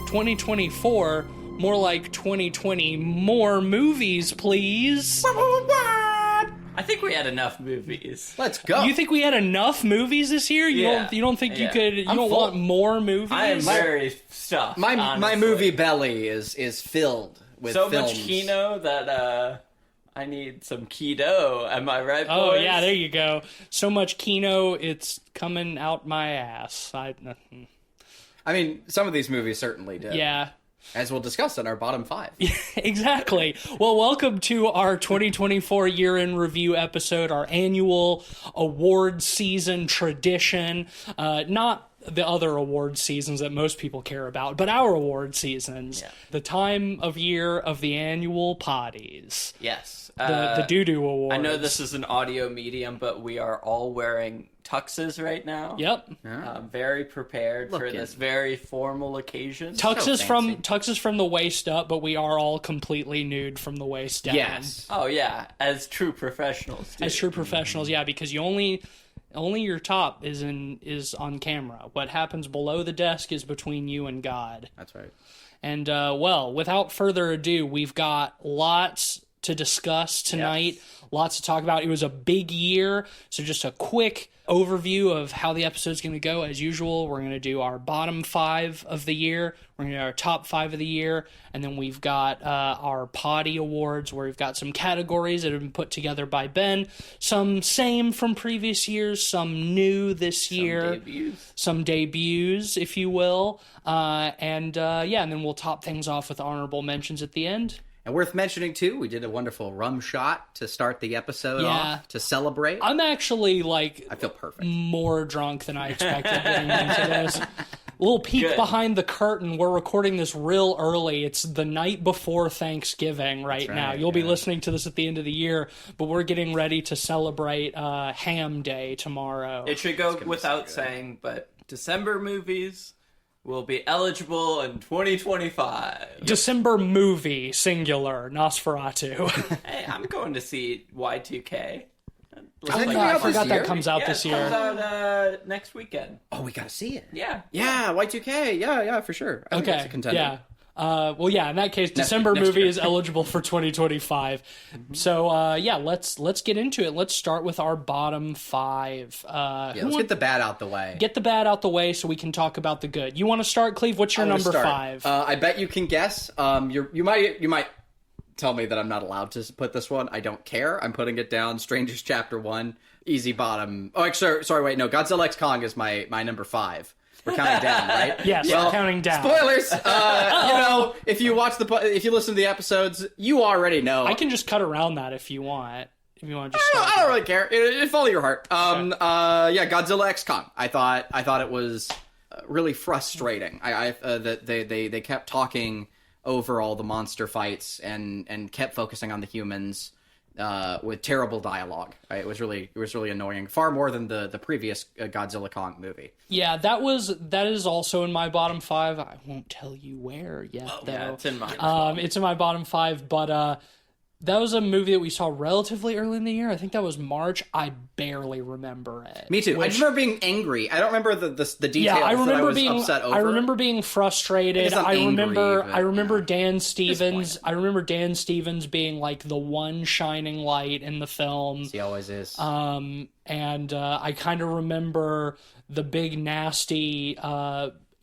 2024, more like 2020 more movies, please. I think we had enough movies. Let's go. You think we had enough movies this year? You don't think you could? You don't want more movies? I am very stuffed. My movie belly is filled with so films. much kino that I need some keto. Am I right, boys? Oh yeah, there you go. So much kino, it's coming out my ass. I mean, some of these movies certainly did. Yeah. As we'll discuss in our bottom 5. Exactly. Well, welcome to our 2024 year in review episode, our annual award season tradition. Not the other award seasons that most people care about, but our award seasons. Yeah. The time of year of the annual Poddies. Yes. The doo-doo awards. I know this is an audio medium, but we are all wearing tuxes right now. Yep. Very prepared for this very formal occasion. Tux is from the waist up, but we are all completely nude from the waist down. Yes. Oh yeah, as true professionals do. As true professionals, yeah, because you only your top is on camera. What happens below the desk is between you and God. That's right. And well, without further ado, we've got lots to discuss tonight. Yes. Lots to talk about. It was a big year, so just a quick overview of how the episode's going to go. As usual, we're going to do our bottom 5 of the year. We're going to do our top 5 of the year, and then we've got our Poddy Awards, where we've got some categories that have been put together by Ben. Some same from previous years, some new this year. Some debuts, if you will. And then we'll top things off with honorable mentions at the end. And worth mentioning, too, we did a wonderful rum shot to start the episode off to celebrate. I'm actually, I feel perfect. More drunk than I expected getting into this. A little peek behind the curtain. We're recording this real early. It's the night before Thanksgiving right now. You'll be listening to this at the end of the year, but we're getting ready to celebrate Ham Day tomorrow. It should go without saying, but December movies will be eligible in 2025. December movie, singular, Nosferatu. Hey, I'm going to see Y2K. I forgot that comes out this year. It comes out next weekend. Oh, we gotta see it. Yeah. Yeah, Y2K. Yeah, for sure. I think that's a contender. Yeah. In that case, December movie is eligible for 2025. Mm-hmm. So, let's get into it. Let's start with our bottom 5. Let's get the bad out the way. Get the bad out the way so we can talk about the good. You want to start, Cleve? What's your number 5? I bet you can guess. You might tell me that I'm not allowed to put this one. I don't care. I'm putting it down. Strangers Chapter 1. Easy bottom. Oh, sorry, wait, no. Godzilla X Kong is my number 5. We're counting down, right? Yes, we're counting down. Spoilers. If you listen to the episodes, you already know. I can just cut around that if you want. If you want to just I don't really care. It follow your heart. Godzilla X Kong. I thought it was really frustrating. That they kept talking over all the monster fights and kept focusing on the humans. With terrible dialogue. It was really annoying. Far more than the previous Godzilla Kong movie. Yeah, that is also in my bottom 5. I won't tell you where yet, though. Yeah, it's in mine. It's in my bottom 5, but that was a movie that we saw relatively early in the year. I think that was March. I barely remember it. Me too. I just remember being angry. I don't remember the details that I was upset over. I remember being frustrated. I remember Dan Stevens. I remember Dan Stevens being like the one shining light in the film. He always is. And I kind of remember the big nasty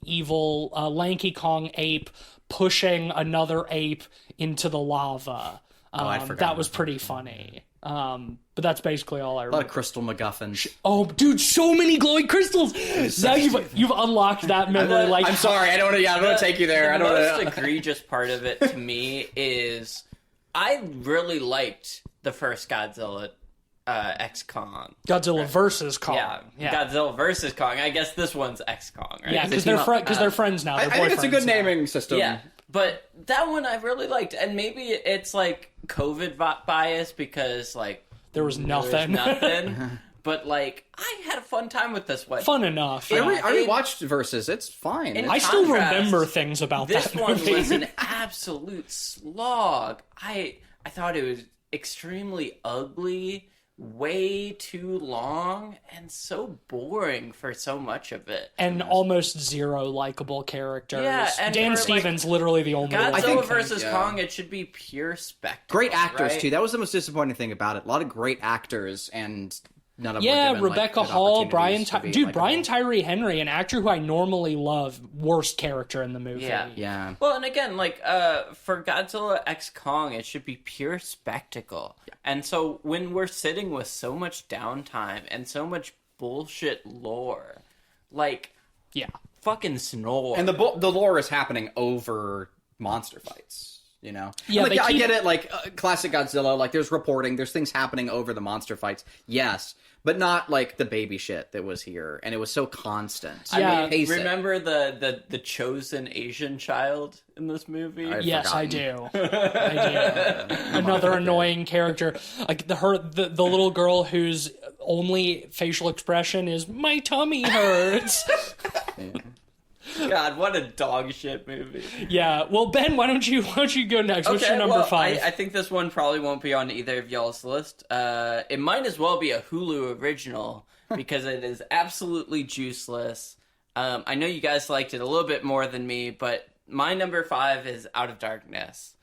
evil lanky Kong ape pushing another ape into the lava. That was pretty funny. But that's basically all I remember. A lot of crystal MacGuffins. Oh, dude, so many glowing crystals! Now you've unlocked that memory. I'm sorry, I don't want to take you there. The most egregious part of it to me is I really liked the first Godzilla X Kong. Godzilla versus Kong. Yeah, Godzilla versus Kong. I guess this one's X Kong, right? Yeah, because they're friends now. I think it's a good naming system. Yeah. But that one I really liked, and maybe it's like COVID bias because like there was nothing. But like I had a fun time with this one. Fun enough. I rewatched Versus. It's fine. I still remember things about this that movie. This one was an absolute slog. I thought it was extremely ugly. way too long and so boring for so much of it. And almost zero likable characters. Yeah, and Dan for, Stevens, literally the only one. Godzilla vs. Kong, it should be pure spectacle. Great actors, right? too. That was the most disappointing thing about it. A lot of great actors, and none of them Yeah, were given, Rebecca good Hall, opportunities to be Brian likable. Tyree Henry, an actor who I normally love, worst character in the movie. Yeah. Well, and again, like, for Godzilla X Kong, it should be pure spectacle. Yeah. And so when we're sitting with so much downtime and so much bullshit lore, like, Yeah. fucking snore. And the lore is happening over monster fights, you know? Yeah, like, they I keep- get it, like, classic Godzilla, like, there's reporting, there's things happening over the monster fights, yes, but not, like, the baby shit that was here, and it was so constant. Yeah. I mean, pace it. Remember the chosen Asian child in this movie? Yes, I forgotten. do. I do. Another annoying character, like the little girl whose only facial expression is "my tummy hurts." God, what a dog shit movie. Yeah. Well, Ben, why don't you go next? What's your number 5? I think this one probably won't be on either of y'all's list. It might as well be a Hulu original because it is absolutely juiceless. I know you guys liked it a little bit more than me, but my number 5 is Out of Darkness.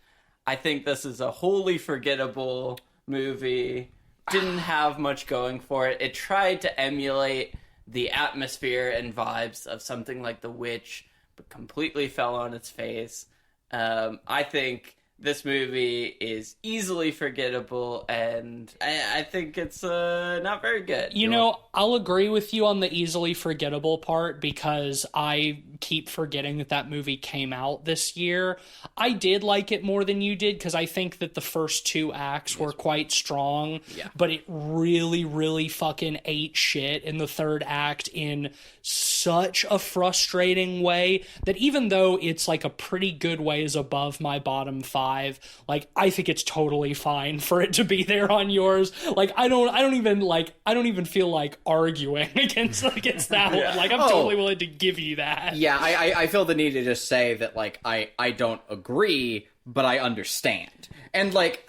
I think this is a wholly forgettable movie. Didn't have much going for it. It tried to emulate the atmosphere and vibes of something like The Witch, but completely fell on its face. I think this movie is easily forgettable, and I think it's not very good. You know, I'll agree with you on the easily forgettable part because I keep forgetting that movie came out this year. I did like it more than you did because I think that the first 2 acts were quite strong, but it really, really fucking ate shit in the 3rd act in such a frustrating way that even though it's like a pretty good ways above my bottom 5, like I think it's totally fine for it to be there on yours. Like I don't even feel like arguing against that one. Like I'm totally willing to give you that. Yeah, I feel the need to just say that, like, I don't agree, but I understand. And, like,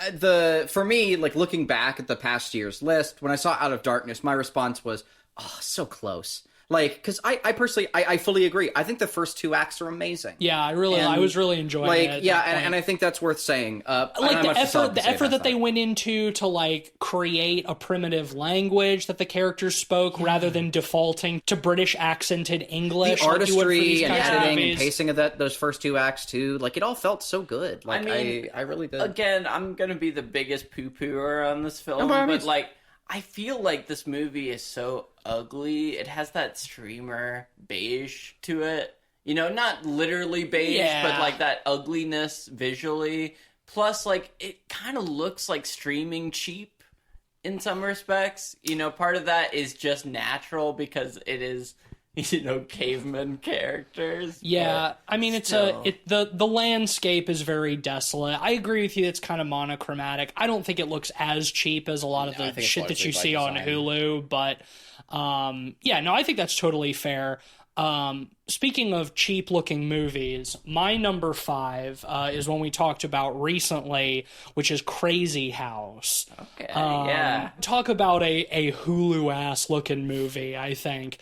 for me, like, looking back at the past year's list, when I saw Out of Darkness, my response was, oh, so close. Like, because I personally, I fully agree. I think the first 2 acts are amazing. Yeah, I was really enjoying like, it. Yeah, and I think that's worth saying. Like the effort that they went into to like create a primitive language that the characters spoke rather than defaulting to British accented English. The artistry and editing movies. and pacing of those first 2 acts too, like it all felt so good. Like I mean, I really did. Again, I'm gonna be the biggest poo-pooer on this film, but like I feel like this movie is so ugly. It has that streamer beige to it. You know, not literally beige, but like that ugliness visually. Plus, like, it kind of looks like streaming cheap in some respects. You know, part of that is just natural because it is, you know, caveman characters. Yeah, I mean, the landscape is very desolate. I agree with you. It's kind of monochromatic. I don't think it looks as cheap as a lot of the shit that you see on Hulu, but I think that's totally fair. Speaking of cheap looking movies, my number 5 is one we talked about recently, which is Crazy House. Okay, yeah. Talk about a Hulu ass looking movie, I think.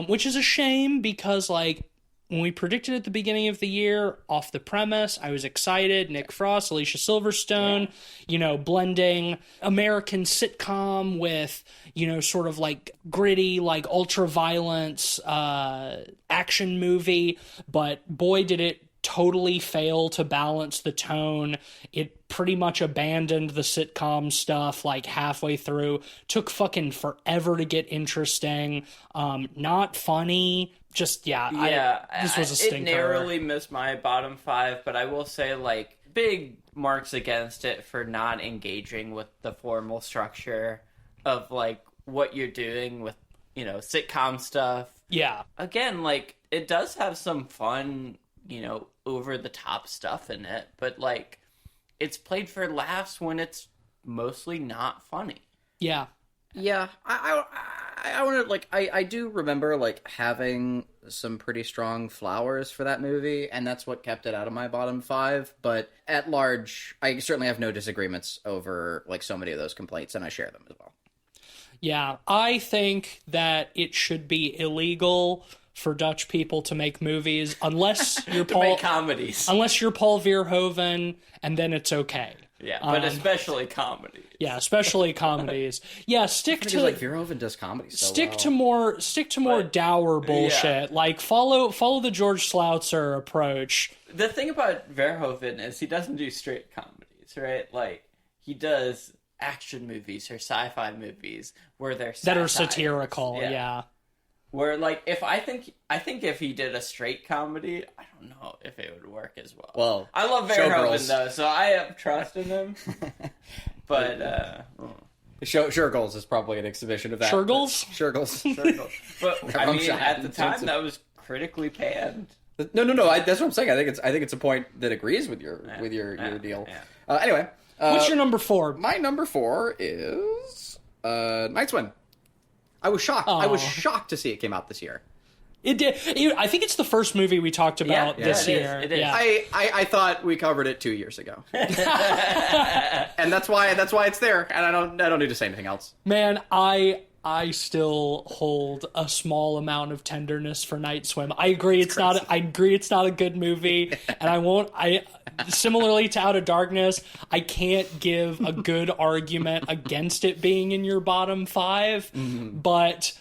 Which is a shame because like when we predicted at the beginning of the year, off the premise, I was excited. Nick Frost, Alicia Silverstone, you know, blending American sitcom with, you know, sort of like gritty, like ultra-violence action movie. But boy, did it totally fail to balance the tone. It pretty much abandoned the sitcom stuff like halfway through. Took fucking forever to get interesting. Not funny. Just, this was a stinker. It narrowly missed my bottom 5, but I will say, like, big marks against it for not engaging with the formal structure of, like, what you're doing with, you know, sitcom stuff. Yeah. Again, like, it does have some fun, you know, over-the-top stuff in it, but, like, it's played for laughs when it's mostly not funny. Yeah. Yeah, I want to, like, I do remember, like, having some pretty strong flowers for that movie, and that's what kept it out of my bottom 5, but at large, I certainly have no disagreements over, like, so many of those complaints, and I share them as well. Yeah, I think that it should be illegal for Dutch people to make movies unless you're Make comedies. unless you're Paul Verhoeven, and then it's okay. Yeah, but especially comedy. Yeah, especially comedies. Yeah, stick to like Verhoeven does comedy so stick well. to more dour bullshit. Like follow the George Sloutzer approach. The thing about Verhoeven is he doesn't do straight comedies, right? Like he does action movies or sci-fi movies where they're That are satire. satirical. Yeah. Where like I think if he did a straight comedy, I don't know if it would work as well. Well, I love Verhoeven Showgirls. though, so I have trust in him. But Shurgles is probably an exhibition of that. Shurgles? Shurgles. but I I'm mean, at the time offensive. that was critically panned. No. That's what I'm saying. I think it's a point that agrees with your deal. Yeah. Anyway, What's your number 4? my number 4 is Night Swim. I was shocked. I was shocked to see it came out this year. It did. I think it's the first movie we talked about this it is. year. It is. Yeah. I thought we covered it 2 years ago, and that's why it's there. And I don't need to say anything else. Man, I still hold a small amount of tenderness for Night Swim. I agree it's not a good movie, and I similarly to Out of Darkness, I can't give a good argument against it being in your bottom 5, but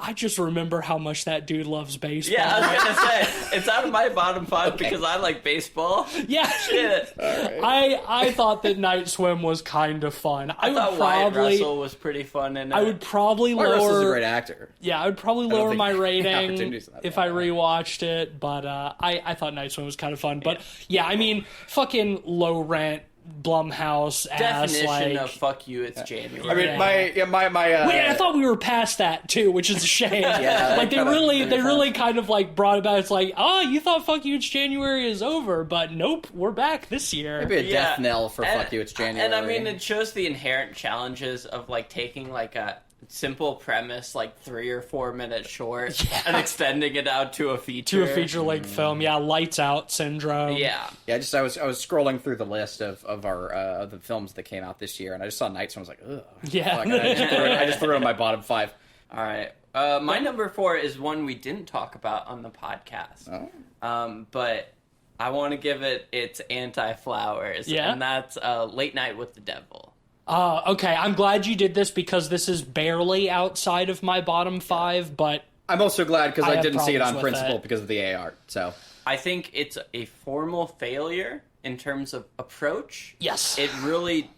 I just remember how much that dude loves baseball. Yeah, I was gonna say it's out of my bottom 5 because I like baseball. Yeah. Shit. I thought that Night Swim was kind of fun. I thought Wyatt Russell was pretty fun in it. I would probably Wyatt Russell's a lower. great actor. Yeah, I would probably don't lower think my the rating opportunities are that if bad. I rewatched it, but I thought Night Swim was kind of fun. But yeah, I mean, fucking low rent Blumhouse ass definition like. of fuck you. It's January. I mean, Yeah. my Wait, I thought we were past that too, which is a shame. Yeah, like they kinda- really kind of like brought it back. It's like, oh, you thought "Fuck You, It's January" is over, but nope, we're back this year. maybe a death knell for And- fuck you. It's January. And I mean, it shows the inherent challenges of like taking like a simple premise, like 3 or 4 minute short, and extending it out to a feature. To a feature length film, yeah, Lights Out syndrome. Yeah. Yeah, I was scrolling through the list of our the films that came out this year, and I just saw Night Swim. I was like, ugh. Yeah. Fuck, and I just threw it in my bottom 5. All right. My number 4 is one we didn't talk about on the podcast. Oh. But I want to give it its anti-flowers. Yeah? And that's Late Night with the Devil. Okay, I'm glad you did this because this is barely outside of my bottom 5, but I'm also glad because I I have didn't see it on problems with principle it. because of the A art. So I think it's a formal failure in terms of approach. yes. It really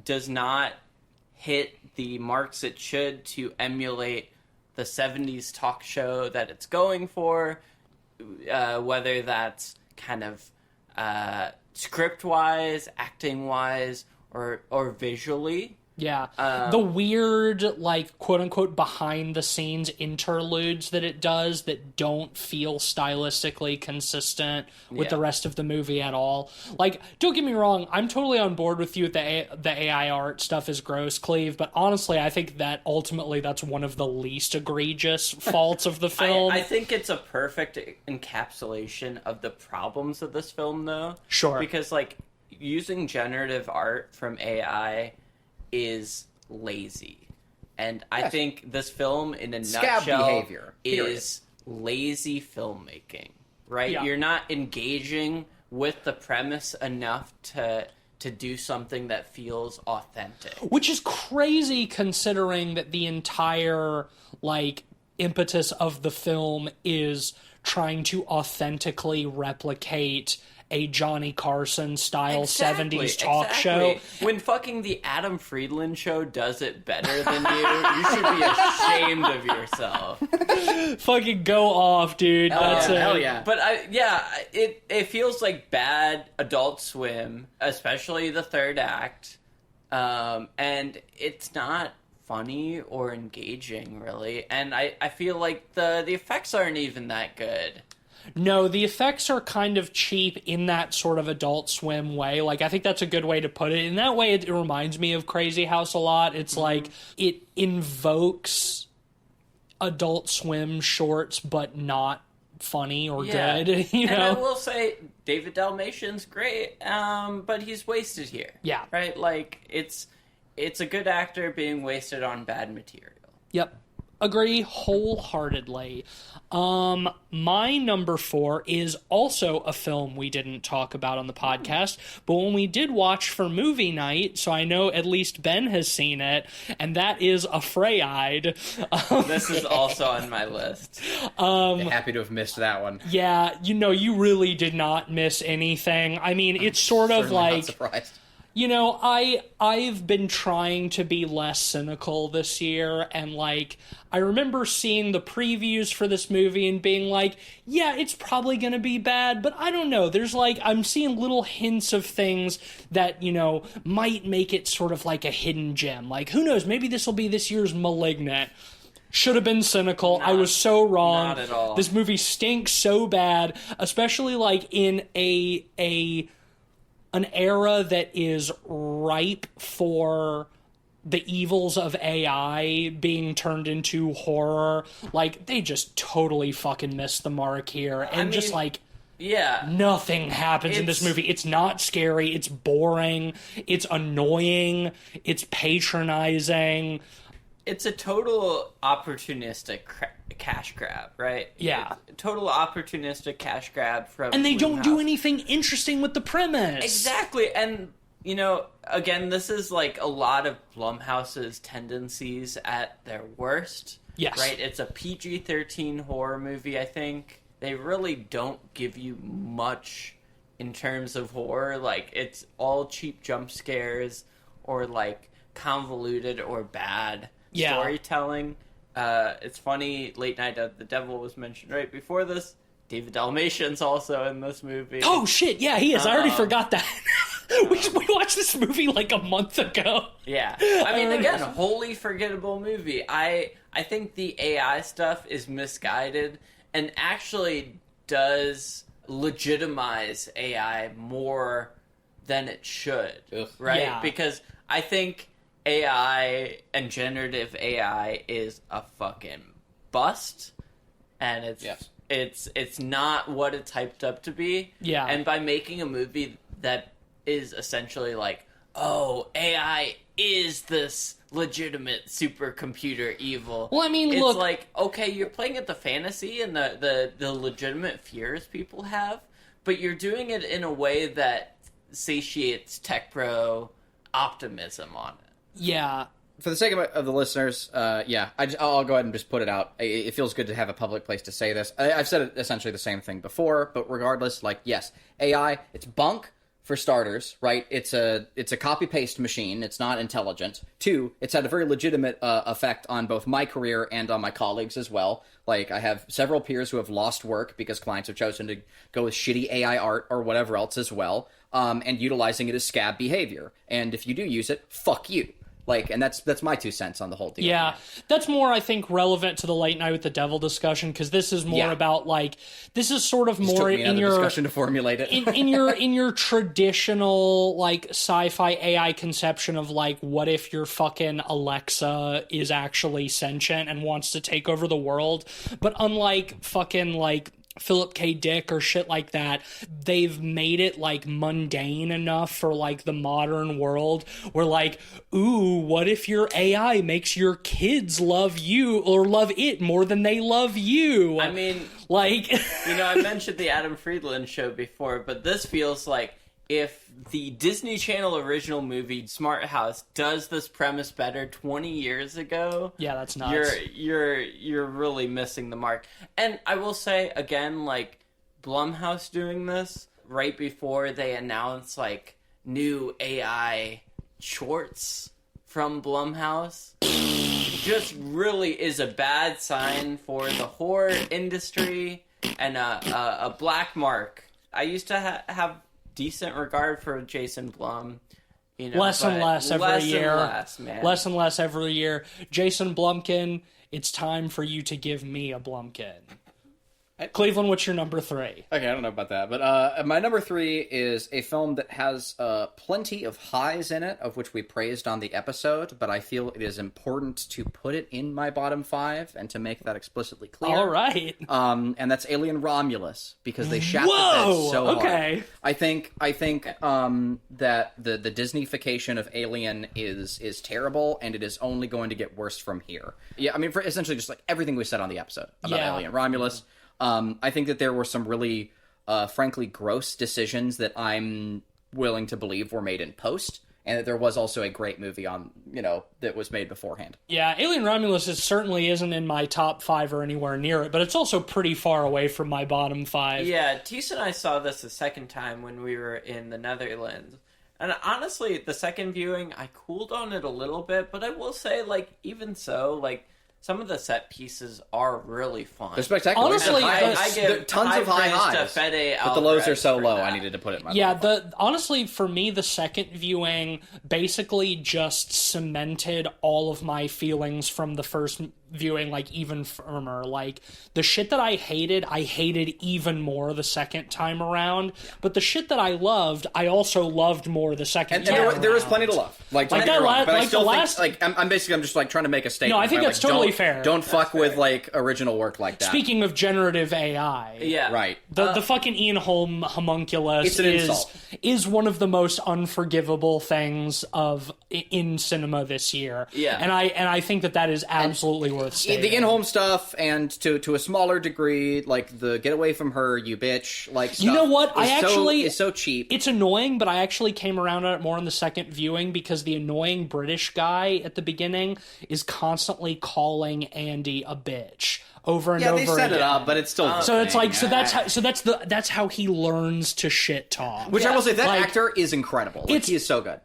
does not hit the marks it should to emulate the 70s talk show that it's going for, whether that's kind of script-wise, acting-wise, or visually. Yeah. The weird, like, quote-unquote behind-the-scenes interludes that it does that don't feel stylistically consistent with the rest of the movie at all. Like, don't get me wrong, I'm totally on board with you that the AI art stuff is gross, Cleve, but honestly, I think that ultimately that's one of the least egregious faults of the film. I think it's a perfect encapsulation of the problems of this film, though. Sure. Because, like, using generative art from AI is lazy. And I think this film, in a Scab nutshell, behavior, period. is lazy filmmaking, right? Yeah. You're not engaging with the premise enough to do something that feels authentic. Which is crazy considering that the entire, like, impetus of the film is trying to authentically replicate a Johnny Carson style 70s talk show. When fucking the Adam Friedland show does it better than you should be ashamed of yourself. Fucking go off, dude. That's it. Hell yeah. But it feels like bad Adult Swim, especially the third act. And it's not funny or engaging, really. And I feel like the effects aren't even that good. No, the effects are kind of cheap in that sort of Adult Swim way. Like, I think that's a good way to put it. In that way, it reminds me of Crazy House a lot. It's like, it invokes Adult Swim shorts, but not funny or good, you know? And I will say, David Dalmatian's great, but he's wasted here. Yeah. Right? Like, it's a good actor being wasted on bad material. Yep. Agree wholeheartedly. My number 4 is also a film we didn't talk about on the podcast, but when we did watch for movie night, so I know at least Ben has seen it, and that is Afraid. This is also on my list. Happy to have missed that one. Yeah, you really did not miss anything. I mean, it's sort of Certainly like... not surprised. I've been trying to be less cynical this year, and, like, I remember seeing the previews for this movie and being like, yeah, it's probably gonna be bad, but I don't know. There's, like, I'm seeing little hints of things that, might make it sort of like a hidden gem. Like, who knows, maybe this will be this year's Malignant. Should have been cynical. I was so wrong. Not at all. This movie stinks so bad, especially, like, in an era that is ripe for the evils of AI being turned into horror. Like, they just totally fucking missed the mark here. And yeah, nothing happens in this movie. It's not scary. It's boring. It's annoying. It's patronizing. It's a total opportunistic cash grab, right? Yeah. It's a total opportunistic cash grab from And they don't do Blumhouse. anything interesting with the premise. Exactly. And, again, this is like a lot of Blumhouse's tendencies at their worst. Yes. Right? It's a PG-13 horror movie, I think. They really don't give you much in terms of horror. Like, it's all cheap jump scares or, like, convoluted or bad storytelling. It's funny, Late Night of the Devil was mentioned right before this. David Dalmatian's also in this movie. Oh, shit, yeah, he is. I already forgot that. we watched this movie like a month ago. Yeah. I mean, again, a wholly forgettable movie. I think the AI stuff is misguided and actually does legitimize AI more than it should. Ugh. Right? Yeah. Because I think AI and generative AI is a fucking bust, and it's not what it's hyped up to be. Yeah. And by making a movie that is essentially like, oh, AI is this legitimate supercomputer evil. Well, I mean, it's look, like, okay, you're playing at the fantasy and the legitimate fears people have, but you're doing it in a way that satiates tech bro optimism on it. yeah. For the sake of the listeners, I'll go ahead and just put it out. It feels good to have a public place to say this. I've said it essentially the same thing before, but regardless, like, yes, AI, it's bunk for starters, right? It's a copy-paste machine. It's not intelligent. 2, it's had a very legitimate effect on both my career and on my colleagues as well. Like, I have several peers who have lost work because clients have chosen to go with shitty AI art or whatever else as well, and utilizing it as scab behavior. And if you do use it, fuck you. Like, and that's my 2 cents on the whole deal. Yeah, that's more, I think, relevant to the Late Night with the Devil discussion, because this is more about, like, this is sort of more in your discussion to formulate it. in your traditional, like, sci-fi AI conception of, like, what if your fucking Alexa is actually sentient and wants to take over the world? But unlike fucking, like, Philip K. Dick or shit like that, they've made it, like, mundane enough for, like, the modern world where, like, ooh, what if your AI makes your kids love you or love it more than they love you? I mean, like, I mentioned the Adam Friedland show before, but this feels like if the Disney Channel original movie Smart House does this premise better 20 years ago, yeah, that's nuts. You're really missing the mark. And I will say again, like, Blumhouse doing this right before they announce, like, new AI shorts from Blumhouse just really is a bad sign for the horror industry and a black mark. I used to have decent regard for Jason Blum. Less and less every year. Man. Less and less every year. Jason Blumkin, it's time for you to give me a Blumkin. Cleveland, what's your number 3? Okay, I don't know about that, but my number 3 is a film that has plenty of highs in it, of which we praised on the episode, but I feel it is important to put it in my bottom 5 and to make that explicitly clear. All right. And that's Alien Romulus, because they shat the Whoa! bed so hard. Okay. I think that the Disneyfication of Alien is terrible, and it is only going to get worse from here. Yeah, I mean, for essentially just like everything we said on the episode about Alien Romulus. I think that there were some really, frankly, gross decisions that I'm willing to believe were made in post, and that there was also a great movie that was made beforehand. Yeah, Alien Romulus certainly isn't in my top 5 or anywhere near it, but it's also pretty far away from my bottom 5. Yeah, Tisa and I saw this the second time when we were in the Netherlands. And honestly, the second viewing, I cooled on it a little bit, but I will say, even so, some of the set pieces are really fun. They're spectacular. Honestly, I give tons of high highs, but the lows are so low. I needed to put it in my bottom. Honestly, for me, the second viewing basically just cemented all of my feelings from the first viewing, even firmer. The shit that I hated even more the second time around. Yeah. But the shit that I loved, I also loved more the second time around. And there was plenty to love. I'm just trying to make a statement. No, I think that's totally fair. Don't fuck with original work like that. Speaking of generative AI, yeah, right. The fucking Ian Holm homunculus is one of the most unforgivable things in cinema this year. Yeah, and I think that is absolutely worth stating. The Ian Holm stuff, and to a smaller degree, the get away from her, you bitch, stuff. You know what? Is so cheap. It's annoying, but I actually came around on it more in the second viewing because the annoying British guy at the beginning is constantly calling Andy a bitch over and over again. Yeah, they set it up, but it's still that's how he learns to shit talk. Which I will say, that actor is incredible. He is so good.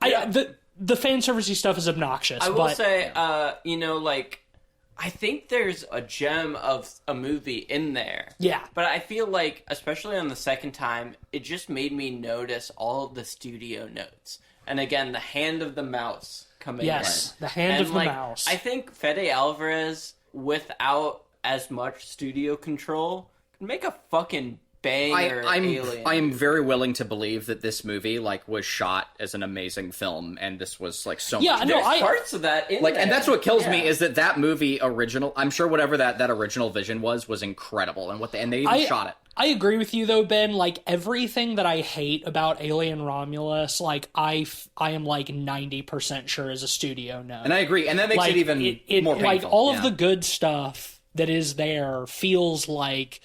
The fan servicey stuff is obnoxious. I will say, I think there's a gem of a movie in there. Yeah. But I feel especially on the second time, it just made me notice all of the studio notes. And again, the hand of the mouse coming in. Yes, the hand of the mouse. I think Fede Alvarez, without as much studio control, can make a fucking banger Alien. I'm very willing to believe that this movie was shot as an amazing film, and this was so much. There's parts of that in there. And that's what kills me is that movie original. I'm sure whatever that original vision was incredible, and they even shot it. I agree with you though, Ben. Everything that I hate about Alien Romulus, I am 90% sure is a studio note. And I agree, and that makes it even more painful. All of the good stuff that is there feels like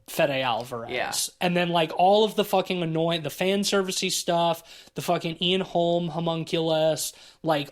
Fede Alvarez. Yeah. And then all of the fucking annoying, the fan servicey stuff, the fucking Ian Holm homunculus,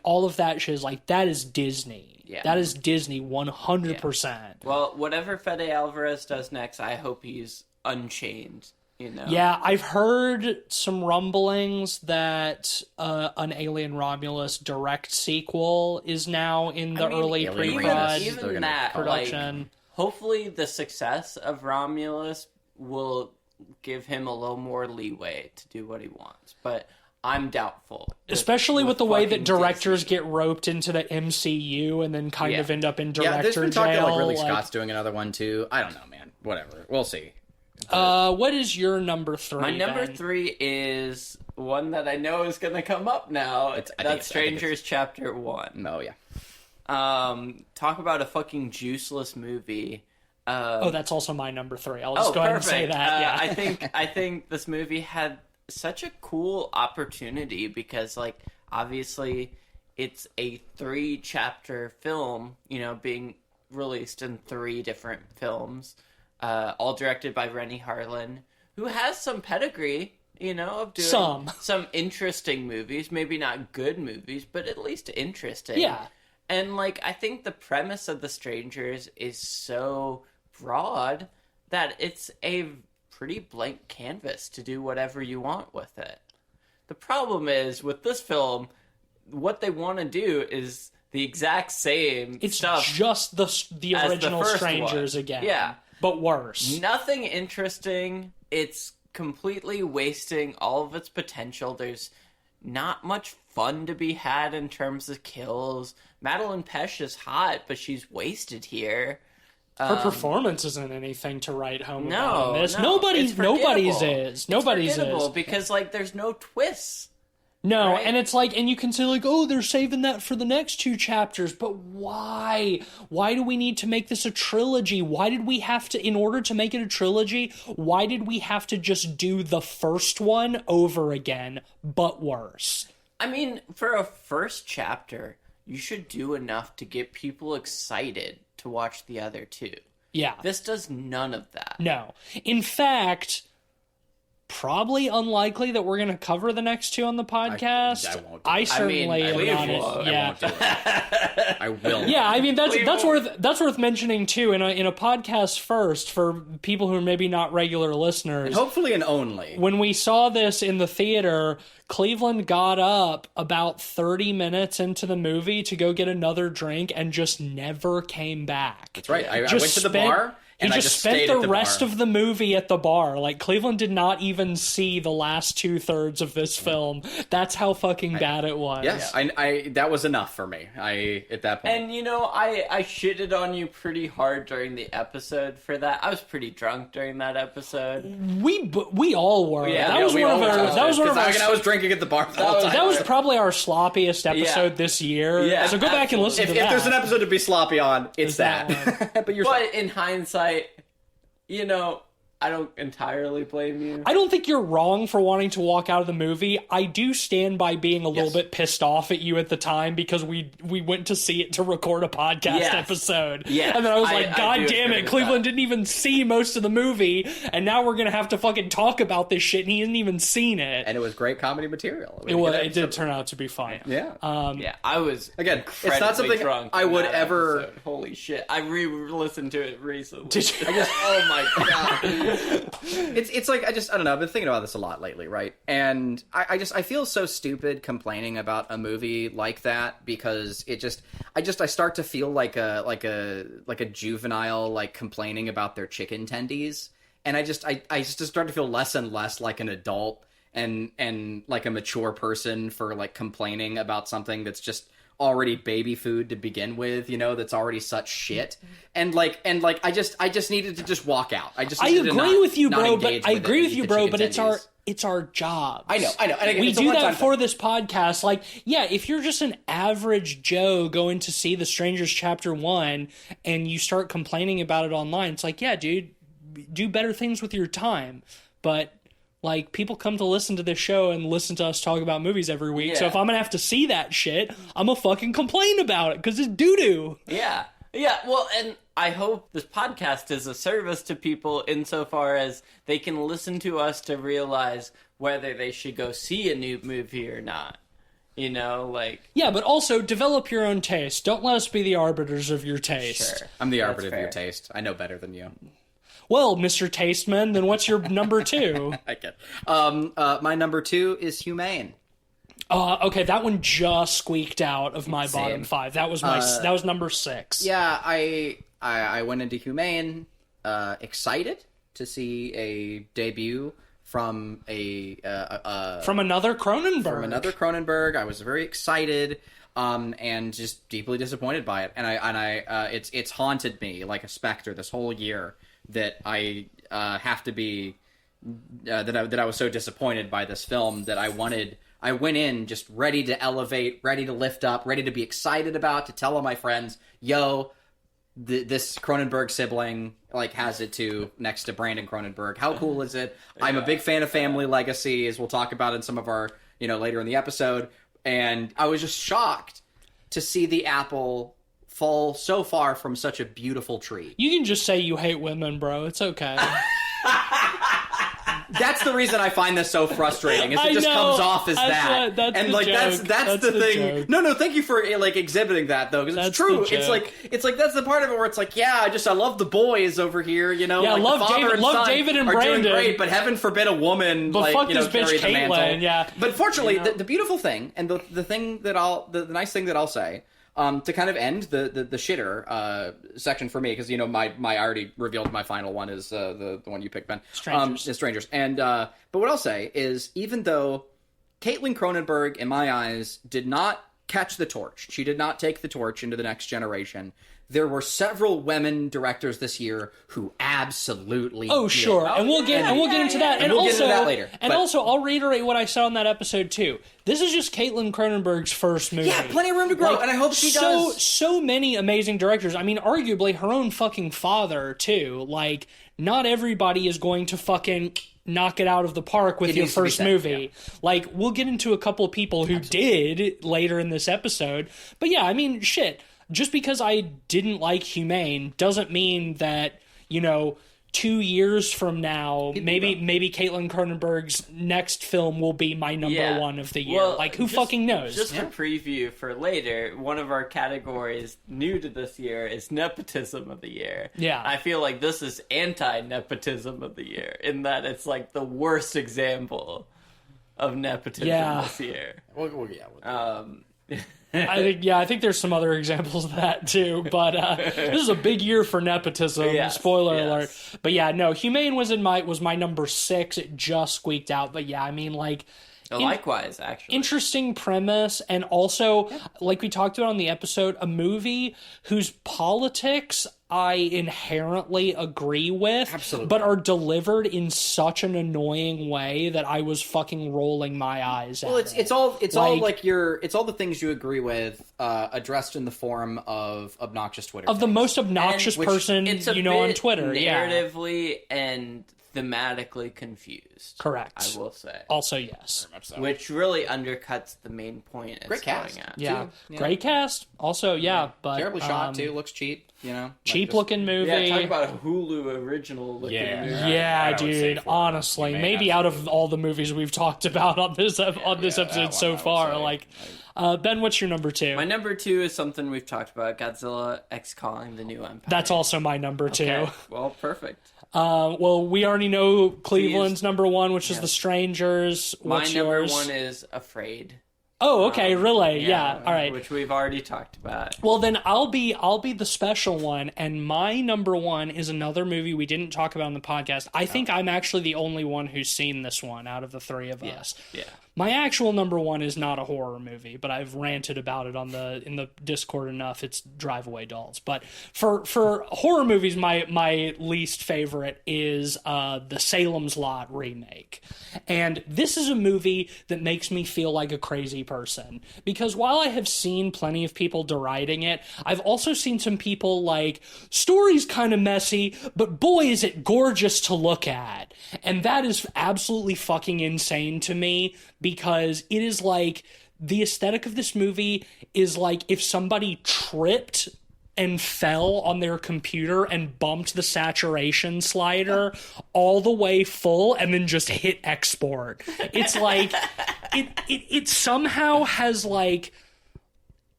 all of that shit is that is Disney. Yeah. That is Disney 100%. Yeah. Well, whatever Fede Alvarez does next, I hope he's unchained. Yeah, I've heard some rumblings that an Alien Romulus direct sequel is now in the early pre-prod even that production. Hopefully the success of Romulus will give him a little more leeway to do what he wants, but I'm doubtful. Especially with the way that directors get roped into the MCU and then kind of end up in director there's been jail. Talk that Ridley Scott's doing another one too. I don't know, man. Whatever. We'll see. What is your number 3? My number 3 is one that I know is going to come up now. That's Strangers Chapter 1. Oh, yeah. Talk about a fucking juiceless movie. That's also my number 3. I'll just go ahead and say that. Yeah. I think this movie had such a cool opportunity because, obviously, it's a 3-chapter film, being released in 3 different films, all directed by Rennie Harlin, who has some pedigree, of doing some interesting movies. Maybe not good movies, but at least interesting. Yeah. And, I think the premise of The Strangers is so broad that it's a pretty blank canvas to do whatever you want with it. The problem is, with this film, what they want to do is the exact same stuff. It's just the original Strangers again. Yeah. But worse. Nothing interesting. It's completely wasting all of its potential. There's not much fun to be had in terms of kills. Madeline Pesh is hot, but she's wasted here. Her performance isn't anything to write home about No, in this. no, Nobody's it's forgettable. is. Nobody's It's forgettable is. because like there's no twists. No, right? and it's like, and you can say like, oh, they're saving that for the next 2 chapters, but why? Why do we need to make this a trilogy? Why did we have to, in order to make it a trilogy, why did we have to just do the first one over again, but worse? I mean, for a first chapter, you should do enough to get people excited to watch the other 2. Yeah. This does none of that. No. In fact, probably unlikely that we're going to cover the next 2 on the podcast. I won't do it. I certainly I am mean, not. I won't. Yeah. I won't do it. I will. Yeah, I mean that's Unbelievable. that's worth mentioning too in a podcast first for people who are maybe not regular listeners. Hopefully an only. When we saw this in the theater, Cleveland got up about 30 minutes into the movie to go get another drink and just never came back. That's right. I Just went to the spent- bar. He And I just stayed spent at the rest bar. of the movie at the bar. Like, Cleveland did not even see the last 2/3 of this film. That's how fucking bad it was. Yes, I that was enough for me. At that point. And you know, I shitted on you pretty hard during the episode for that. I was pretty drunk during that episode. We all were. Yeah, that yeah, was we one all of were our. That was one of our. I was drinking at the bar the whole time. That was probably our sloppiest episode this year. Yeah, So go back and listen if, to that. if there's an episode to be sloppy on, it's that that. But you're But in hindsight, you know, I don't entirely blame you. I don't think you're wrong for wanting to walk out of the movie. I do stand by being a little Yes. bit pissed off at you at the time because we went to see it to record a podcast Yes. episode. Yes. And then I was I like, God do damn agree it, with Cleveland that. didn't even see most of the movie, and now we're going to have to fucking talk about this shit, and he hasn't even seen it. and it was great comedy material. It did turn out to be fun. Yeah. Yeah, I was Again, it's not incredibly something drunk I in would that ever. episode. Holy shit! I re-listened to it recently. Did you? Oh my god! It's like I don't know. I've been thinking about this a lot lately, right? And I feel so stupid complaining about a movie like that because I start to feel like a juvenile like complaining about their chicken tendies, and I just start to feel less and less like an adult and like a mature person for like complaining about something that's just already baby food to begin with, you know, that's already such shit. And I just needed to just walk out. I agree with you, bro. But I agree with you, bro. But it's tendies. our job. I know. And again, We it's a do one-time that for thing. this podcast. Like, yeah, if you're just an average Joe going to see The Strangers Chapter 1 and you start complaining about it online, it's like, yeah, dude, do better things with your time. But like, people come to listen to this show and listen to us talk about movies every week. So Yeah. if I'm gonna have to see that shit, I'm gonna fucking complain about it because it's doo-doo. Yeah. Well, and I hope this podcast is a service to people insofar as they can listen to us to realize whether they should go see a new movie or not. You know, like... Yeah, but also develop your own taste. Don't let us be the arbiters of your taste. Sure. I'm the That's arbiter of your fair. taste. I know better than you. Well, Mr. Tasteman, then what's your number 2? I get. My number 2 is Humane. Okay, that one just squeaked out of my bottom Same. 5. That was that was number 6. Yeah, I went into Humane excited to see a debut from From another Cronenberg. from another Cronenberg. I was very excited. And just deeply disappointed by it, and it's haunted me like a specter this whole year that I have to be that I was so disappointed by this film that I went in just ready to elevate, ready to lift up, ready to be excited about, to tell all my friends, yo, this Cronenberg sibling like has it too next to Brandon Cronenberg. How cool is it? I'm a big fan of Family Legacy, as we'll talk about in some of our later in the episode. And I was just shocked to see the apple fall so far from such a beautiful tree. You can just say you hate women, bro. It's okay. That's the reason I find this so frustrating. Is I it just know. comes off as That's that, what- that's and the like joke. that's That's the the thing. joke. No, thank you for like exhibiting that though, because it's That's true. the joke. It's like that's the part of it where it's like, yeah, I love the boys over here, Yeah, like love the father David- and love son David and are Brandon. doing great, but heaven forbid a woman But fuck this bitch carry the mantle. Caitlyn, yeah. But fortunately, the beautiful thing and the thing that the nice thing that I'll say. To kind of end the shitter section for me, because I already revealed my final one is the one you picked, Ben. Strangers. Is Strangers. And but what I'll say is, even though Caitlin Cronenberg, in my eyes, did not catch the torch, she did not take the torch into the next generation. there were several women directors this year who absolutely Oh, sure. did. And we'll get into that. And we'll get into that later. And But- also, I'll reiterate what I said on that episode, too. This is just Caitlin Cronenberg's first movie. Yeah, plenty of room to grow, and I hope she does. So many amazing directors. I mean, arguably, her own fucking father, too. Like, not everybody is going to fucking knock it out of the park with your first movie. Yeah. Like, we'll get into a couple of people who did later in this episode. But yeah, I mean, shit. Just because I didn't like Humane doesn't mean that, 2 years from now, maybe Caitlin Cronenberg's next film will be my number one of the year. Well, like, who fucking knows? Just a preview for later, one of our categories new to this year is Nepotism of the Year. Yeah. I feel like this is anti-nepotism of the year, in that it's like the worst example of nepotism this year. I think there's some other examples of that too, but this is a big year for nepotism. Yes, spoiler alert. But yeah, no, Humane was my number 6. It just squeaked out, but yeah, I mean, like, likewise, actually. Interesting premise, and also, like we talked about on the episode, a movie whose politics I inherently agree with, absolutely, but are delivered in such an annoying way that I was fucking rolling my eyes at. Well, it's all the things you agree with, addressed in the form of obnoxious Twitter. Of the most obnoxious person on Twitter. Narratively and thematically confused. Correct. I will say. Also, yes. So. Which really undercuts the main point it's great cast. Going at. Yeah. Great cast. Also, but... terribly shot, too. Looks cheap, Cheap-looking movie. Yeah, talk about a Hulu original-looking movie. Yeah, dude. Honestly. Maybe out of all the movies we've talked about on this episode so far. Like, Ben, what's your number 2? My number 2 is something we've talked about. Godzilla X Calling the New Empire. That's also my number 2. Okay. Well, perfect. Well, we already know Cleveland's number 1, which is The Strangers. What's yours? My number 1 is Afraid. Oh, okay, really? Yeah, all right. Which we've already talked about. Well, then I'll be the special one, and my number 1 is another movie we didn't talk about on the podcast. I think I'm actually the only one who's seen this one out of the 3 of us. Yeah. My actual number 1 is not a horror movie, but I've ranted about it in the Discord enough. It's Drive Away Dolls. But for horror movies, my least favorite is the Salem's Lot remake. And this is a movie that makes me feel like a crazy person. Because while I have seen plenty of people deriding it, I've also seen some people like, story's kind of messy, but boy is it gorgeous to look at. And that is absolutely fucking insane to me. Because it is like, the aesthetic of this movie is like if somebody tripped and fell on their computer and bumped the saturation slider all the way full and then just hit export. It's like, it somehow has like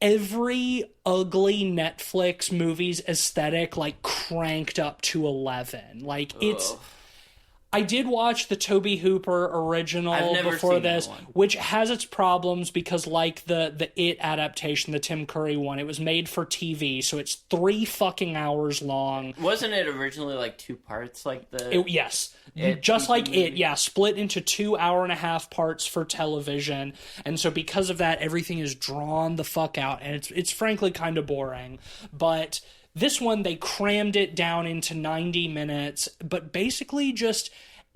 every ugly Netflix movie's aesthetic like cranked up to 11. Like, it's... I did watch the Tobe Hooper original before this, which has its problems because, like the It adaptation, the Tim Curry one, it was made for TV, so it's 3 fucking hours long. Wasn't it originally like 2 parts, like yes, just like movie? It, split into 2 hour-and-a-half parts for television, and so because of that, everything is drawn the fuck out, and it's frankly kind of boring, but. This one, they crammed it down into 90 minutes, but basically just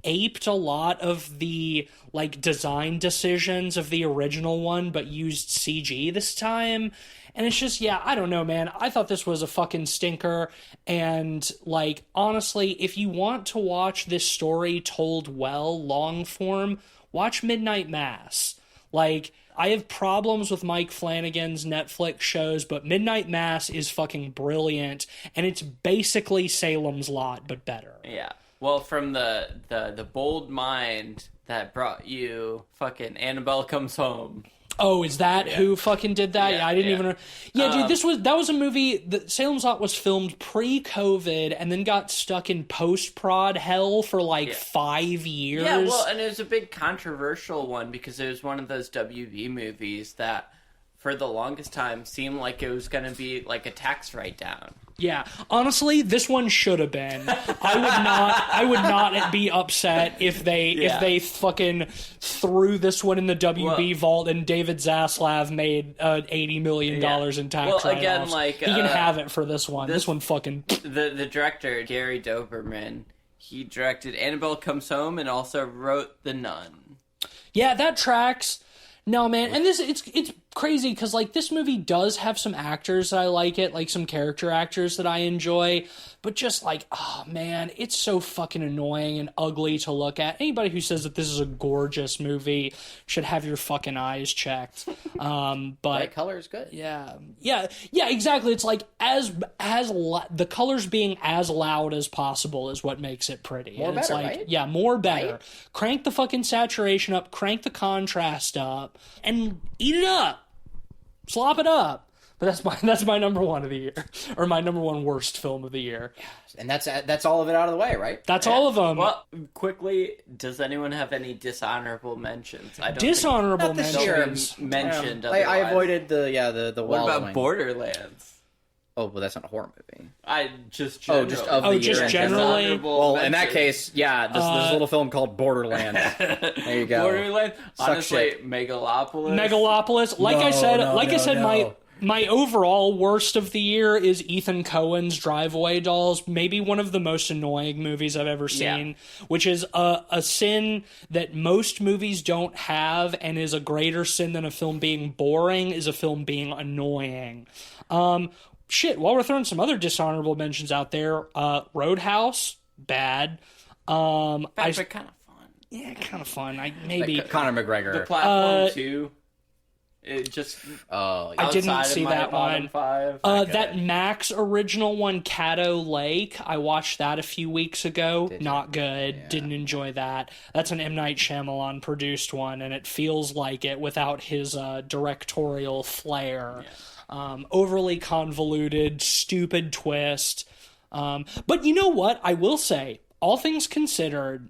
aped a lot of the, like, design decisions of the original one, but used CG this time. And it's just, I don't know, man. I thought this was a fucking stinker. And, like, honestly, if you want to watch this story told well, long form, watch Midnight Mass. Like... I have problems with Mike Flanagan's Netflix shows, but Midnight Mass is fucking brilliant, and it's basically Salem's Lot, but better. Yeah. Well, from the bold mind that brought you fucking Annabelle Comes Home. Oh, is that who fucking did that? Yeah, I didn't even... Yeah, dude, that was a movie... Salem's Lot was filmed pre-COVID and then got stuck in post-prod hell for, 5 years. Yeah, well, and it was a big controversial one because it was one of those WB movies that for the longest time, seemed like it was going to be like a tax write-down. Yeah, honestly, this one should have been. I would not be upset if they fucking threw this one in the WB vault and David Zaslav made $80 million in tax write-offs. Again, he can have it for this one. This one fucking the director Gary Doberman. He directed Annabelle Comes Home and also wrote The Nun. Yeah, that tracks. No, man, and it's crazy because like this movie does have some actors that I like it, like some character actors that I enjoy, but just like, oh man, it's so fucking annoying and ugly to look at. Anybody who says that this is a gorgeous movie should have your fucking eyes checked. But Bright color is good. yeah, exactly. It's like the colors being as loud as possible is what makes it pretty. More and it's better, like, right? yeah, more better. Right? Crank the fucking saturation up, crank the contrast up, and eat it up. Slop it up. But that's my number one of the year, or my number one worst film of the year. And that's all of it out of the way, right? That's all of them. Well, quickly, does anyone have any dishonorable mentions? I don't Dishonorable Not this year. mentions. mentioned. I otherwise. avoided the What wallowing. about Borderlands? Oh, well, that's not a horror movie. Just Oh, generally. just of the just year. generally? Dishonorable Well, in that mentions. case, yeah, this little film called Borderland. There you go. Borderlands. Suck Honestly, shit. Megalopolis. Megalopolis. Like I said, no. my overall worst of the year is Ethan Cohen's Drive Away Dolls. Maybe one of the most annoying movies I've ever seen, which is a sin that most movies don't have, and is a greater sin than a film being boring is a film being annoying. Shit, while we're throwing some other dishonorable mentions out there, Roadhouse, bad. But kind of fun. Yeah, kind of fun. Maybe Conor McGregor. The Platform 2. It just. Oh, I didn't outside of see my that bottom one. Five. That Max original one, Caddo Lake, I watched that a few weeks ago. Not good. Yeah. Didn't enjoy that. That's an M. Night Shyamalan produced one, and it feels like it without his directorial flair. Overly convoluted, stupid twist. But you know what? I will say, all things considered,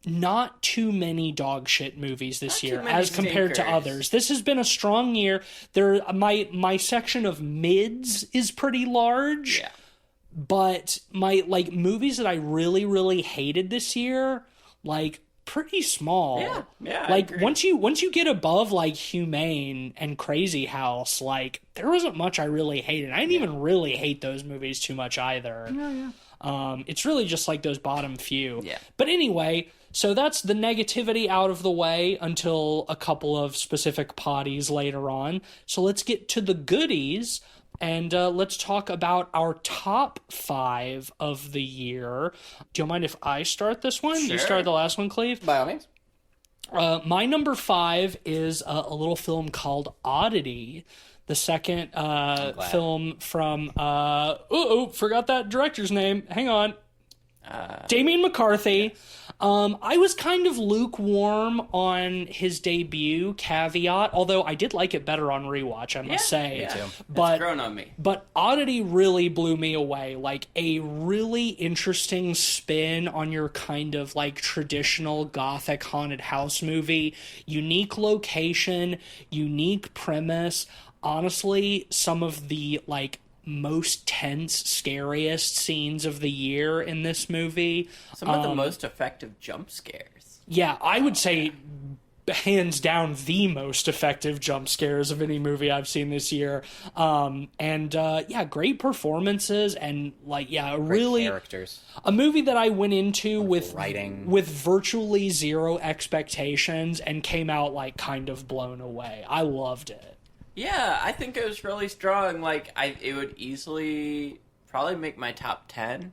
not too many dog shit movies this year as compared to others. This has been a strong year. My section of mids is pretty large. Yeah. But my movies that I really, really hated this year, pretty small. Yeah. I Like agree. once you get above Humane and Crazy House, there wasn't much I really hated. I didn't even really hate those movies too much either. It's really just those bottom few. Yeah. But anyway, so that's the negativity out of the way until a couple of specific poddies later on. So let's get to the goodies. And let's talk about our top 5 of the year. Do you mind if I start this one? Sure. You started the last one, Cleve? by all means. My number 5 is a little film called Oddity, the second film from... forgot that director's name. Hang on. Damien McCarthy. I was kind of lukewarm on his debut, Caveat, although I did like it better on rewatch, I must say. Me too. But It's grown on me. But Oddity really blew me away. A really interesting spin on your kind of traditional gothic haunted house movie. Unique location, unique premise. Honestly, some of the most tense, scariest scenes of the year in this movie. Some of the most effective jump scares. Yeah, I would say hands down the most effective jump scares of any movie I've seen this year. Great performances and really Characters. a movie that I went into with writing. with virtually zero expectations and came out kind of blown away. I loved it. Yeah, I think it was really strong. It would easily probably make my top 10.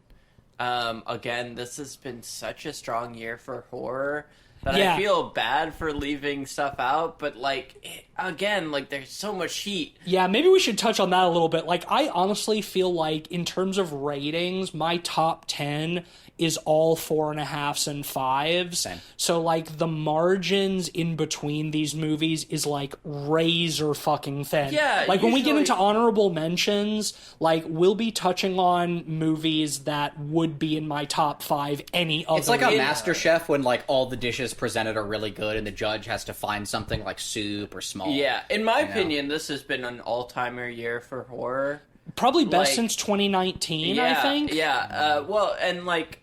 Again, this has been such a strong year for horror that Yeah. I feel bad for leaving stuff out, but there's so much heat. Yeah, maybe we should touch on that a little bit. I honestly feel in terms of ratings, my top 10 is all 4.5s and 5s. Same. So the margins in between these movies is razor fucking thin. Yeah, when we get usually- into honorable mentions, we'll be touching on movies that would be in my top 5 any other It's like a year. MasterChef when all the dishes presented are really good and the judge has to find something like soup or smoked all. Yeah, in my opinion, this has been an all-timer year for horror. Probably best since 2019, I think. Yeah, well, and like,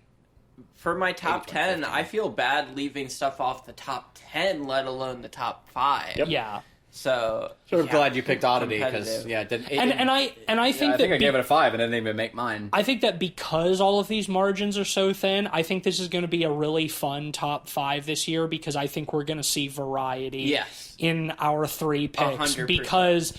for my top 10, I feel bad leaving stuff off the top 10, let alone the top 5. Yep. Yeah. So Sort of glad you picked Oddity because and I think I think I gave it a 5 and it didn't even make mine. I think that because all of these margins are so thin, I think this is going to be a really fun top 5 this year because I think we're going to see variety in our 3 picks 100%. because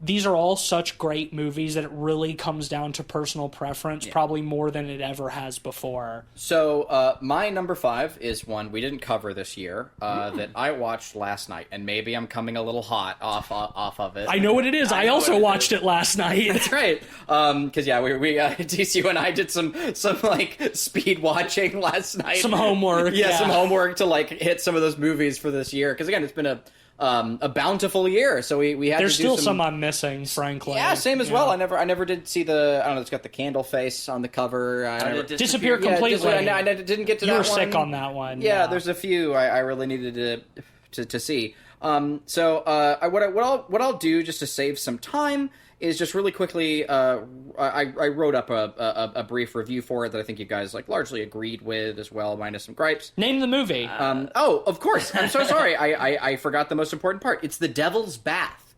these are all such great movies that it really comes down to personal preference, probably more than it ever has before. So, my number 5 is one we didn't cover this year that I watched last night, and maybe I'm coming a little hot off of it. I know what it is. I also watched it last night. That's right. Because we TCU and I did some like speed watching last night. Some homework. Some homework to like hit some of those movies for this year. Because again, it's been a bountiful year, so we had There's to do still some I'm missing, frankly. Yeah, same as well. I never did see the. I don't know. It's got the candle face on the cover. Disappear completely. I didn't get to that one. You were sick on that one. Yeah, there's a few I really needed to see. So what I'll do just to save some time is just really quickly. I wrote up a brief review for it that I think you guys like largely agreed with as well, minus some gripes. Name the movie. Of course. I'm so sorry. I forgot the most important part. It's The Devil's Bath.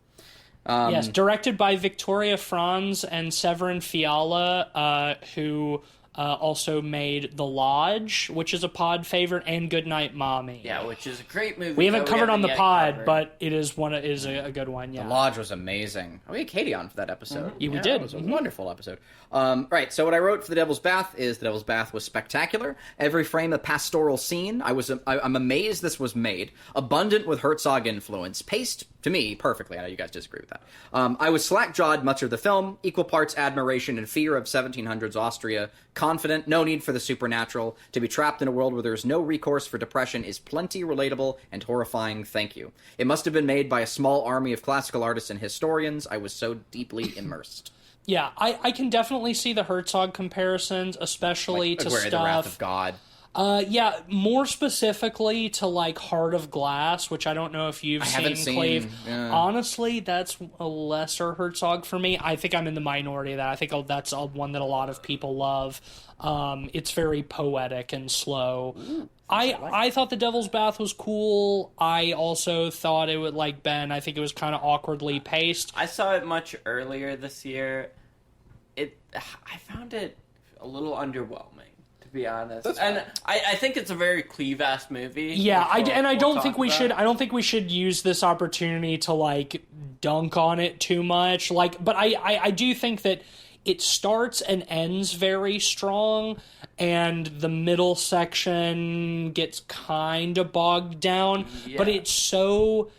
Yes, directed by Victoria Franz and Severin Fiala, who also made The Lodge, which is a pod favorite, and Goodnight Mommy. Yeah, which is a great movie. We haven't covered on the pod, but it is a good one. Yeah, The Lodge was amazing. We had Katie on for that episode. Yeah, we did. It was a wonderful episode. Right, so what I wrote for The Devil's Bath is The Devil's Bath was spectacular. Every frame a pastoral scene. I'm amazed this was made. Abundant with Herzog influence. Paced, to me, perfectly. I know you guys disagree with that. I was slack-jawed much of the film. Equal parts admiration and fear of 1700s Austria. Confident, no need for the supernatural. To be trapped in a world where there is no recourse for depression is plenty relatable and horrifying, thank you. It must have been made by a small army of classical artists and historians. I was so deeply immersed. Yeah, I can definitely see the Herzog comparisons, especially to stuff... The Wrath of God. Yeah, more specifically to like Heart of Glass, which I don't know if you've seen, Clave. Yeah. Honestly, that's a lesser Herzog for me. I think I'm in the minority of that. I think that's one that a lot of people love. It's very poetic and slow. Ooh, I thought The Devil's Bath was cool. I also thought it would, like Ben, I think it was kind of awkwardly paced. I saw it much earlier this year. I found it a little underwhelming, to be honest. And I think it's a very Cleve-ass movie. Yeah, I don't think we should use this opportunity to like dunk on it too much. Like, but I do think that it starts and ends very strong, and the middle section gets kind of bogged down. Yeah. But it's so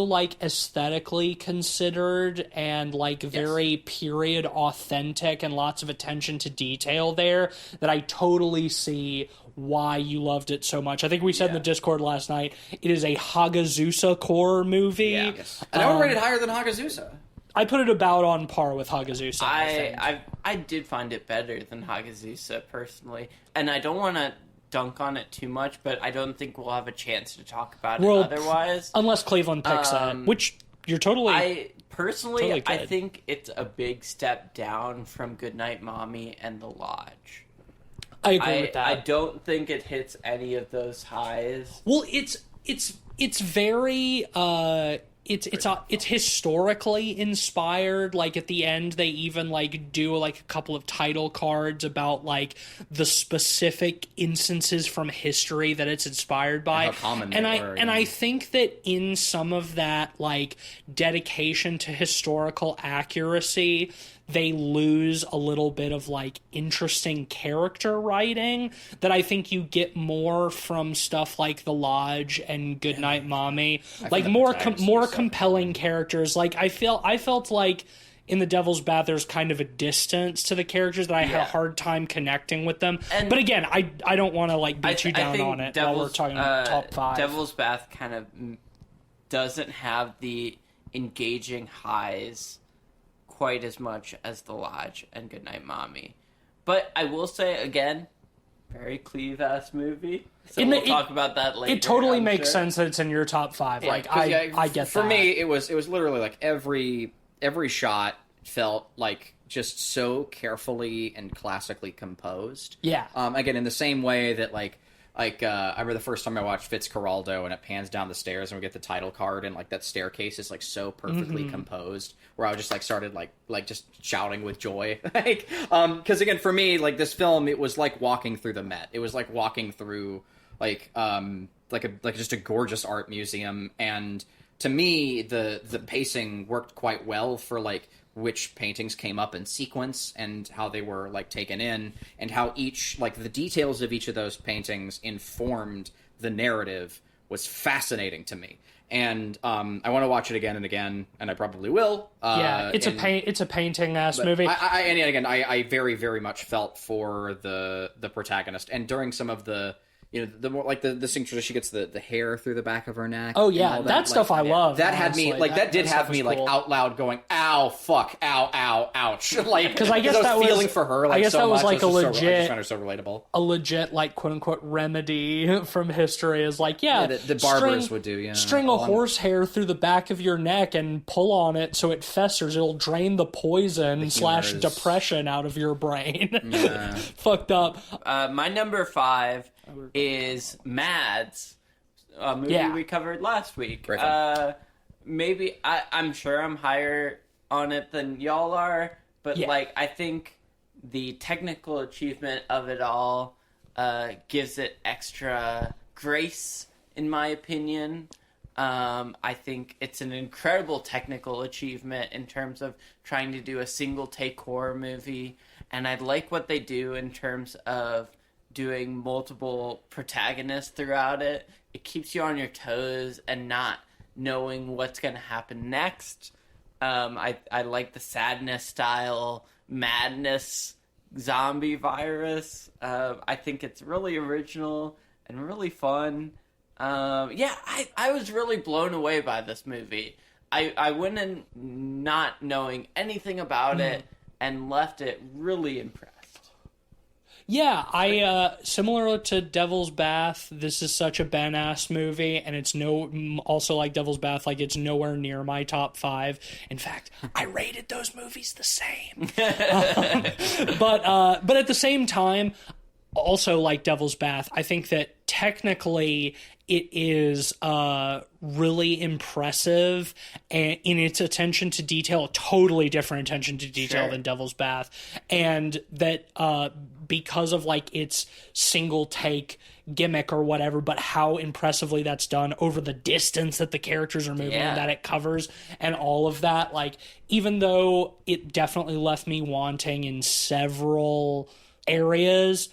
like aesthetically considered and like very period authentic and lots of attention to detail there that I totally see why you loved it so much. I think we said in the Discord last night, it is a Hagazusa core movie. Yeah. And I would rate it higher than Hagazusa. I put it about on par with Hagazusa. I did find it better than Hagazusa personally, and I don't want to dunk on it too much, but I don't think we'll have a chance to talk about it otherwise. Unless Cleveland picks it, which you're totally... I think it's a big step down from Goodnight Mommy and The Lodge. I agree with that. I don't think it hits any of those highs. Well, it's very... It's historically inspired. Like at the end, they even like do like a couple of title cards about like the specific instances from history that it's inspired by. How common I think that in some of that like dedication to historical accuracy, they lose a little bit of like interesting character writing that I think you get more from stuff like The Lodge and Goodnight Mommy, like more compelling characters. Like I felt like in The Devil's Bath there's kind of a distance to the characters that I had a hard time connecting with them. But again, I don't want to like beat you down on it while we're talking about top 5. Devil's Bath kind of doesn't have the engaging highs quite as much as The Lodge and Goodnight Mommy. But I will say, again, very Cleve-ass movie. So We'll talk about that later. It totally I'm makes sure. sense that it's in your top 5. Right, Like, I get for that. For me, it was literally like every shot felt like just so carefully and classically composed. Yeah. Again, in the same way that I remember the first time I watched Fitzcarraldo and it pans down the stairs and we get the title card and like that staircase is like so perfectly composed where I was just like started like just shouting with joy. Because again, for me, like this film, it was like walking through the Met. It was like walking through like just a gorgeous art museum. And to me, the pacing worked quite well for like which paintings came up in sequence and how they were like taken in and how each like the details of each of those paintings informed the narrative was fascinating to me. And I want to watch it again and again, and I probably will. It's a painting ass movie. I very, very much felt for the protagonist, and during some of the the more like the things where she gets the hair through the back of her neck. Oh yeah, that stuff I love. That had me like that did have me like out loud going, "Ow, fuck, ow, ow, ouch!" Like because I guess that was feeling for her. Like, I guess so that was much. like a legit, I just found her so relatable. A legit like quote unquote remedy from history is like the barbers would do. Yeah, string a horse hair through the back of your neck and pull on it so it festers. It'll drain the poison / depression out of your brain. Yeah. Fucked up. My number 5 is Mads, a movie we covered last week. Maybe I'm sure I'm higher on it than y'all are, but like I think the technical achievement of it all gives it extra grace, in my opinion. I think it's an incredible technical achievement in terms of trying to do a single take horror movie, and I like what they do in terms of doing multiple protagonists throughout it. It keeps you on your toes and not knowing what's going to happen next. I like the sadness style, madness, zombie virus. I think it's really original and really fun. I was really blown away by this movie. I went in not knowing anything about it and left it really impressed. Yeah, I similar to Devil's Bath, this is such a Ben-ass movie, and it's also like Devil's Bath, like it's nowhere near my top 5. In fact, I rated those movies the same. But at the same time, also like Devil's Bath, I think that technically it is really impressive and in its attention to detail, a totally different attention to detail than Devil's Bath, and that because of like its single take gimmick or whatever, but how impressively that's done over the distance that the characters are moving and that it covers and all of that, like even though it definitely left me wanting in several areas,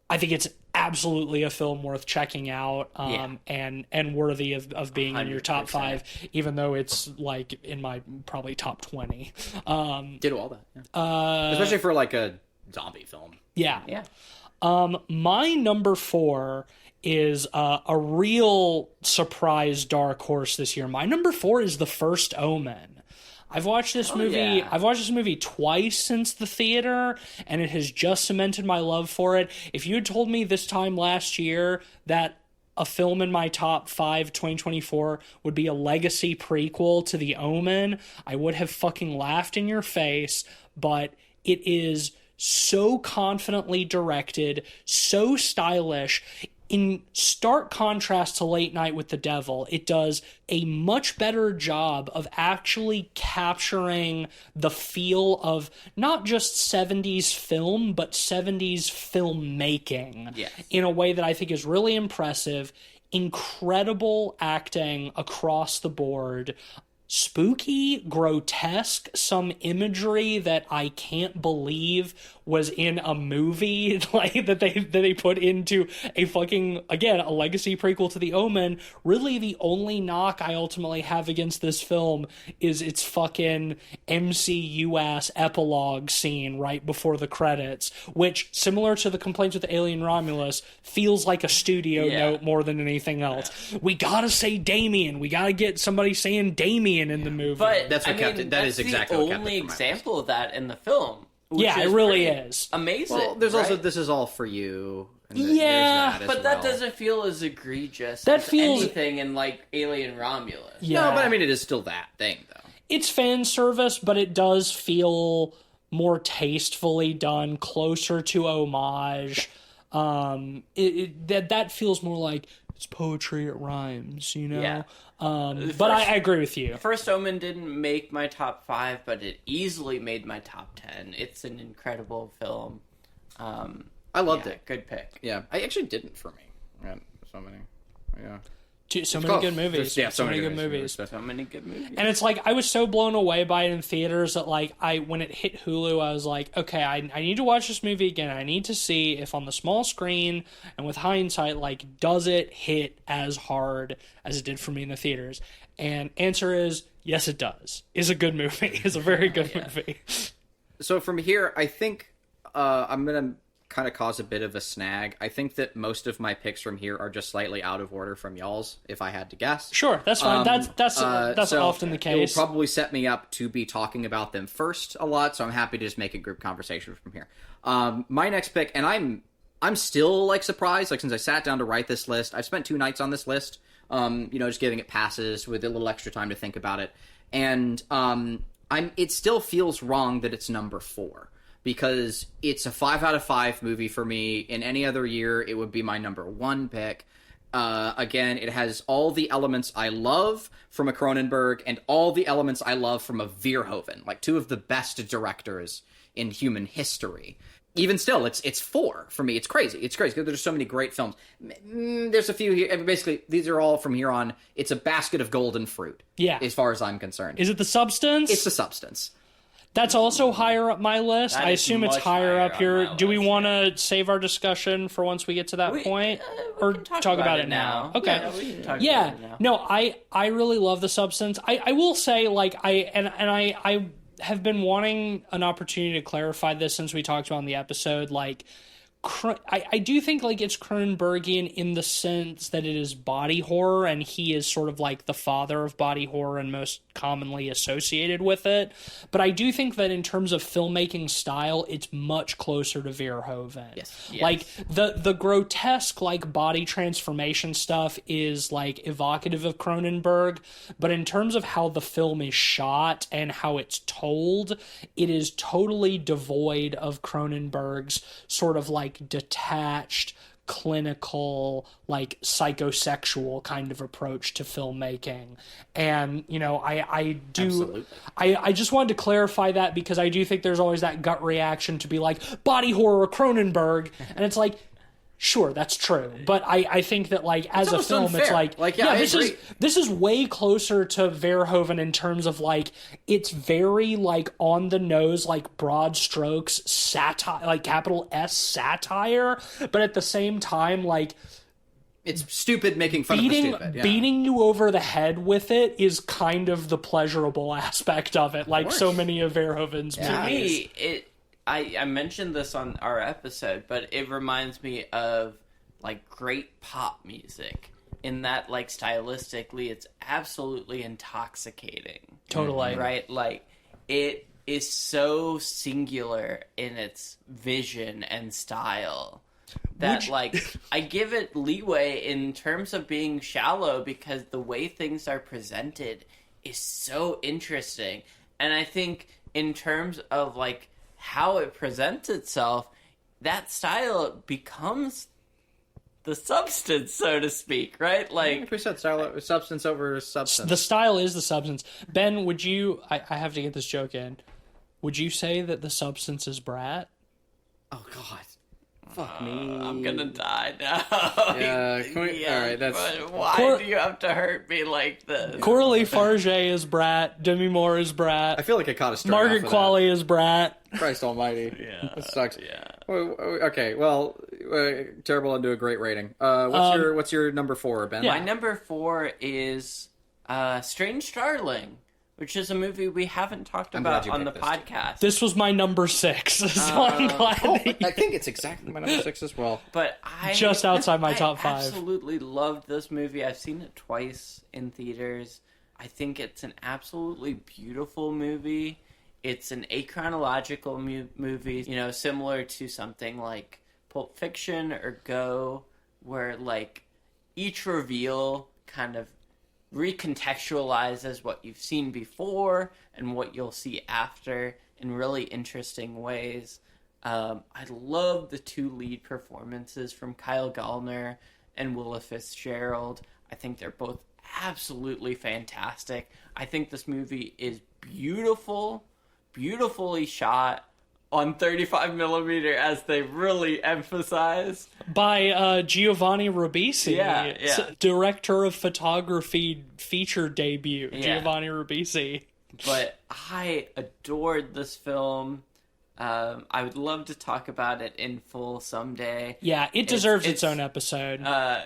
I think it's absolutely a film worth checking out, and worthy of being 100%. In your top 5, even though it's like in my probably top 20. Did all that, especially for like a zombie film. Yeah. My number 4 is a real surprise dark horse this year. My number 4 is The First Omen. I've watched this movie. Yeah. I've watched this movie twice since the theater, and it has just cemented my love for it. If you had told me this time last year that a film in my top 5 2024 would be a legacy prequel to The Omen, I would have fucking laughed in your face. But it is so confidently directed, so stylish. In stark contrast to Late Night with the Devil, it does a much better job of actually capturing the feel of not just 70s film, but 70s filmmaking in a way that I think is really impressive. Incredible acting across the board. Spooky, grotesque, some imagery that I can't believe was in a movie like that they put into a fucking, again, a legacy prequel to The Omen. Really the only knock I ultimately have against this film is its fucking MCU ass epilogue scene right before the credits, which, similar to the complaints with Alien Romulus, feels like a studio note more than anything else. We gotta say Damien. We gotta get somebody saying Damien in the movie. But that's what kept it. That is exactly what kept it. The only example of that in the film. Yeah, it really is amazing. Well, there's also This Is All For You, And Yeah, there's But that doesn't feel as egregious That as feels- anything in, like, Alien Romulus. Yeah. No, but I mean, it is still that thing, though. It's fan service, but it does feel more tastefully done, closer to homage. That feels more like it's poetry, it rhymes, you know? Yeah. But I agree with you. First Omen didn't make my top 5, but it easily made my top 10. It's an incredible film. I loved Yeah, it. good pick. Yeah, I actually didn't for me. Yeah, so many. Yeah. So many good movies. Yeah, so many good movies. So many good movies. And it's like I was so blown away by it in theaters that like when it hit Hulu, I was like, okay, I need to watch this movie again. I need to see if on the small screen and with hindsight, like, does it hit as hard as it did for me in the theaters? And answer is yes, it does. It's a good movie. It's a very good movie. So from here, I think I'm gonna kind of cause a bit of a snag. I think that most of my picks from here are just slightly out of order from y'all's, if I had to guess. Sure, that's fine. That's So often the case. It will probably set me up to be talking about them first a lot, so I'm happy to just make a group conversation from here. My next pick, and I'm still like surprised, like since I sat down to write this list, I've spent 2 nights on this list, just giving it passes with a little extra time to think about it, and it still feels wrong that it's number 4. Because it's a 5 out of 5 movie for me. In any other year, it would be my number 1 pick. Again, it has all the elements I love from a Cronenberg and all the elements I love from a Verhoeven, like 2 of the best directors in human history. Even still, it's 4 for me. It's crazy. It's crazy because there's so many great films. There's a few here. Basically, these are all from here on. It's a basket of golden fruit. Yeah. As far as I'm concerned. Is it The Substance? It's The Substance. That's also higher up my list. That I is assume it's much higher up higher here. on my Do we list, want to save our discussion for once we get to that point, We or can talk about it now? Okay. Yeah, we can talk Yeah, about it now. no, I really love The Substance. I will say, like, I have been wanting an opportunity to clarify this since we talked about in the episode. Like, I do think, like, it's Cronenbergian in the sense that it is body horror, and he is sort of like the father of body horror and most commonly associated with it. But I do think that in terms of filmmaking style, it's much closer to Verhoeven. Yes. Like, the grotesque, like, body transformation stuff is, like, evocative of Cronenberg, but in terms of how the film is shot and how it's told, it is totally devoid of Cronenberg's sort of, like, detached, clinical, like, psychosexual kind of approach to filmmaking. And, I do... Absolutely. I just wanted to clarify that because I do think there's always that gut reaction to be like, body horror, Cronenberg, and it's like, sure, that's true. But I think that, like, as a almost film, it's unfair. like I this agree. is way closer to Verhoeven in terms of, like, it's very, like, on the nose, like, broad strokes satire, like, capital S satire, but at the same time, like, It's stupid making fun of the stupid. Yeah. beating you over the head with it is kind of the pleasurable aspect of it, like so many of Verhoeven's To movies. me, I mentioned this on our episode, but it reminds me of, like, great pop music in that, like, stylistically it's absolutely intoxicating. Totally. Right? Like, it is so singular in its vision and style that, like, I give it leeway in terms of being shallow because the way things are presented is so interesting. And I think in terms of, like, how it presents itself, that style becomes the substance, so to speak, right? Like, we said substance over substance. The style is the substance. Ben, would you... I have to get this joke in. Would you say that the substance is Brat? Oh, God. Fuck me. I'm gonna die now. Yeah, can we... all right, that's... But why do you have to hurt me like this? Coralie Farge is Brat. Demi Moore is I Brat. feel like I caught a story Margaret off of Qualley is Brat. that. Christ almighty. Yeah, That sucks. yeah. Okay, well, terrible into a great rating. What's your number 4, Ben? Yeah. My number 4 is Strange Starling, which is a movie we haven't talked glad about you on the picked this, podcast. This was my number 6, so I'm glad that you... I think it's exactly my number 6 as well. But I Just outside my top 5. I absolutely loved this movie. I've seen it twice in theaters. I think it's an absolutely beautiful movie. It's an achronological movie, similar to something like Pulp Fiction or Go, where like each reveal kind of recontextualizes what you've seen before and what you'll see after in really interesting ways. I love the two lead performances from Kyle Gallner and Willa Fitzgerald. I think they're both absolutely fantastic. I think this movie is beautifully shot on 35 millimeter, as they really emphasize. By Giovanni Ribisi, Yeah. director of photography feature debut, Yeah. Giovanni Ribisi. But I adored this film. I would love to talk about it in full someday. Yeah, it deserves its own episode.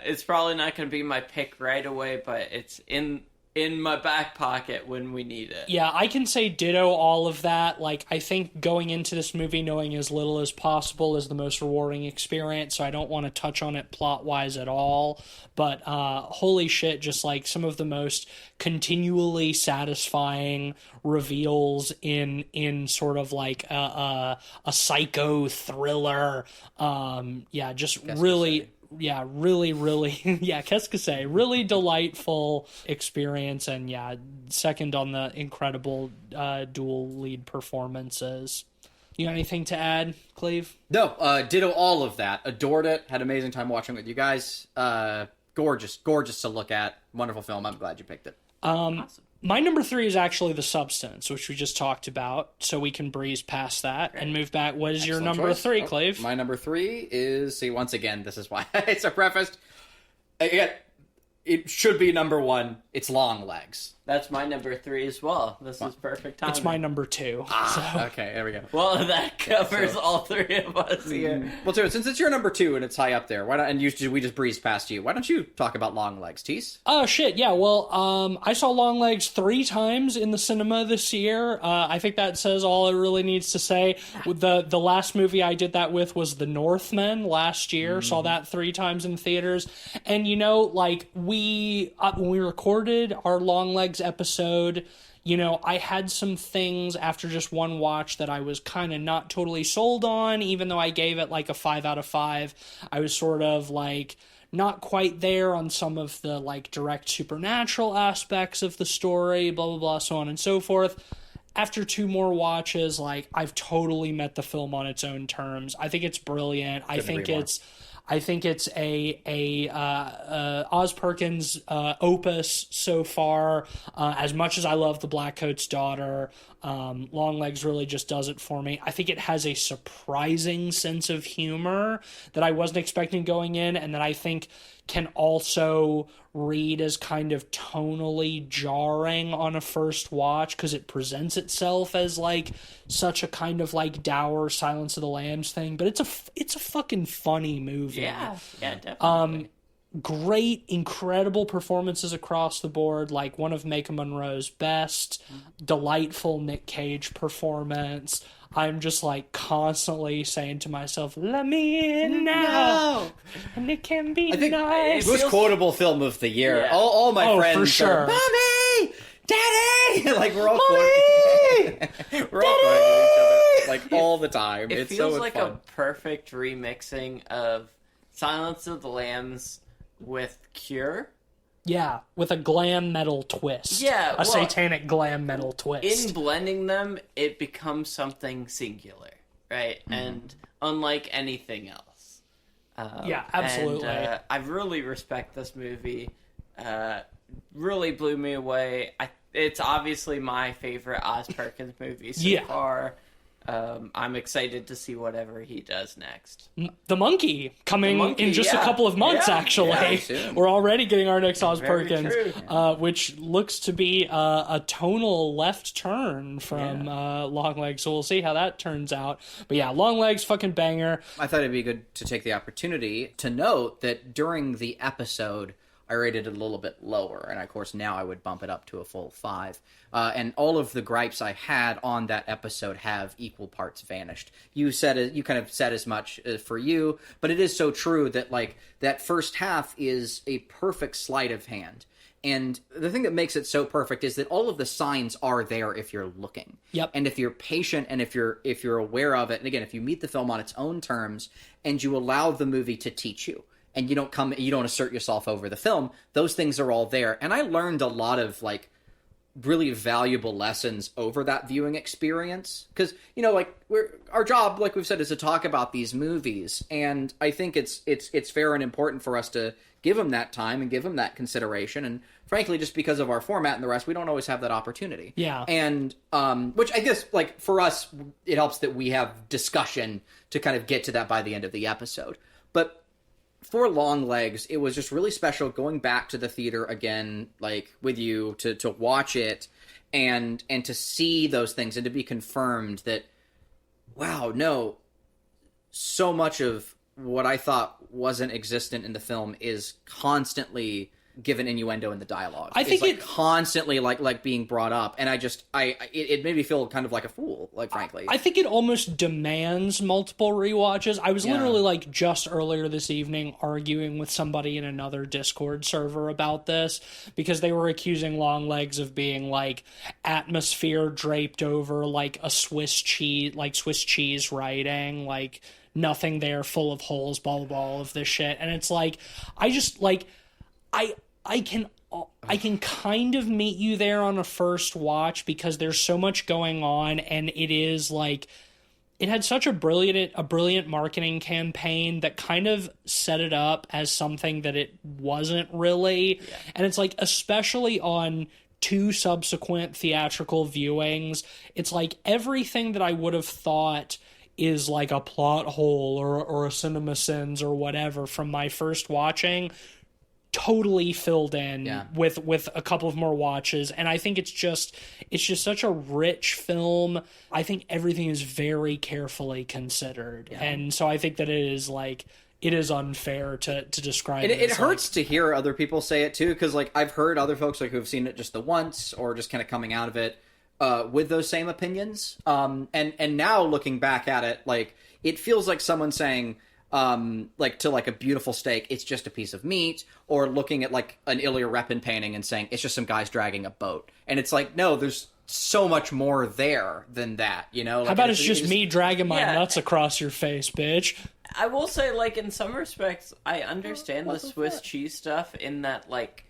It's probably not going to be my pick right away, but it's in my back pocket when we need it. Yeah, I can say ditto all of that. Like, I think going into this movie knowing as little as possible is the most rewarding experience, so I don't want to touch on it plot-wise at all. But holy shit, just like some of the most continually satisfying reveals in sort of like a psycho thriller. Just really... Yeah, really, yeah, qu'est-ce que c'est? Really delightful experience, and yeah, second on the incredible dual lead performances. You got anything to add, Cleve? No, ditto all of that. Adored it. Had an amazing time watching with you guys. Gorgeous to look at. Wonderful film. I'm glad you picked it. Awesome. My number 3 is actually The Substance, which we just talked about, so we can breeze past that and move back. What is your number choice. 3, Cleve? My number 3 is, see, once again, this is why it's a prefaced. Again, it should be number 1. It's Long Legs. That's my number 3 as well. This is perfect time. It's my number 2. So. Okay, there we go. Well, that covers all three of us here. Well, too, since it's your number 2 and it's high up there, why not? And we just breezed past you. Why don't you talk about Long Legs, Tease? Oh shit, yeah. Well, I saw Long Legs 3 times in the cinema this year. I think that says all it really needs to say. The last movie I did that with was The Northman last year. Saw that 3 times in theaters, and like when we recorded our Long Legs episode, I had some things after just one watch that I was kind of not totally sold on, even though I gave it like a 5 out of 5. I was sort of like not quite there on some of the like direct supernatural aspects of the story, blah, blah, blah, so on and so forth. After 2 more watches, like I've totally met the film on its own terms. I think it's brilliant. I think it's a Oz Perkins opus so far. As much as I love The Blackcoat's Daughter, Long Legs really just does it for me. I think it has a surprising sense of humor that I wasn't expecting going in, and that I think can also read as kind of tonally jarring on a first watch, because it presents itself as like such a kind of like dour Silence of the Lambs thing, but it's a fucking funny movie. Yeah, definitely. Great, incredible performances across the board, like one of Maika Monroe's best, delightful Nick Cage performance. I'm just like constantly saying to myself, let me in now, and it can be nice. Most quotable film of the year. Yeah. All my friends for sure. are, Mommy! Daddy! Like we're all quoting each other like all the time. It It's feels so like fun. a perfect remixing of Silence of the Lambs with Cure. Yeah, with a glam metal twist. Yeah, a satanic glam metal twist. In blending them, it becomes something singular, right? And unlike anything else. Yeah, absolutely. And, I really respect this movie. Really blew me away. It's obviously my favorite Oz Perkins movie so far. I'm excited to see whatever he does next. The Monkey coming in just a couple of months, actually. Yeah, we're already getting our next Oz Very Perkins, true. which looks to be a tonal left turn from Long Legs, so we'll see how that turns out. But yeah, Long Legs, fucking banger. I thought it'd be good to take the opportunity to note that during the episode, I rated it a little bit lower, and of course now I would bump it up to a full 5. And all of the gripes I had on that episode have equal parts vanished. You kind of said as much for you, but it is so true that like that first half is a perfect sleight of hand. And the thing that makes it so perfect is that all of the signs are there if you're looking. Yep. And if you're patient and if you're aware of it, and again, if you meet the film on its own terms and you allow the movie to teach you, and you don't assert yourself over the film, those things are all there. And I learned a lot of like really valuable lessons over that viewing experience, because like our job, like we've said, is to talk about these movies, and I think it's fair and important for us to give them that time and give them that consideration. And frankly, just because of our format and the rest, we don't always have that opportunity. Yeah. And which I guess, like, for us, it helps that we have discussion to kind of get to that by the end of the episode. But for Long Legs, it was just really special going back to the theater again, like, with you, to watch it and to see those things and to be confirmed that, wow, no, so much of what I thought wasn't existent in the film is constantly given innuendo in the dialogue. I think it's constantly like being brought up, and it made me feel kind of like a fool, like, frankly. I think it almost demands multiple rewatches. I was literally like just earlier this evening arguing with somebody in another Discord server about this, because they were accusing Long Legs of being like atmosphere draped over like a Swiss cheese writing, like nothing there, full of holes, blah blah blah, all of this shit. And it's like, I just like I can kind of meet you there on a first watch, because there's so much going on, and it is like, it had such a brilliant marketing campaign that kind of set it up as something that it wasn't really. Yeah. And it's like, especially on 2 subsequent theatrical viewings, it's like everything that I would have thought is like a plot hole or a cinema sins or whatever from my first watching totally filled in with a couple of more watches. And I think it's just such a rich film. I think everything is very carefully considered. Yeah. And so I think that it is unfair to describe it hurts to hear other people say it too, because like I've heard other folks like who have seen it just the once or just kind of coming out of it with those same opinions. And now looking back at it, like, it feels like someone saying, like, to like a beautiful steak, it's just a piece of meat, or looking at like an Ilya Repin painting and saying it's just some guys dragging a boat. And it's like, no, there's so much more there than that, Like, how about it's just me dragging my nuts across your face, bitch? I will say, like, in some respects, I understand the Swiss cheese stuff in that, like,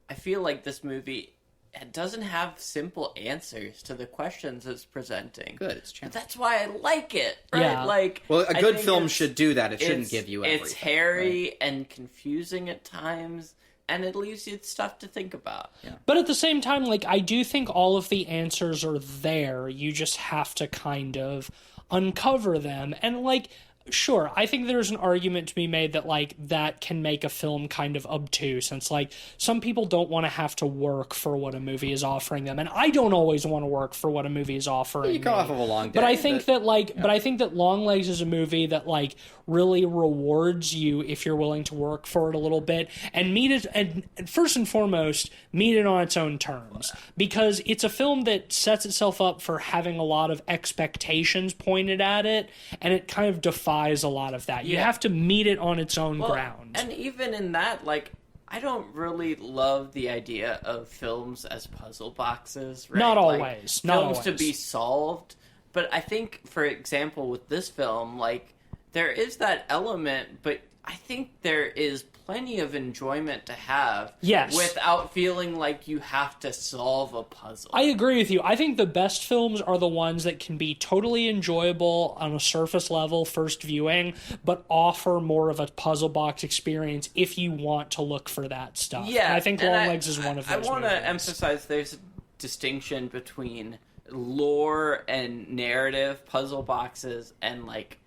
I feel like this movie, it doesn't have simple answers to the questions it's presenting. Good, it's but that's why I like it, right? Yeah. Like, well, a good film should do that. It shouldn't give you everything. It's hairy and confusing at times, and it leaves you stuff to think about. Yeah. But at the same time, like, I do think all of the answers are there. You just have to kind of uncover them. And, like, sure, I think there's an argument to be made that, like, that can make a film kind of obtuse. And it's like, some people don't want to have to work for what a movie is offering them. And I don't always want to work for what a movie is offering you come off of a long day. But I think that, like, but I think that Long Legs is a movie that, like, really rewards you if you're willing to work for it a little bit and meet it, and first and foremost, meet it on its own terms. Because it's a film that sets itself up for having a lot of expectations pointed at it, and it kind of defies a lot of that. You have to meet it on its own ground. And even in that, like, I don't really love the idea of films as puzzle boxes, right? Not always. Like, not films always. to be solved. But I think, for example, with this film, like, there is that element, but I think there is plenty of enjoyment to have without feeling like you have to solve a puzzle. I agree with you. I think the best films are the ones that can be totally enjoyable on a surface level first viewing, but offer more of a puzzle box experience if you want to look for that stuff. Yeah, and I think Long Legs is one of those. I want to movies. emphasize there's a distinction between lore and narrative puzzle boxes and, like,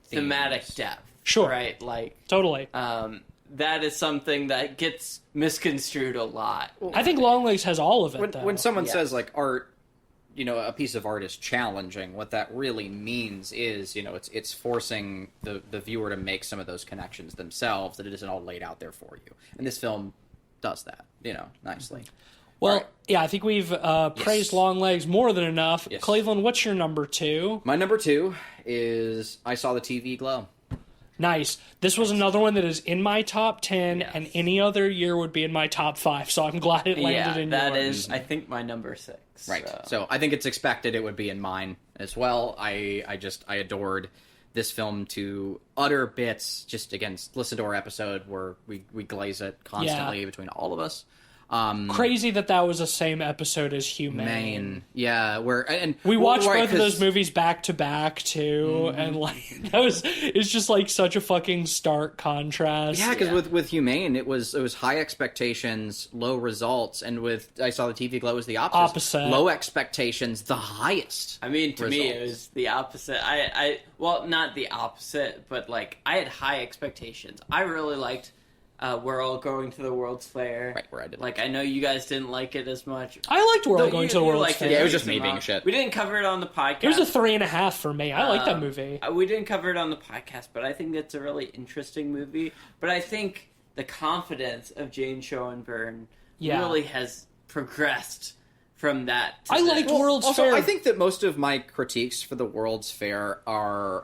thematic depth. Sure. Right? Like, totally. That is something that gets misconstrued a lot. I think Long Legs has all of it, though. When someone says, like, art, a piece of art is challenging, what that really means is, it's forcing the viewer to make some of those connections themselves, that it isn't all laid out there for you. And this film does that, nicely. Well, right. Yeah, I think we've praised Long Legs more than enough. Yes. Cleveland, what's your number 2? My number 2 is I Saw the TV Glow. Nice. This was another one that is in my top 10, and any other year would be in my top 5, so I'm glad it landed in that yours. is, I think, my number 6. Right. So I think it's expected it would be in mine as well. I adored this film to utter bits. Just, again, listen to our episode where we glaze it constantly between all of us. Crazy that was the same episode as Humane. Yeah, we watched both of those movies back to back too, and like it's just like such a fucking stark contrast. Yeah, because with Humane, it was high expectations, low results, and with I Saw the TV Glow was the opposite. Low expectations, the highest. I mean, to me, it was the opposite. Well, not the opposite, but like I had high expectations. I really liked. We're All Going to the World's Fair. Right, where I did. Like, I know you guys didn't like it as much. I liked We're All Going to the World's Fair. Yeah, it was just me being shit. We didn't cover it on the podcast. It was a 3.5 for me. I like that movie. We didn't cover it on the podcast, but I think it's a really interesting movie. But I think the confidence of Jane Schoenberg really has progressed from that. I liked World's Fair. I think that most of my critiques for the World's Fair are...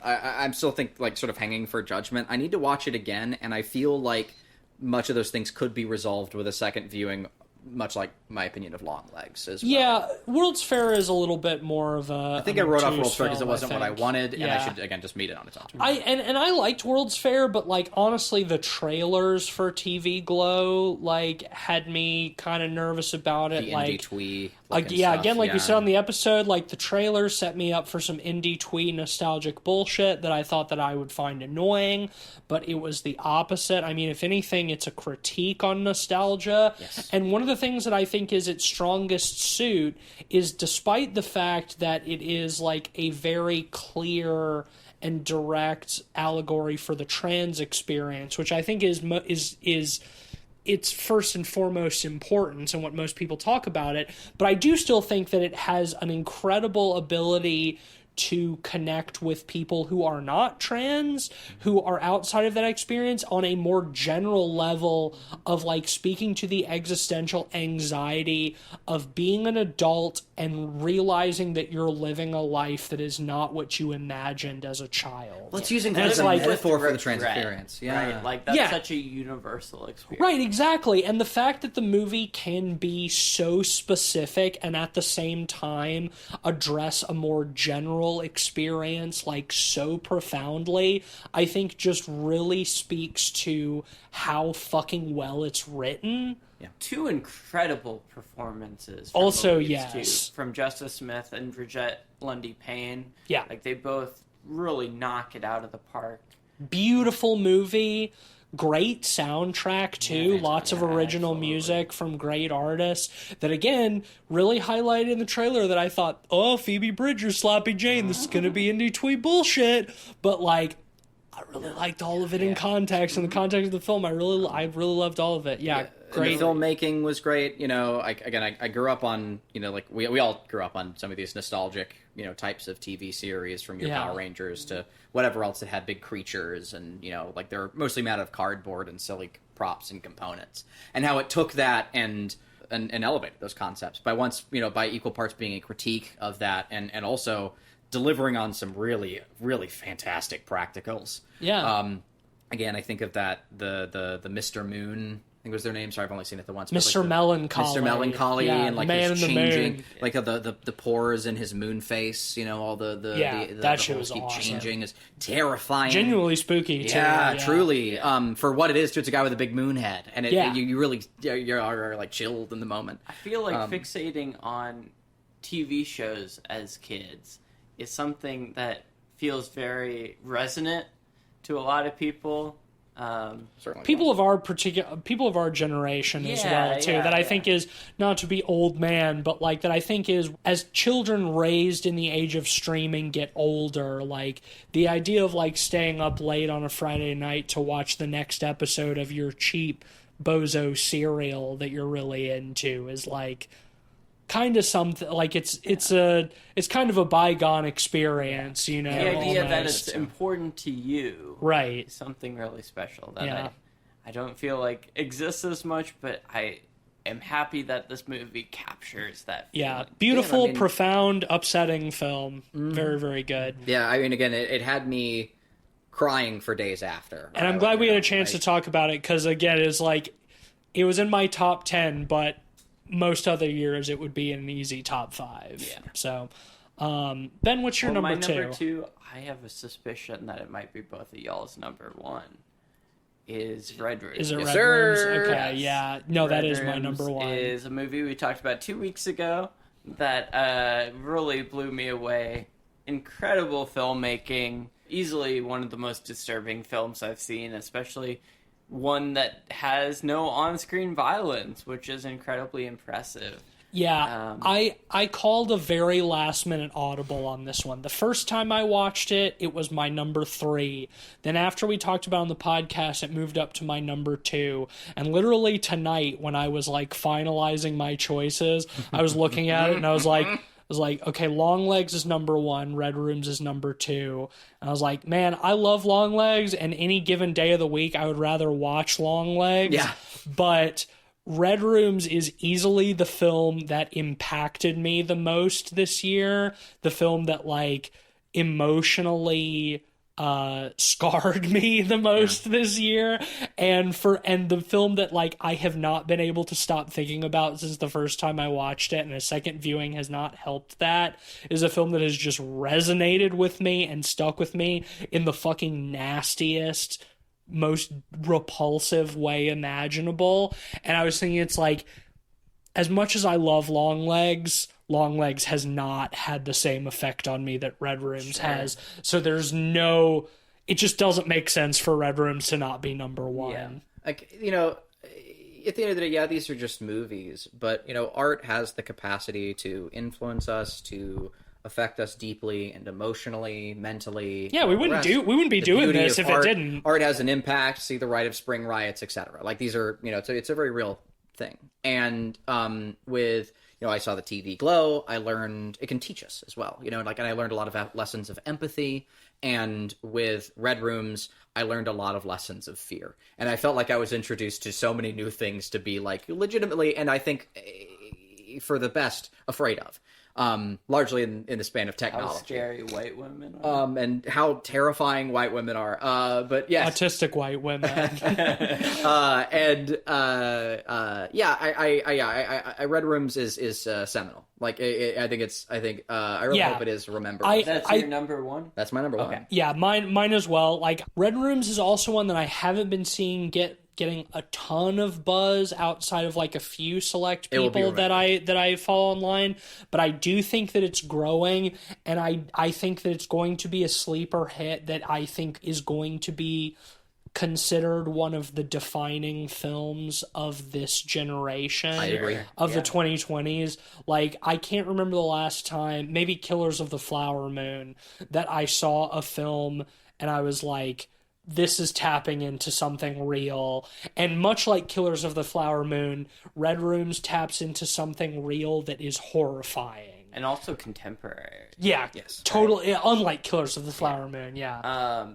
I'm still sort of hanging for judgment. I need to watch it again, and I feel like much of those things could be resolved with a second viewing, much like my opinion of Longlegs as well. Yeah, World's Fair is a little bit more of a... I think I wrote off World's Fair because it wasn't what I wanted, and I should, again, just meet it on its own. And I liked World's Fair, but, like, honestly, the trailers for TV Glow, like, had me kind of nervous about it. The like, indie twee stuff, again, like we said on the episode, like, the trailers set me up for some indie twee nostalgic bullshit that I thought that I would find annoying, but it was the opposite. I mean, if anything, it's a critique on nostalgia, and one of the things that I think is its strongest suit is, despite the fact that it is like a very clear and direct allegory for the trans experience, which I think is its first and foremost importance and what most people talk about it, but I do still think that it has an incredible ability to connect with people who are not trans, who are outside of that experience on a more general level of like speaking to the existential anxiety of being an adult and realizing that you're living a life that is not what you imagined as a child. Let's using that as a metaphor for the trans experience. Yeah. Right? Like, that's such a universal experience. Right, exactly. And the fact that the movie can be so specific and at the same time address a more general experience like so profoundly, I think just really speaks to how fucking well it's written. Yeah. 2 incredible performances. Also, from Justice Smith and Bridget Lundy Payne. Yeah. Like, they both really knock it out of the park. Beautiful movie. Great soundtrack too, lots of original music from great artists that again really highlighted in the trailer that I thought, oh, Phoebe Bridgers, Sloppy Jane, this is gonna be indie twee bullshit, but like I really liked all of it in context, in the context of the film. I really loved all of it. Great. The filmmaking was great. You know, I grew up on, you know, like we all grew up on some of these nostalgic, you know, types of TV series, from your Power Rangers to whatever else that had big creatures, and, you know, like they're mostly made out of cardboard and silly props and components, and how it took that and elevated those concepts by equal parts being a critique of that, and also delivering on some really, really fantastic practicals. Yeah. Again, I think of that the Mr. Moon, I think was their name. Sorry, I've only seen it the once. Mr. Melancholy. Mr. Melancholy, and like Man his in the changing, Moon. like the pores in his moon face. You know, all that shit was keep awesome. changing is terrifying, genuinely spooky too. Yeah, truly. For what it is, it's a guy with a big moon head, and you really you're like chilled in the moment. I feel like fixating on TV shows as kids is something that feels very resonant to a lot of people. Certainly people of our generation as well too, that I think is, not to be old man, but like that I think is, as children raised in the age of streaming get older, like the idea of like staying up late on a Friday night to watch the next episode of your cheap bozo serial that you're really into is like kind of something, like it's kind of a bygone experience, you know. The idea almost. that it's important to you, right, is something really special that I don't feel like exists as much, but I am happy that this movie captures that feeling. Yeah, beautiful, profound, upsetting film. Very, very good. Yeah, I mean, again, it had me crying for days after. And I'm glad we had a chance to talk about it because, again, it's like it was in my top 10, but most other years it would be an easy top 5. Yeah. So, Ben, what's your number my 2? Number 2, I have a suspicion that it might be both of y'all's number 1. Is Red Room. Is it Yes, Red sir. Rooms? Okay, Yes. yeah. No, that Red is my Rooms number 1. Is a movie we talked about 2 weeks ago that really blew me away. Incredible filmmaking. Easily one of the most disturbing films I've seen, especially one that has no on-screen violence, which is incredibly impressive. Yeah, I called a very last-minute audible on this one. The first time I watched it, it was my number 3. Then after we talked about it on the podcast, it moved up to my number 2. And literally tonight, when I was like finalizing my choices, I was looking at it and I was like, okay, Long Legs is number 1, Red Rooms is number 2. And I was like, man, I love Long Legs, and any given day of the week, I would rather watch Long Legs. Yeah. But Red Rooms is easily the film that impacted me the most this year. The film that, like, emotionally scarred me the most this year, and the film that, like, I have not been able to stop thinking about since the first time I watched it, and a second viewing has not helped that, is a film that has just resonated with me and stuck with me in the fucking nastiest, most repulsive way imaginable. And I was thinking, it's like, as much as I love Long Legs has not had the same effect on me that Red Rooms has. So it just doesn't make sense for Red Rooms to not be number 1. Yeah. Like, you know, at the end of the day, yeah, these are just movies, but, you know, art has the capacity to influence us, to affect us deeply and emotionally, mentally. Yeah, we wouldn't be doing this if it didn't. Art has an impact. See the Rite of Spring riots, etc. Like, these are, you know, it's a very real thing. And with, you know, I saw the TV Glow. I learned it can teach us as well. You know, like, and I learned a lot of lessons of empathy. And with Red Rooms, I learned a lot of lessons of fear. And I felt like I was introduced to so many new things to be, like, legitimately, and I think for the best, afraid of. Largely in the span of technology. How scary white women are. And how terrifying white women are. But yes. Autistic white women. I Red Rooms is seminal. Like, I really hope it is remembered. That's your number 1? That's my number 1. Okay. Yeah, mine as well. Like, Red Rooms is also one that I haven't been seeing getting a ton of buzz outside of, like, a few select people that I follow online, but I do think that it's growing, and I think that it's going to be a sleeper hit that I think is going to be considered one of the defining films of this generation. I agree. Of the 2020s. Like, I can't remember the last time, maybe Killers of the Flower Moon, that I saw a film and I was like, this is tapping into something real. And much like Killers of the Flower Moon, Red Rooms taps into something real that is horrifying. And also contemporary. Yeah, yes, totally. Right. Unlike Killers of the Flower Moon, yeah.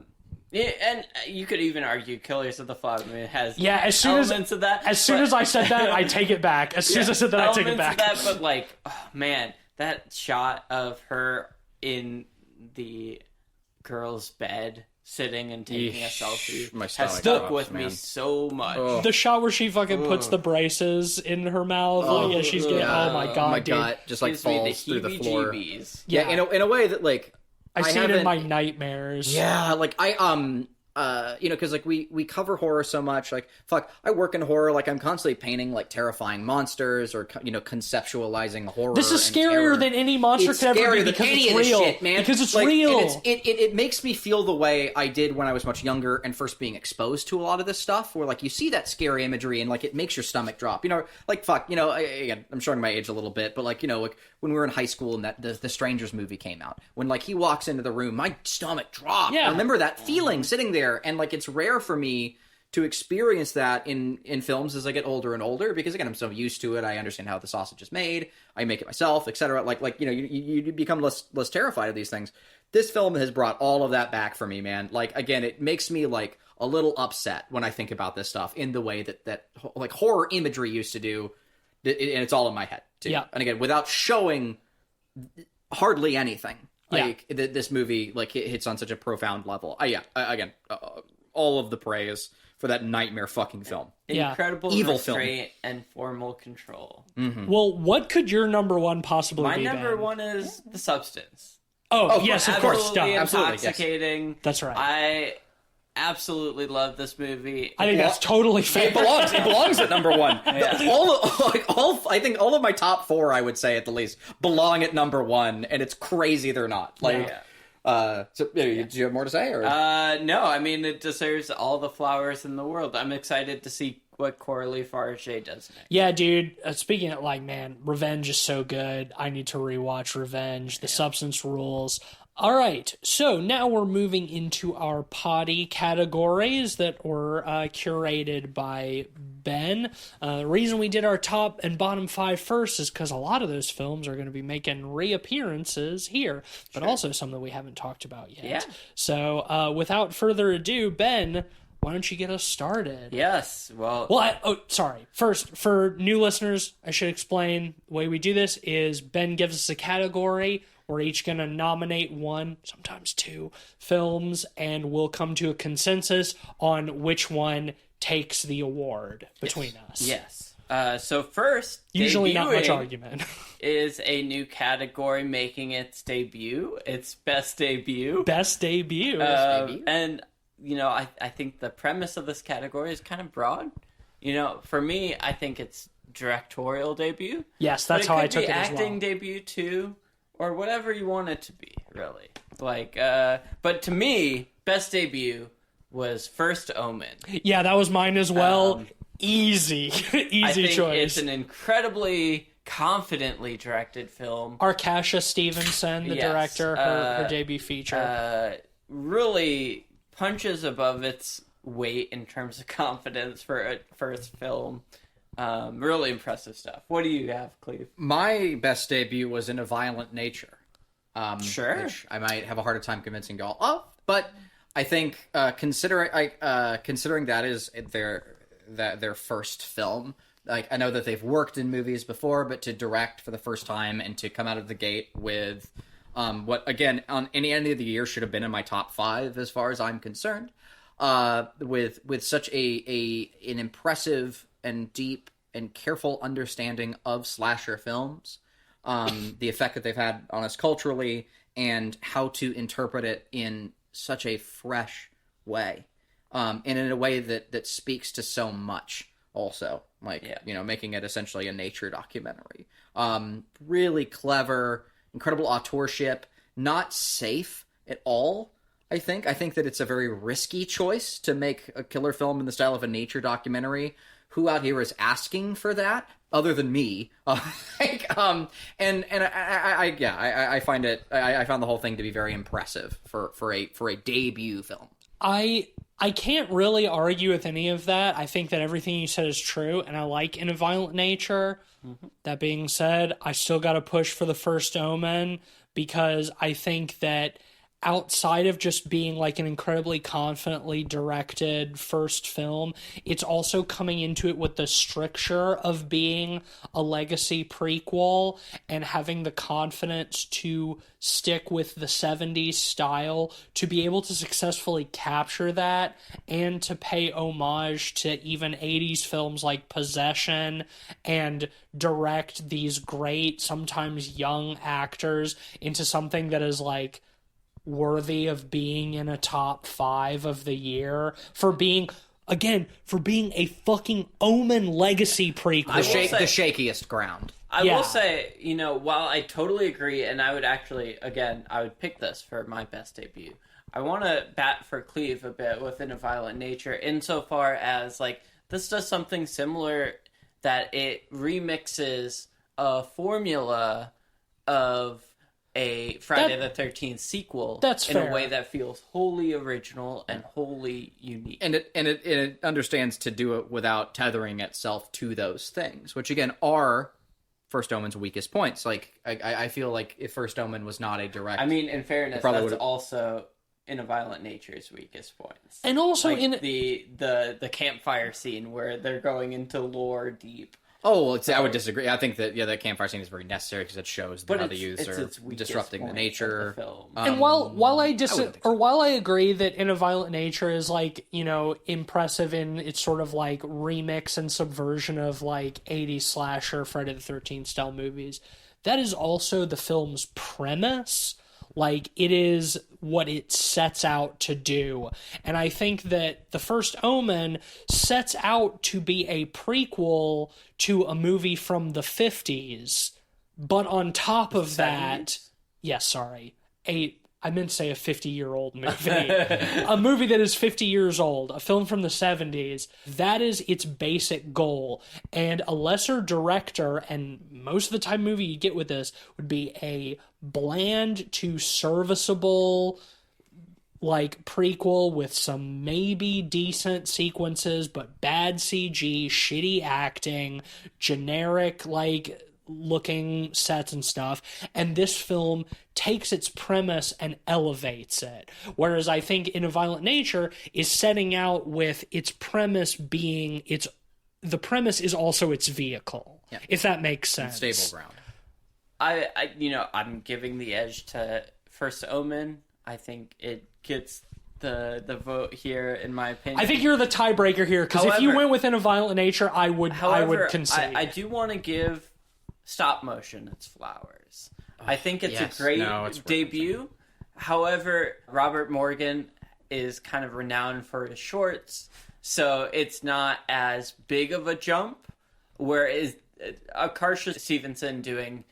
Yeah, and you could even argue Killers of the Flower Moon has elements of that. As soon as I said that, I take it back. As soon as I said that, I take it back. Of that, but, like, oh, man, that shot of her in the girl's bed sitting and taking a selfie has stuck with me so much. Oh. The shot where she fucking puts the braces in her mouth, she's getting, oh my god, dude. Just, like, falls through the floor. Yeah, in a way that, like, I see it in my nightmares. Yeah, like, you know, because, like, we cover horror so much. Like, fuck, I work in horror. Like, I'm constantly painting, like, terrifying monsters or, you know, conceptualizing horror. This is scarier than any monster could ever be because it's real. Shit, man. Because it's like, real. It makes me feel the way I did when I was much younger and first being exposed to a lot of this stuff, where, like, you see that scary imagery and, like, it makes your stomach drop. You know, like, fuck, you know, again, I'm showing my age a little bit, but, like, you know, like, when we were in high school and that the Strangers movie came out, when, like, he walks into the room, my stomach dropped. Yeah. I remember that feeling sitting there, and, like, it's rare for me to experience that in films as I get older and older, because, again, I'm so used to it. I understand how the sausage is made. I make it myself, etc. Like, you know, you become less terrified of these things. This film has brought all of that back for me, man. Like, again, it makes me, like, a little upset when I think about this stuff in the way that like, horror imagery used to do, and it's all in my head too. Yeah. And again, without showing hardly anything. Like this movie, like it hits on such a profound level. Again, all of the praise for that nightmare fucking film. Incredible Evil restraint and formal control. Well, what could your number one possibly My be? number Ben? one is The Substance. Oh, yes, of course. Absolutely Absolutely, intoxicating. Yes. That's right. I absolutely love this movie. I think that's totally fair. It belongs at number one. I think all of my top four, I would say at the least, belong at number one, and it's crazy they're not. Like, do you have more to say? Or? No, I mean, it deserves all the flowers in the world. I'm excited to see what Coralie Farge does next. Yeah, dude. Speaking of, like, man, Revenge is so good. I need to rewatch Revenge. The Substance rules. All right, so now we're moving into our Poddy categories that were curated by Ben. The reason we did our top and bottom five first is because a lot of those films are going to be making reappearances here, but also some that we haven't talked about yet. Yeah. So without further ado, Ben, why don't you get us started? Yes, well... Sorry. First, for new listeners, I should explain the way we do this is Ben gives us a category. We're each going to nominate one, sometimes two, films, and we'll come to a consensus on which one takes the award between us. Yes. So first, usually not much debuting argument. is a new category making its debut. Its best debut. Best debut. And, you know, I think the premise of this category is kind of broad. You know, for me, I think it's directorial debut. Yes, that's how I took it as well. Acting debut too, or whatever you want it to be, really. Like, but to me, best debut was First Omen. Yeah, that was mine as well. Easy I think choice. It's an incredibly confidently directed film. Arkasha Stevenson, the director, her debut feature. Really punches above its weight in terms of confidence for a first film. Really impressive stuff. What do you have, Cleve? My best debut was In a Violent Nature. Sure. Which I might have a harder time convincing y'all of, but I think considering that is their first film, like I know that they've worked in movies before, but to direct for the first time and to come out of the gate with what again on any end of the year should have been in my top 5 as far as I'm concerned, with such an impressive and deep and careful understanding of slasher films, the effect that they've had on us culturally, and how to interpret it in such a fresh way, and in a way that speaks to so much also, like, you know, making it essentially a nature documentary. Really clever, incredible auteurship, not safe at all. I think that it's a very risky choice to make a killer film in the style of a nature documentary. Who out here is asking for that, other than me? I found the whole thing to be very impressive for a debut film. I can't really argue with any of that. I think that everything you said is true, and I like In a Violent Nature. Mm-hmm. That being said, I still got to push for the First Omen, because I think that outside of just being like an incredibly confidently directed first film, it's also coming into it with the stricture of being a legacy prequel and having the confidence to stick with the 70s style, to be able to successfully capture that and to pay homage to even 80s films like Possession, and direct these great, sometimes young actors into something that is like worthy of being in a top 5 of the year, for being a fucking Omen legacy prequel. The shakiest ground. I will say, you know, while I totally agree, and I would actually, again, I would pick this for my best debut, I want to bat for Cleve a bit within A Violent Nature, insofar as, like, this does something similar, that it remixes a formula of a Friday the 13th sequel in a way that feels wholly original and wholly unique. And it understands to do it without tethering itself to those things, which again are First Omen's weakest points. Like, I feel like if First Omen was not a direct... I mean, in fairness, that's also In a Violent Nature's weakest points. And also like the campfire scene where they're going into lore deep. Oh, well, I would disagree. I think that that campfire scene is very necessary because it shows But how the youths are its weakest disrupting the point nature. of the film. And while I while I agree that In a Violent Nature is like, impressive in its sort of like remix and subversion of like 80s slasher Friday the 13th style movies, that is also the film's premise. Like, it is what it sets out to do. And I think that The First Omen sets out to be a prequel to a movie from the 50s. But on top of that... Yes, sorry. I meant to say a 50-year-old movie. A movie that is 50 years old. A film from the 70s. That is its basic goal. And a lesser director, and most of the time movie you get with this, would be a bland to serviceable like prequel with some maybe decent sequences, but bad CG, shitty acting, generic like looking sets and stuff. And this film takes its premise and elevates it. Whereas I think In a Violent Nature is setting out with its premise being the premise is also its vehicle. Yeah. If that makes sense. It's stable ground. I'm giving the edge to First Omen. I think it gets the vote here, in my opinion. I think you're the tiebreaker here, because if you went with In a Violent Nature, I would concede. I do want to give stop motion its flowers. I think it's a great debut. However, Robert Morgan is kind of renowned for his shorts, so it's not as big of a jump. Whereas Akarsha Stevenson doing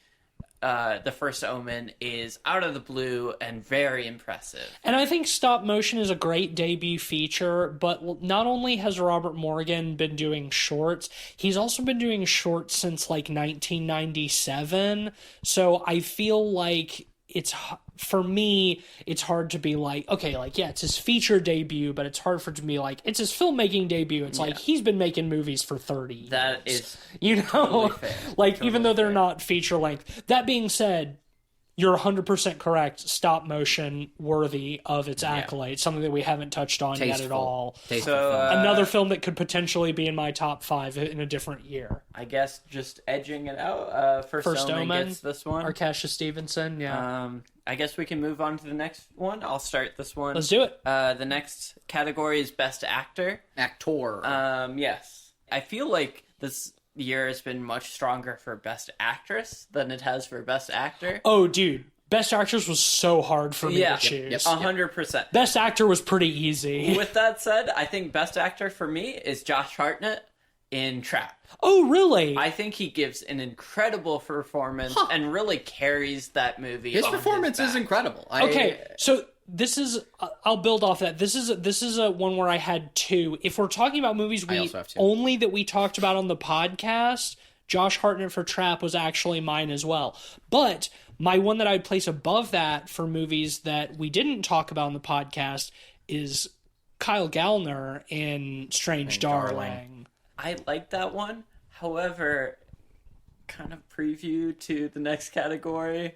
The First Omen is out of the blue and very impressive. And I think stop motion is a great debut feature, but not only has Robert Morgan been doing shorts, he's also been doing shorts since like 1997. So I feel like for me, it's hard to be like, okay, like, yeah, it's his feature debut, but it's hard for it to be like, it's his filmmaking debut. It's like, he's been making movies for 30 years. That is totally fair. Like, totally even though they're fair. not feature length. That being said, you're 100% correct. Stop motion worthy of its accolade. Something that we haven't touched on yet at all. Another film that could potentially be in my top 5 in a different year. I guess just edging it out. First Omen gets this one. Akarsha Stevenson, yeah. I guess we can move on to the next one. I'll start this one. Let's do it. The next category is Best Actor. Yes. I feel like this year has been much stronger for Best Actress than it has for Best Actor. Oh, dude. Best Actress was so hard for me to choose. 100%. Best Actor was pretty easy. With that said, I think Best Actor for me is Josh Hartnett in Trap. Oh, really? I think he gives an incredible performance and really carries that movie. His performance is incredible. So this is I'll build off that. This is a one where I had 2. If we're talking about movies that we talked about on the podcast, Josh Hartnett for Trap was actually mine as well. But my one that I'd place above that for movies that we didn't talk about on the podcast is Kyle Gallner in Strange Darling. I like that one. However, kind of preview to the next category,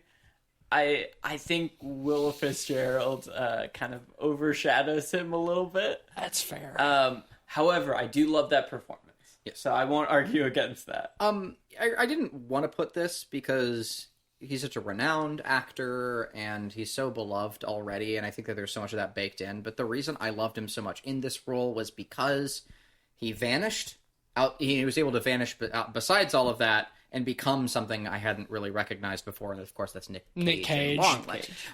I think Will Fitzgerald kind of overshadows him a little bit. That's fair. However, I do love that performance. Yes. So I won't argue against that. I didn't want to put this because he's such a renowned actor and he's so beloved already, and I think that there's so much of that baked in. But the reason I loved him so much in this role was because he vanished. He was able to vanish besides all of that and become something I hadn't really recognized before, and of course that's Nick Cage.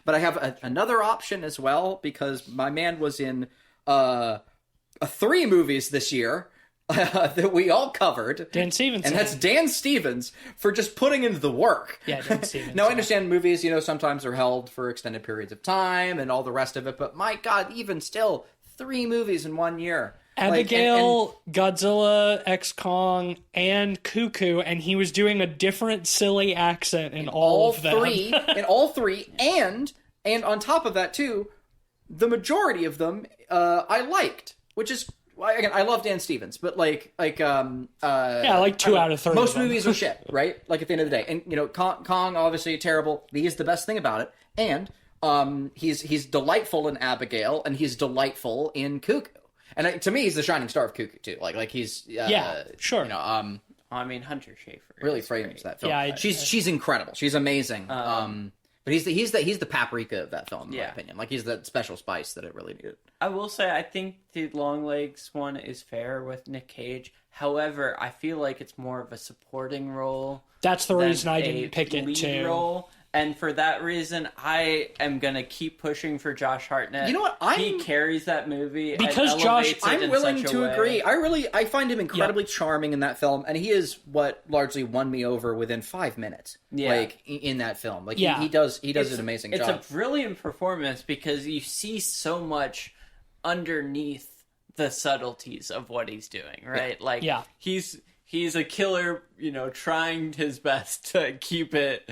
But I have another option as well, because my man was in 3 movies this year that we all covered. Dan Stevens. And that's Dan Stevens for just putting in the work. Yeah, Dan Stevens. Now, I understand movies, sometimes are held for extended periods of time and all the rest of it, but my God, even still, 3 movies in 1 year. Abigail, Godzilla, X Kong, and Cuckoo, and he was doing a different silly accent in all of them. In all 3, and on top of that too, the majority of them I liked, which is, again, I love Dan Stevens, but like 2 out of 3. Most movies are shit, right? Like at the end of the day, and Kong obviously terrible. He is the best thing about it, and he's delightful in Abigail, and he's delightful in Cuckoo. And to me, he's the shining star of Cuckoo too. Like he's sure. I mean, Hunter Schafer really is frames great. that film. Yeah, she's incredible. She's amazing. But he's the paprika of that film, in my opinion. Like, he's the special spice that it really needed. I will say, I think the Longlegs one is fair with Nick Cage. However, I feel like it's more of a supporting role. That's the than reason I a didn't pick it lead too. role. And for that reason, I am gonna keep pushing for Josh Hartnett. You know what? He carries that movie Because and Josh- elevates it I'm in willing such a to way. agree. I find him incredibly charming in that film, and he is what largely won me over within 5 minutes. Yeah. Like, in that film. Like, Yeah. he does an amazing job. It's a brilliant performance because you see so much underneath the subtleties of what he's doing, right? Like, Yeah. he's a killer, trying his best to keep it,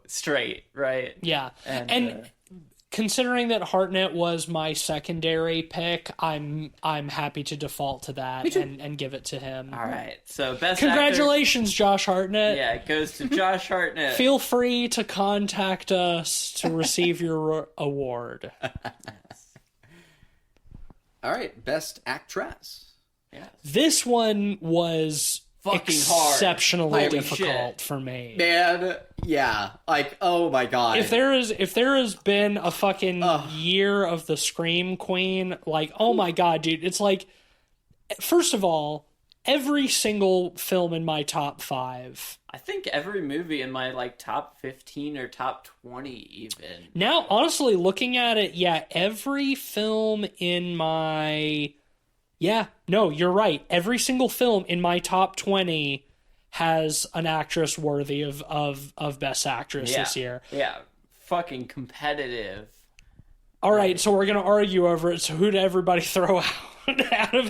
straight, right? Yeah. And, And considering that Hartnett was my secondary pick, I'm happy to default to that and give it to him. All right. So best Congratulations, Josh Hartnett. actor, yeah, it goes to Josh Hartnett. Feel free to contact us to receive your award. All right, best actress. This one was Fucking hard. exceptionally Holy difficult shit. for me. Man, yeah. Like, oh my god. If there has been a fucking year of the Scream Queen, like, oh my god, dude, it's like, first of all, every single film in my top 5. I think every movie in my top 15 or top 20 even. Now, honestly, looking at it, every film in my... Yeah, no, you're right. Every single film in my top 20 has an actress worthy of Best Actress this year. Yeah, fucking competitive. All right, so we're gonna argue over it. So who did everybody throw out of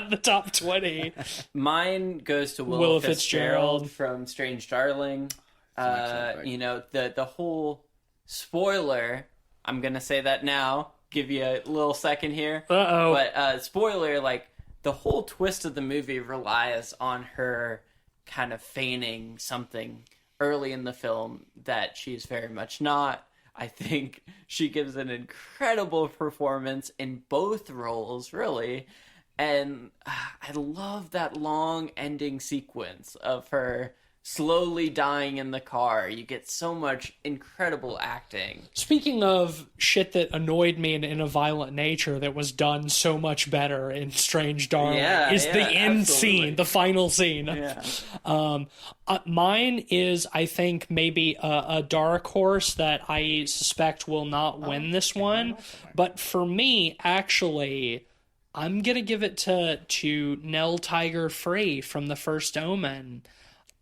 the top 20? Mine goes to Willa Fitzgerald from Strange Darling. The whole spoiler. I'm gonna say that now. Give you a little second here. Uh-oh. But spoiler, like, the whole twist of the movie relies on her kind of feigning something early in the film that she's very much not. I think she gives an incredible performance in both roles, really. And I love that long ending sequence of her slowly dying in the car. You get so much incredible acting. Speaking of shit that annoyed me in a violent nature that was done so much better in Strange Darling is the end absolutely. scene, the final scene. Yeah. Mine is, I think, maybe a dark horse that I suspect will not win this one. But for me, actually, I'm going to give it to Nell Tiger Free from The First Omen.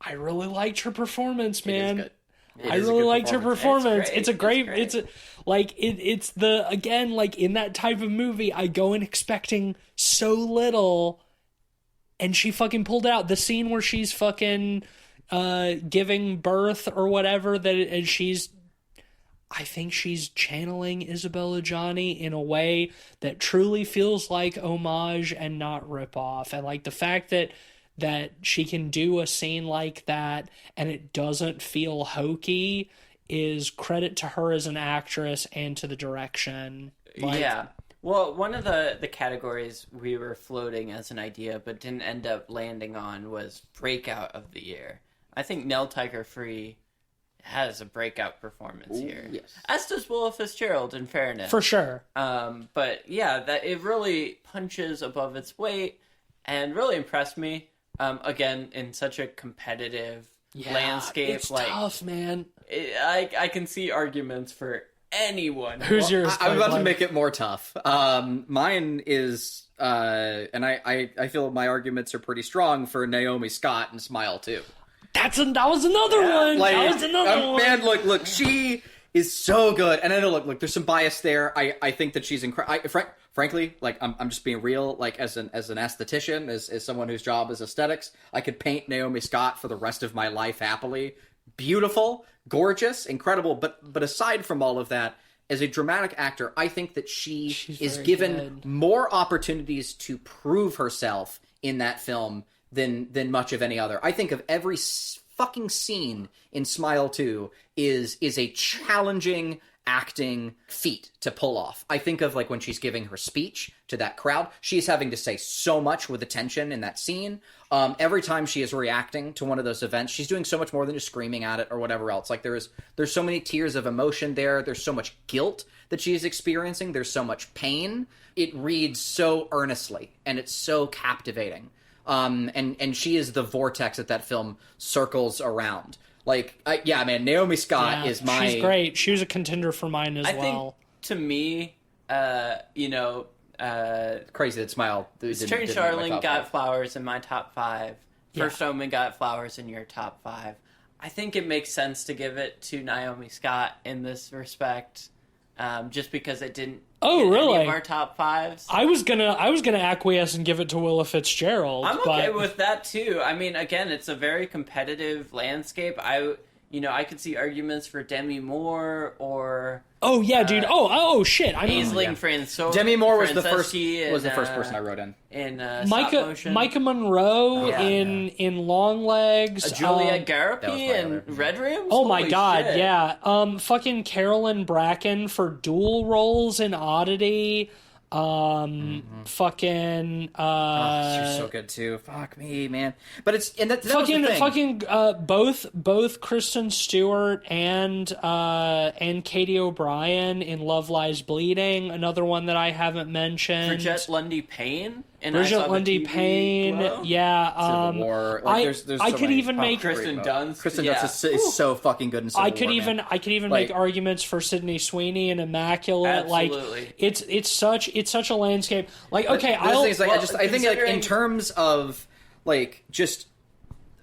I really liked her performance, man. I really liked her performance. It's a great. It's again, like, in that type of movie, I go in expecting so little, and she fucking pulled out the scene where she's fucking giving birth or whatever. And I think she's channeling Isabella Johnny in a way that truly feels like homage and not ripoff. And like the fact that she can do a scene like that and it doesn't feel hokey is credit to her as an actress and to the direction. Yeah. Well, one of the categories we were floating as an idea but didn't end up landing on was breakout of the year. I think Nell Tiger Free has a breakout performance here. Yes. As does Willa Fitzgerald, in fairness. For sure. But yeah, that it really punches above its weight and really impressed me. Again, in such a competitive landscape, it's tough, man. I can see arguments for anyone. Who's yours? I'm about to make it more tough. Mine is, and I feel my arguments are pretty strong for Naomi Scott and Smile 2. That was another one. Like, that was another one. Man, look, she is so good. And I know, look, there's some bias there. I think that she's incredible. Frankly, like, I'm just being real. Like, as an esthetician, as someone whose job is aesthetics, I could paint Naomi Scott for the rest of my life happily. Beautiful, gorgeous, incredible. But aside from all of that, as a dramatic actor, I think that she's is given good. more opportunities to prove herself in that film than much of any other. I think of every fucking scene in Smile 2 is a challenging acting feat to pull off. I think of like when she's giving her speech to that crowd, she's having to say so much with attention in that scene. Every time she is reacting to one of those events, she's doing so much more than just screaming at it or whatever else. Like there's so many tears of emotion there. There's so much guilt that she is experiencing. There's so much pain. It reads so earnestly and it's so captivating. And she is the vortex that film circles around. Like, man, Naomi Scott is my... She's great. She was a contender for mine as well. Think, to me, crazy that Smile Strange Darling got flowers in my top 5. First Omen got flowers in your top 5. I think it makes sense to give it to Naomi Scott in this respect, just because it didn't really? any of our top 5s. I was gonna acquiesce and give it to Willa Fitzgerald. I'm okay with that too. I mean, again, it's a very competitive landscape. I could see arguments for Demi Moore or... Oh, yeah, dude. Shit. I mean... Aisling Franco. Demi Moore was the first person I wrote in. In Micah Monroe in Long Legs. Juliette Garapi in Red Rooms? Oh, my God, shit. yeah. Fucking Carolyn Bracken for dual roles in Oddity. Fucking she's so good too. Fuck me, man. But it's and that was the thing. Both Kristen Stewart and Katie O'Brien in Love Lies Bleeding, another one that I haven't mentioned. Bridget Lundy Payne. Bridget Lundy Payne, yeah. Civil War. Like, there's so I could many. even make Kristen Dunst. Kristen Dunst is so fucking good in Civil War. I could even make arguments for Sydney Sweeney in Immaculate. Absolutely. Like it's such a landscape. Like, okay, I think like in terms of like just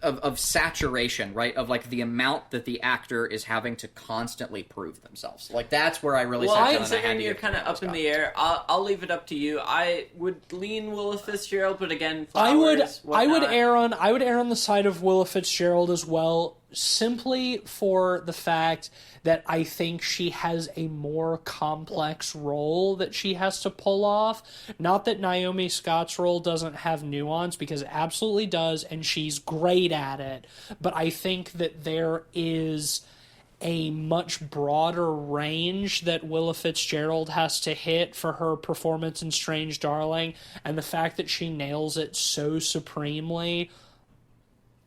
of saturation, right? Of like the amount that the actor is having to constantly prove themselves. Like that's where I really. Well, considering you're kind of up in the air, I'll leave it up to you. I would lean Willa Fitzgerald, but again, flowers, I would err on the side of Willa Fitzgerald as well, simply for the fact that I think she has a more complex role that she has to pull off. Not that Naomi Scott's role doesn't have nuance, because it absolutely does, and she's great at it. But I think that there is a much broader range that Willa Fitzgerald has to hit for her performance in Strange Darling, and the fact that she nails it so supremely,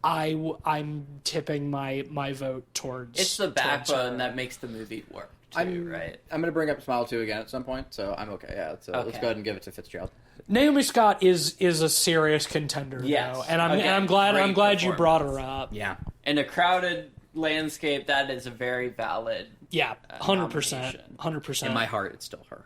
I'm tipping my vote towards... It's the backbone that makes the movie work, too, right? I'm going to bring up Smile 2 again at some point, so I'm okay. Yeah, let's go ahead and give it to Fitzgerald. Naomi Scott is a serious contender, though, and I'm glad you brought her up. Yeah. In a crowded landscape, that is a very valid 100%. In my heart, it's still her.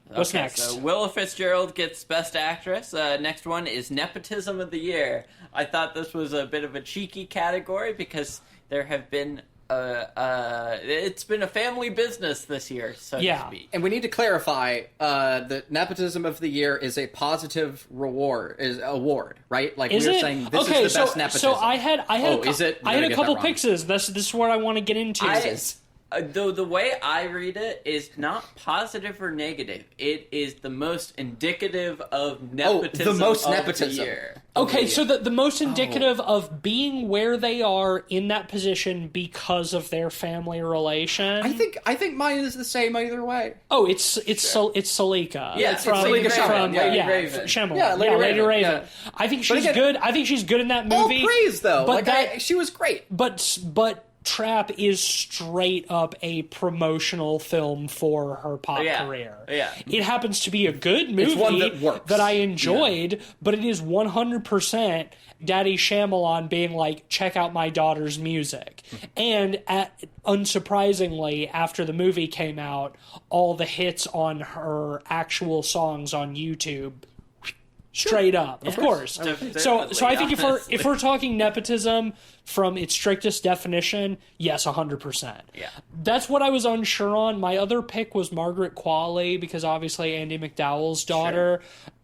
What's next? So Willa Fitzgerald gets Best Actress. Next one is Nepotism of the Year. I thought this was a bit of a cheeky category because there have been it's been a family business this year, so to speak. And we need to clarify that Nepotism of the Year is a positive award, right? Like we were saying, this is the best nepotism. So I had a couple picks. This is what I want to get into. The way I read it is not positive or negative. It is the most indicative of nepotism. The most of nepotism. The year. Okay, so the most indicative of being where they are in that position because of their family relation. I think mine is the same either way. Oh, it's Salika. Yeah, from Lady Raven. Shyamalan. Yeah, Lady Raven. Yeah. I think she's good. I think she's good in that movie. All praise though. But she was great. But Trap is straight up a promotional film for her pop career. Yeah. It happens to be a good movie. It's one that works. That I enjoyed, but it is 100% Daddy Shyamalan being like, check out my daughter's music. And unsurprisingly, after the movie came out, all the hits on her actual songs on YouTube straight up, of course. So I think if we're talking nepotism from its strictest definition, yes, 100%. Yeah, that's what I was unsure on. My other pick was Margaret Qualley, because obviously Andy McDowell's daughter,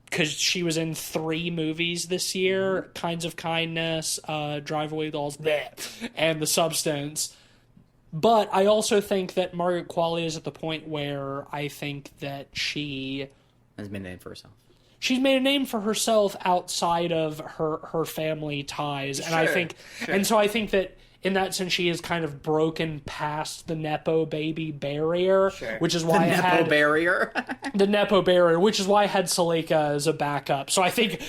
because she was in 3 movies this year: Kinds of Kindness, Drive Away Dolls, and The Substance. But I also think that Margaret Qualley is at the point where I think that she has made a name for herself. She's made a name for herself outside of her family ties, and I think, and so I think that in that sense, she has kind of broken past the Nepo baby barrier, Sure. which is why Nepo barrier. the Nepo barrier, which is why I had Seleka as a backup. So I think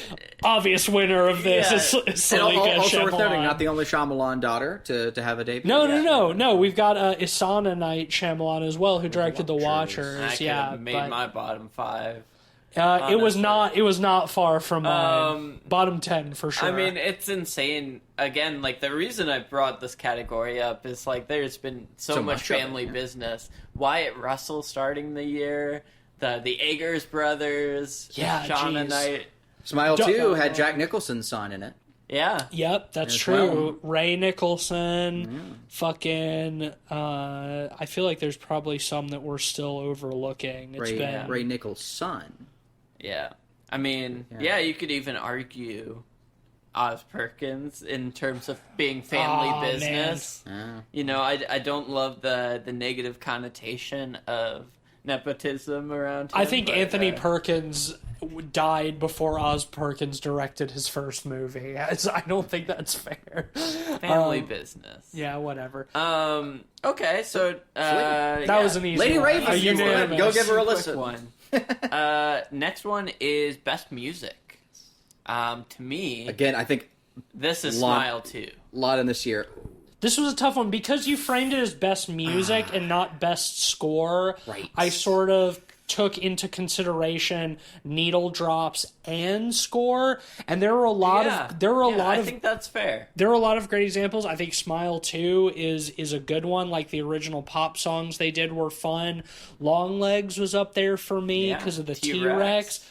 obvious winner of this is And Seleka also worth noting, Shyamalan. not the only Shyamalan daughter to have a debut. No. We've got Isana Night Shyamalan as well, who directed The Watchers. Watchers. I Yeah, could have made but my bottom 5. it was not far from mine. Bottom 10 for sure. I mean, it's insane. Again, like, the reason I brought this category up is, like, there's been so much much of it, family yeah. business. Wyatt Russell starting the year, the Eggers brothers, Yeah, Shauna jeez. Knight. Smile 2 had Jack Nicholson's son in it. Yeah. Yep, that's As true. Ray Nicholson, fucking. I feel like there's probably some that we're still overlooking. It's been Ray Nichols' son. Yeah. I mean, yeah, you could even argue Oz Perkins in terms of being family Aw, business. You know, I don't love the negative connotation of nepotism around him. I think but, Anthony Perkins died before Oz Perkins directed his first movie. I don't think that's fair. family business. Yeah, whatever. Okay, so That was an easy Lady one. Raven, A you unanimous. go give her a quick listen. one. Next one is best music. To me, Again, I think this is lot- Smile 2. a lot in this year. This was a tough one because you framed it as best music and not best score. Right. I sort of took into consideration needle drops and score, and there were a lot of I think that's fair. there are a lot of great examples. I think Smile 2 is a good one. Like the original pop songs they did were fun. Long Legs was up there for me Yeah, because of the T-Rex. T-Rex.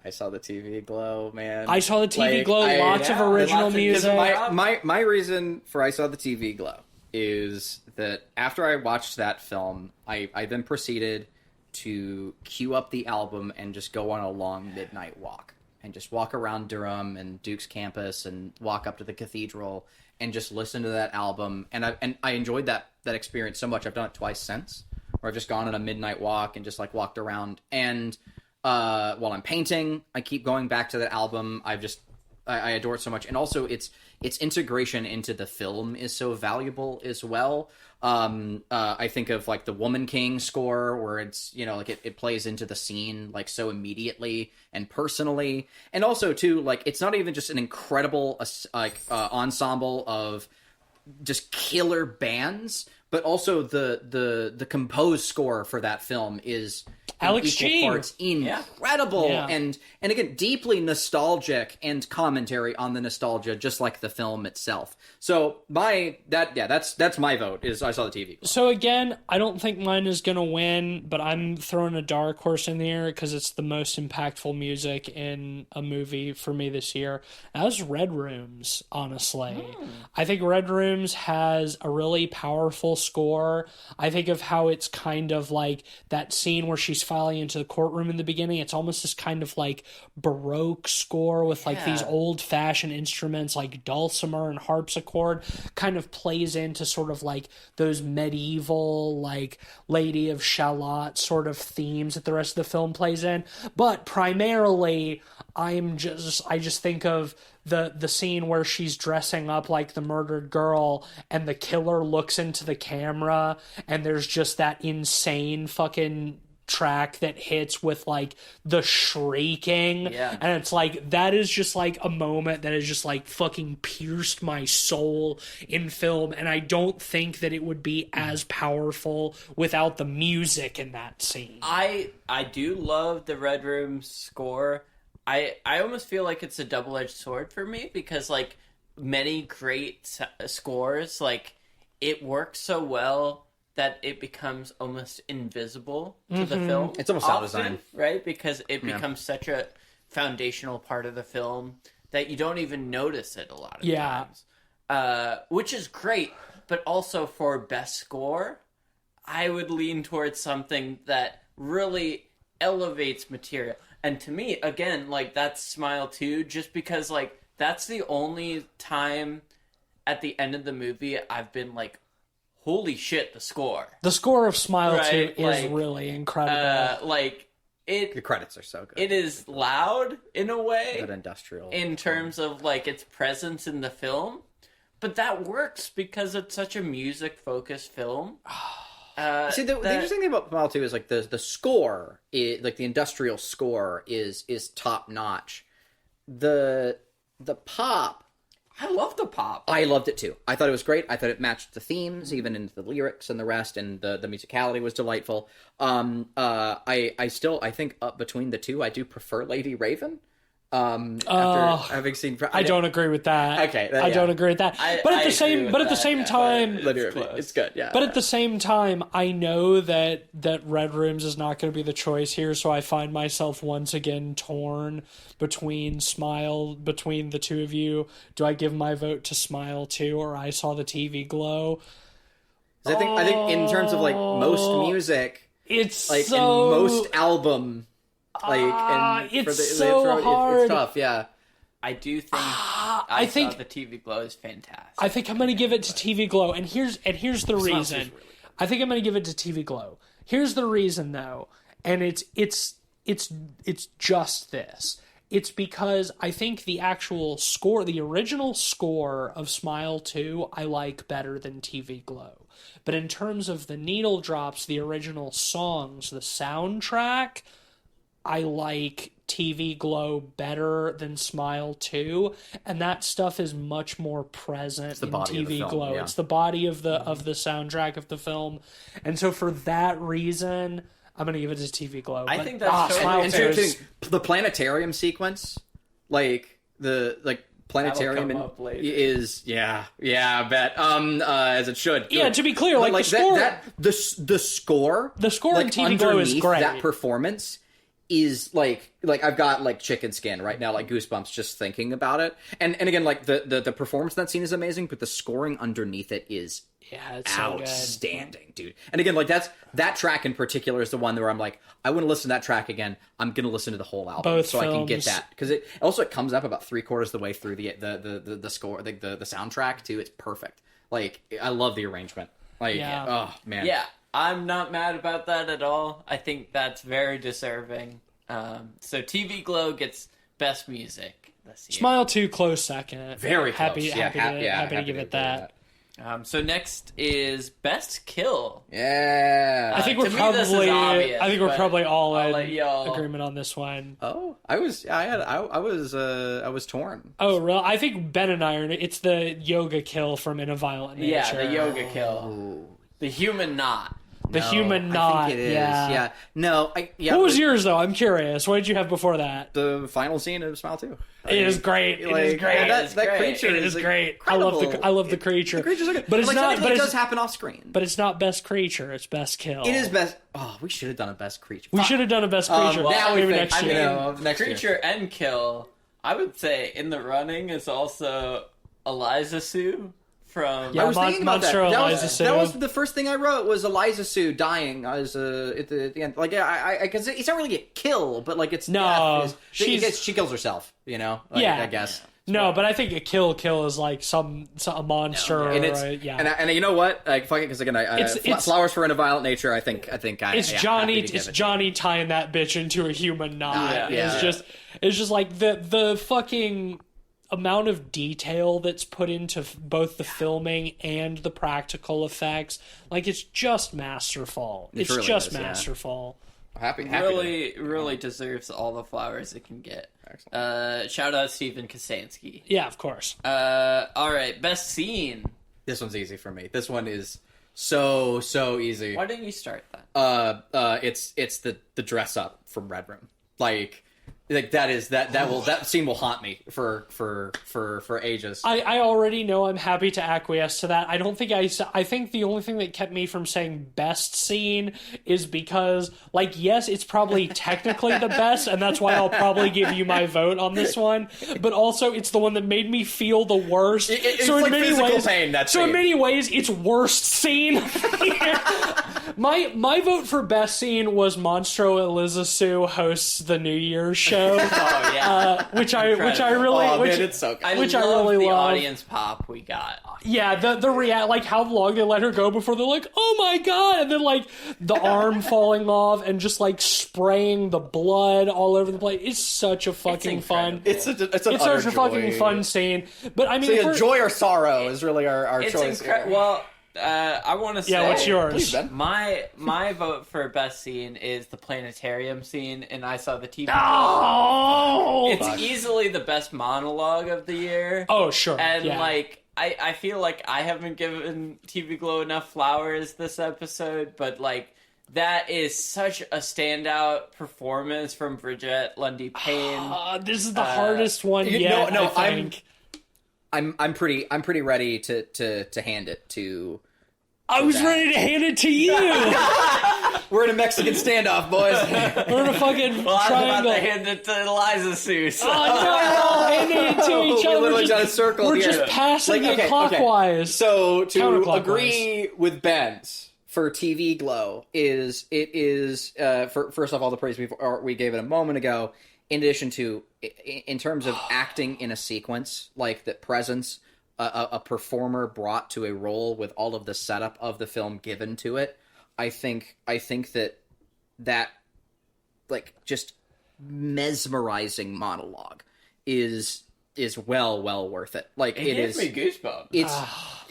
I saw the TV glow, man. I saw the TV Like, glow, lots of original lots of music. different My reason for I saw the TV glow is that after I watched that film, I then proceeded to queue up the album and just go on a long midnight walk and just walk around Durham and Duke's campus and walk up to the cathedral and just listen to that album. And I enjoyed that experience so much. I've done it twice since, where I've just gone on a midnight walk and just like walked around. And while I'm painting, I keep going back to that album. I adore it so much, and also its integration into the film is so valuable as well. I think of like the Woman King score, where it's, you know, like it plays into the scene like so immediately and personally, and also too, like, it's not even just an incredible ensemble of just killer bands, but also the composed score for that film is in Alex equal G. parts incredible, Yeah. and again deeply nostalgic and commentary on the nostalgia, just like the film itself. So that's my vote. Is I saw the TV. So again, I don't think mine is going to win, but I'm throwing a dark horse in the air because it's the most impactful music in a movie for me this year. And that was Red Rooms, honestly. I think Red Rooms has a really powerful score. I think of how it's kind of like that scene where she's filing into the courtroom in the beginning. It's almost this kind of like Baroque score with like these old-fashioned instruments like dulcimer and harpsichord, kind of plays into sort of like those medieval like Lady of Shalott sort of themes that the rest of the film plays in. But primarily I just think of the scene where she's dressing up like the murdered girl and the killer looks into the camera and there's just that insane fucking track that hits with like the shrieking, and it's like that is just like a moment that has just like fucking pierced my soul in film, and I don't think that it would be as powerful without the music in that scene. I do love the Red Room score. I almost feel like it's a double-edged sword for me, because like many great scores, like it works so well that it becomes almost invisible to the film. It's almost sound design, right? Because it becomes such a foundational part of the film that you don't even notice it a lot of times. Which is great, but also for best score, I would lean towards something that really elevates material. And to me, again, like, that's Smile 2, just because, like, that's the only time at the end of the movie I've been like, holy shit, the score. The score of Smile 2 is like, really incredible. The credits are so good. It is loud in a way, Good industrial in terms of like its presence in the film, But that works because it's such a music-focused film. See, the interesting thing about Smile 2 is like the score, like the industrial score is top notch. The pop, I love the pop. I loved it too. I thought it was great. I thought it matched the themes, even into the lyrics and the rest, and the musicality was delightful. I think up between the two, I do prefer Lady Raven. After having seen, I don't agree with that. Okay, I don't agree with that. But at the same time, it's good. Yeah. But at the same time, I know that Red Rooms is not going to be the choice here, so I find myself once again torn between the two of you. Do I give my vote to Smile 2 or I Saw the TV Glow? I think in terms of like most music, it's like so, in most album. It's hard. It's tough, yeah. I do think I think the TV Glow is fantastic. I think I'm going to give it to TV Glow, and here's the reason. Really I think I'm going to give it to TV Glow. Here's the reason, though, and it's just this. It's because I think the actual score, the original score of Smile 2, I like better than TV Glow. But in terms of the needle drops, the original songs, the soundtrack, I like TV Glow better than Smile 2, and that stuff is much more present in TV Glow. Yeah. It's the body of the soundtrack of the film, and so for that reason, I'm going to give it to TV Glow. I think that's the planetarium sequence, like the planetarium is I bet as it should. Yeah, to be clear, like the score, the score in TV Glow is great. That performance is like I've got like chicken skin right now, like goosebumps just thinking about it. And again, like the performance in that scene is amazing, but the scoring underneath it is it's outstanding, so dude. And again, like that track in particular is the one where I'm like, I want to listen to that track again. I'm gonna listen to the whole album Both so films. I can get that, because it comes up about 3/4 of the way through the score, the soundtrack too. It's perfect. Like, I love the arrangement. Like, oh man, yeah. I'm not mad about that at all. I think that's very deserving. So TV Glow gets best music this year. Smile 2 close second. Very happy, close. Happy to give it that. So next is best kill. Yeah. I think we're probably all in agreement on this one. Oh, I was torn. Oh, really? I think Ben and I are. It's the yoga kill from In a Violent Nature. Yeah, the yoga kill. The human knot. Human knot. I think it is. Yeah. No. What was yours though? I'm curious. What did you have before that? The final scene of Smile 2. It is great. It is great. That creature is great. I love the creature. The creature's good. But it's not. But it does happen off screen. But it's not best creature. It's best kill. It is best. Oh, we should have done a best creature. We should have done a best creature. Now maybe think, next year. Next creature year. And kill. I would say in the running is also Eliza Sue. I was thinking about that. Eliza that was the first thing I wrote, was Eliza Sue dying as at the end. Like, because it's not really a kill, but like it's death. She kills herself. You know. Like, I guess. No, but I think a kill is like a monster. No, and you know what? Like, fuck it, because again, it's Flowers for In a Violent Nature. I think it's Johnny tying that bitch into a human knot. It's just like the fucking amount of detail that's put into both the filming and the practical effects. Like, it's just masterful. It's really just masterful. Happy really deserves all the flowers it can get. Shout out Steven Kasansky. Yeah, of course. All right, best scene. This one's easy for me. This one is so easy. Why didn't you start that? It's the dress up from Red Room. Like that scene will haunt me for ages. I already know I'm happy to acquiesce to that. I think the only thing that kept me from saying best scene is because, like, yes, it's probably technically the best, and that's why I'll probably give you my vote on this one. But also, it's the one that made me feel the worst. It's so in like many ways, pain. In many ways, it's worst scene. My vote for best scene was Monstro Eliza Sue hosts the New Year's show. show. Oh yeah. Which I really Oh, which man, it's so good. I which I love really the love. audience pop we got. Yeah, the like how long they let her go before they're like, oh my god, and then like the arm falling off and just like spraying the blood all over the place. It's such a fucking fun. incredible. It's an It's utter such a fucking joy. fun scene. But I mean, So yeah, for- joy or sorrow is really our It's choice. incredible. Well, I want to say. yeah, what's yours? Please, Ben. My vote for best scene is the planetarium scene, and I saw the TV. Oh, It's easily the best monologue of the year. oh sure, And yeah. like I feel like I haven't given TV Glow enough flowers this episode, but like that is such a standout performance from Bridget Lundy Payne. This is the hardest one you- yet. no, I think. I'm pretty ready to hand it to. I was ready to hand it to you. We're in a Mexican standoff, boys. We're in a fucking Well, I was about triangle. to hand it to Eliza Seuss. Oh no! Handing it to each We're other. literally We're done a just, circle we're here. just passing Like, it okay, clockwise. So to Counterclockwise. agree with Ben's for TV Glow is first off all the praise we gave it a moment ago. In addition to in terms of acting in a sequence, like the presence a performer brought to a role with all of the setup of the film given to it, I think that like just mesmerizing monologue is well worth it. Like It gives me goosebumps. it's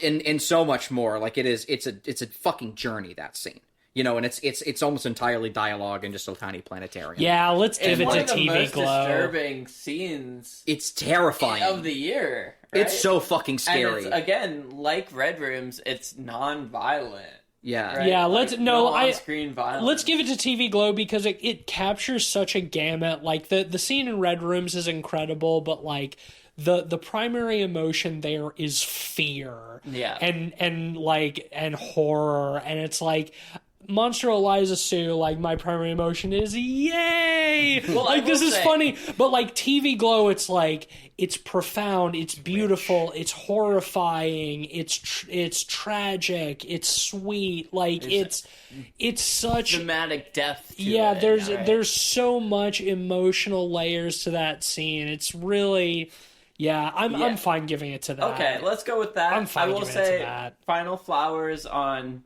and so much more. Like it's a fucking journey, that scene. You know, and it's almost entirely dialogue and just a tiny planetarium. Yeah, let's give It's one it of to the TV most Glow. disturbing scenes It's terrifying. of the year. Right? It's so fucking and scary. it's, again, like Red Rooms, it's non-violent. Yeah. Right? Yeah, Like, let's- no, I- on-screen violence. Let's give it to TV Glow because it captures such a gamut. Like the scene in Red Rooms is incredible, but like the primary emotion there is fear. Yeah. And horror, and it's like Monster Eliza Sue, like my primary emotion is yay! Well, like I this will is say- funny, but like TV Glow, it's like it's profound, it's beautiful, it's horrifying, it's tragic, it's sweet, like it's such dramatic depth to yeah. it, right? There's so much emotional layers to that scene. It's really I'm fine giving it to that. Okay, let's go with that. I'm fine I will giving it to say that. final flowers on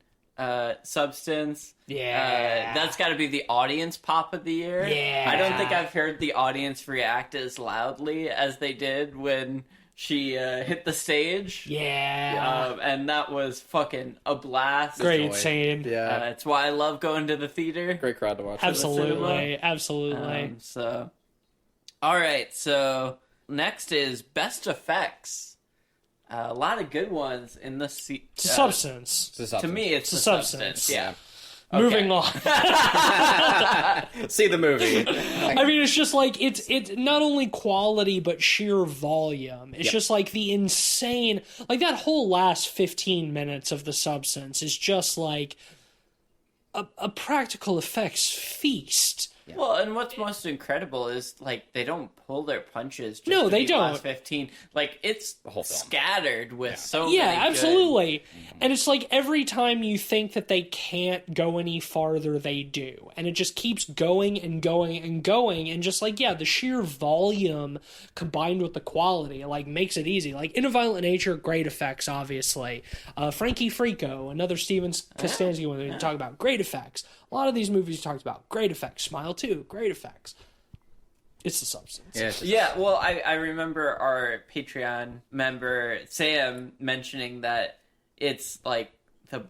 Substance. Yeah. That's got to be the audience pop of the year. Yeah. I don't think I've heard the audience react as loudly as they did when she hit the stage. Yeah. And that was fucking a blast. Great joy. scene. Yeah. It's why I love going to the theater. Great crowd to watch. Absolutely. Absolutely. So, all right. So next is best effects. A lot of good ones in the Substance. To me, it's the substance. substance. Yeah. Moving on. See the movie. I mean, it's just like it's not only quality but sheer volume. It's just like the insane, like that whole last 15 minutes of the substance is just like a practical effects feast. Well, and what's most incredible is like they don't pull their punches. Just No, to they be last don't. 15. Like it's whole film. scattered with so many. Yeah, good- absolutely. And it's like every time you think that they can't go any farther, they do. And it just keeps going and going and going. And just like, yeah, the sheer volume combined with the quality, like, makes it easy. Like, In a Violent Nature, great effects, obviously. Frankie Frico, another Steven Kostanski one we talk about, great effects. A lot of these movies you talked about, great effects. Smile 2, great effects. It's the substance. Yeah, it's just- Yeah, well, I remember our Patreon member Sam mentioning that it's like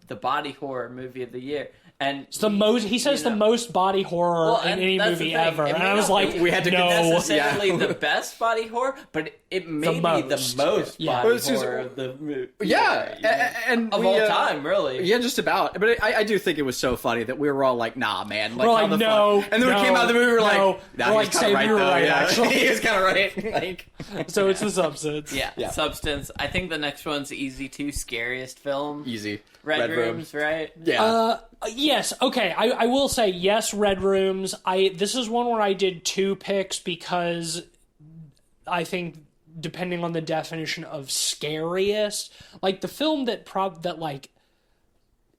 the body horror movie of the year, and It's the most. He says the most body horror Well, in and any that's movie the thing. ever, It and may I was not like, be we had to no. necessarily Yeah. the best body horror, but it may be most. the most Yeah. body Well, it's just- horror of the movie. Yeah, and of we, all time, really. Yeah, just about. But I do think it was so funny that we were all like, "Nah, man!" Like, We're how like, the no, fuck? And then we no, came out of the movie, we were like, no. "Nah, We're he's like, kind of Sam, right you were though." right, Yeah, actually. he was kind of right. Like, So it's the substance. Yeah, Substance. I think the next one's easy too. Scariest film. easy. Red Room. Rooms, right? Yeah. Yes. Okay. I will say yes. Red Rooms. This is one where I did 2 picks because I think depending on the definition of scariest, like the film that like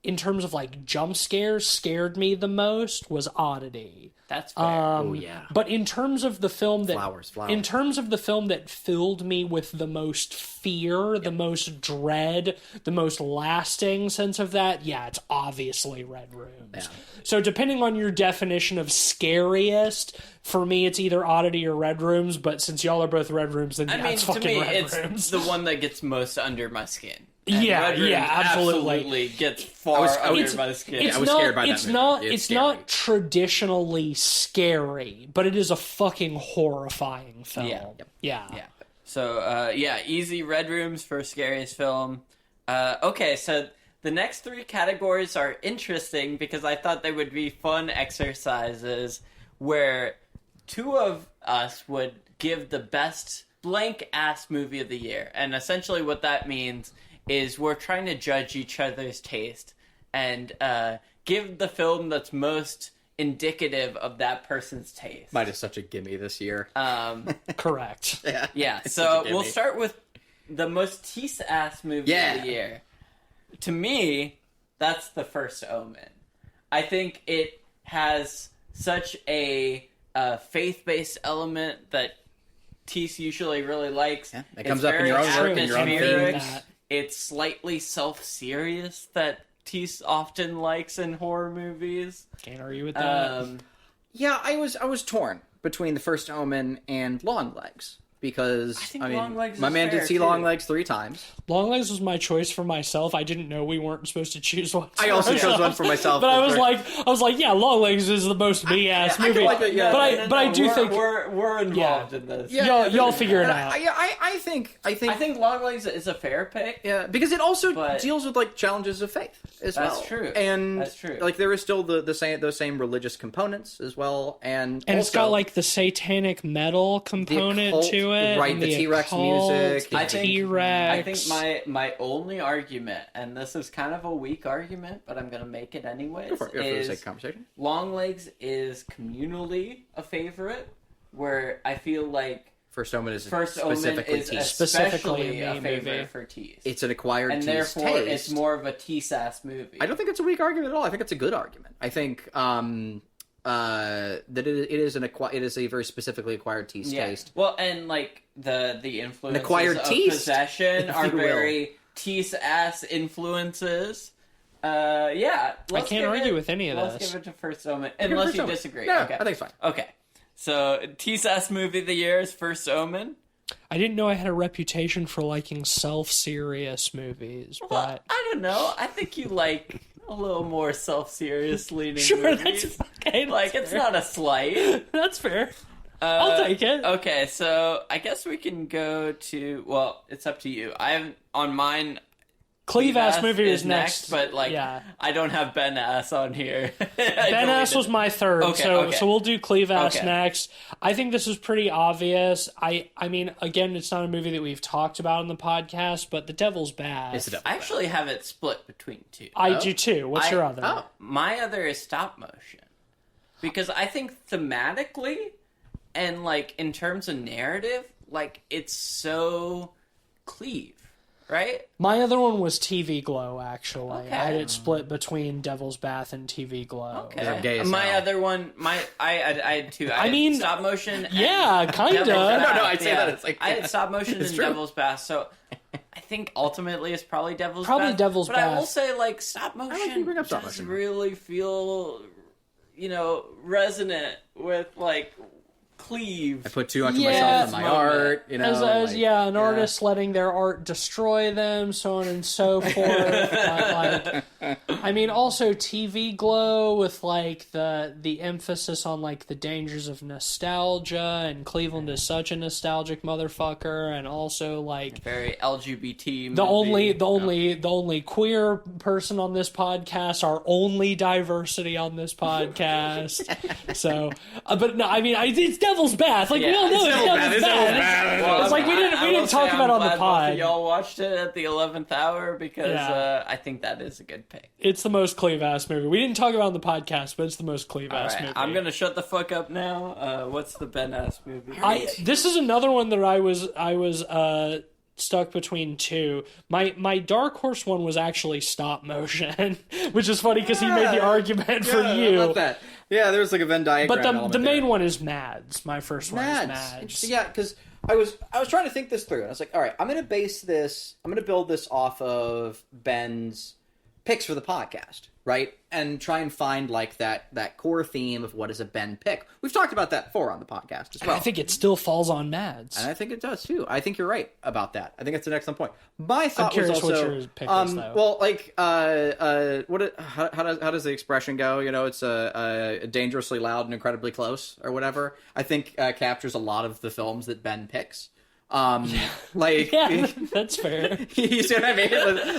in terms of like jump scares, scared me the most was Oddity. That's fair. Oh yeah. But in terms of the film that Flowers. in terms of the film that filled me with the most fear, the most dread, the most lasting sense of that, yeah, it's obviously Red Rooms. Yeah. So depending on your definition of scariest, for me it's either Oddity or Red Rooms, but since y'all are both Red Rooms, then I mean, it's to fucking me, Red it's Rooms. the one that gets most under my skin. And Yeah, Red Rooms yeah, absolutely. gets far under my skin. I was scared by that it's movie. not It's it's scary. not traditionally scary, but it is a fucking horrifying film. Yeah. Yeah. Yeah. So, easy Red Rooms for scariest film. Okay, so the next 3 categories are interesting because I thought they would be fun exercises where 2 of us would give the best blank-ass movie of the year. And essentially what that means is we're trying to judge each other's taste and give the film that's most indicative of that person's taste. Mine is such a gimme this year. Correct. Yeah, It's so such a we'll gimme. start with the most tease-ass movie of the year. To me, that's The First Omen. I think it has such a faith-based element that Tease usually really likes. Yeah, it comes up in your own work and your own atmospheric. theme. It's slightly self-serious that Tease often likes in horror movies. Can't argue with that. Yeah, I was torn between The First Omen and Longlegs because think I mean, Longlegs my is man did fair, see too. Longlegs 3 times. Longlegs was my choice for myself. I didn't know we weren't supposed to choose one. I also chose one for myself. But I was like, yeah, Longlegs is the most me-ass movie. like it, yeah. But I do think we're involved in this. y'all figure it out. I think I think Longlegs is a fair pick. yeah, because it also But- deals with like challenges of faith as well. That's true. And That's true. like there is still those same religious components as well, and it's got also like the satanic metal component occult, to it, right, and the T-Rex music. the I think- T-Rex. I think my only argument, and this is kind of a weak argument, but I'm going to make it anyways, Go for the is sake of conversation. Longlegs is communally a favorite, where I feel like First Omen is First Omen specifically is teased. Specifically especially a a favorite movie. for Tease. It's an acquired and tease therefore taste. it's more of a tease-ass movie. I don't think it's a weak argument at all. I think it's a good argument. I think that it is a very specifically acquired tease taste. Well, and like the influences acquired of taste, Possession if are you will. very tease-ass influences. I can't argue with any of Let's this. give it to First Omen, unless you First Omen. disagree. No, okay. I think it's fine. Okay, so tease-ass movie of the year is First Omen. I didn't know I had a reputation for liking self-serious movies, Well, but I don't know. I think you like a little more self-serious leaning sure, movies. that's okay. Like, it's not a slight. That's fair. I'll take it. Okay, so I guess we can go to. Well, it's up to you. I haven't on mine. Cleve Ass movie is is next, but like, yeah. I don't have Ben Ass on here. Ben Ass was my third, Okay, so okay. we'll do Cleve Ass Okay. next. I think this is pretty obvious. I mean, again, it's not a movie that we've talked about on the podcast, but The Devil's Bath. It's a double. I actually have it split between 2. I do too. What's your other? Oh, My other is stop motion, because I think thematically and like in terms of narrative, like it's so Cleve, right? My other one was TV Glow, actually. Okay. I had it split between Devil's Bath and TV Glow. Okay. They're gay as My hell. other one, I had 2. I had mean, stop motion. And yeah, kinda. Devil's Bath. No, I'd say that it's like- I had stop motion It's and true. Devil's Bath. So I think ultimately it's probably Devil's Probably Bath. Devil's but I will Bath. say like stop like motion you bring up stop does motion. really feel, resonant with like Cleve. I put too much of Yeah. myself in my Moment. art. You know, As like, an artist letting their art destroy them, so on and so forth. But, like, I mean, also TV Glow with like the emphasis on like the dangers of nostalgia, and Cleveland is such a nostalgic motherfucker, and also like Very LGBT. the movie. only queer person on this podcast, our only diversity on this podcast. So, but no, I mean, it's Devil's Bath. Like we all know it's Devil's Bath. Well, It's like we didn't will talk say about it on I'm the glad both pod. of y'all watched it at the 11th hour because Yeah. I think that is a good pick. It's the most Cleve Ass movie. We didn't talk about it on the podcast, but it's the most Cleve Ass Alright, movie. I'm gonna shut the fuck up now. What's the Ben Ass movie? This is another one that I was stuck between two. My dark horse one was actually stop motion, which is funny because he made the argument for you. I love that. Yeah, there's like a Venn diagram. But the main one is Mads. My first one is Mads. Interesting. Yeah, because I was trying to think this through, and I was like, all right, I'm going to build this off of Ben's picks for the podcast, right? And try and find like that core theme of what is a Ben pick. We've talked about that before on the podcast as well. I think it still falls on Mads. And I think it does too. I think you're right about that. I think that's an excellent point. My thought I'm curious was also, what your pick is, though. well, like, how does the expression go? You know, it's dangerously loud and incredibly close, or whatever. I think captures a lot of the films that Ben picks. Like, yeah, that's fair. You see what I mean?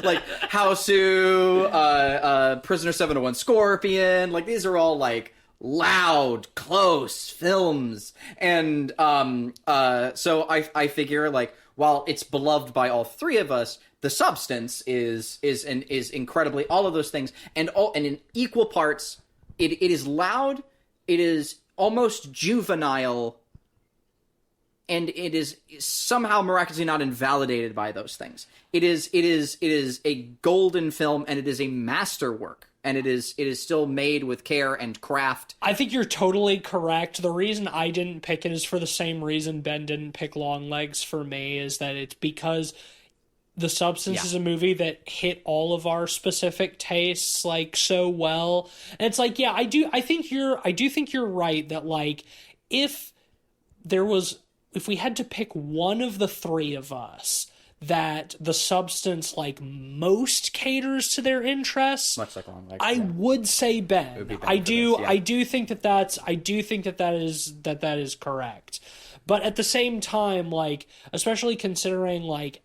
Like Hausu, Prisoner 701 Scorpion, like these are all like loud, close films. And so I figure like while it's beloved by all three of us, the substance is incredibly all of those things, and in equal parts it is loud, it is almost juvenile, and it is somehow miraculously not invalidated by those things. It is a golden film, and it is a masterwork, and it is still made with care and craft. I think you're totally correct. The reason I didn't pick it is for the same reason Ben didn't pick Long Legs for me, is that it's because The Substance is a movie that hit all of our specific tastes like so well. And it's like, yeah, I do think you're right that like if we had to pick one of the three of us that The Substance like most caters to their interests, Much like Long Legs, I would say Ben. It would be Ben I for do. this, yeah. I do think that is correct. But at the same time, like especially considering like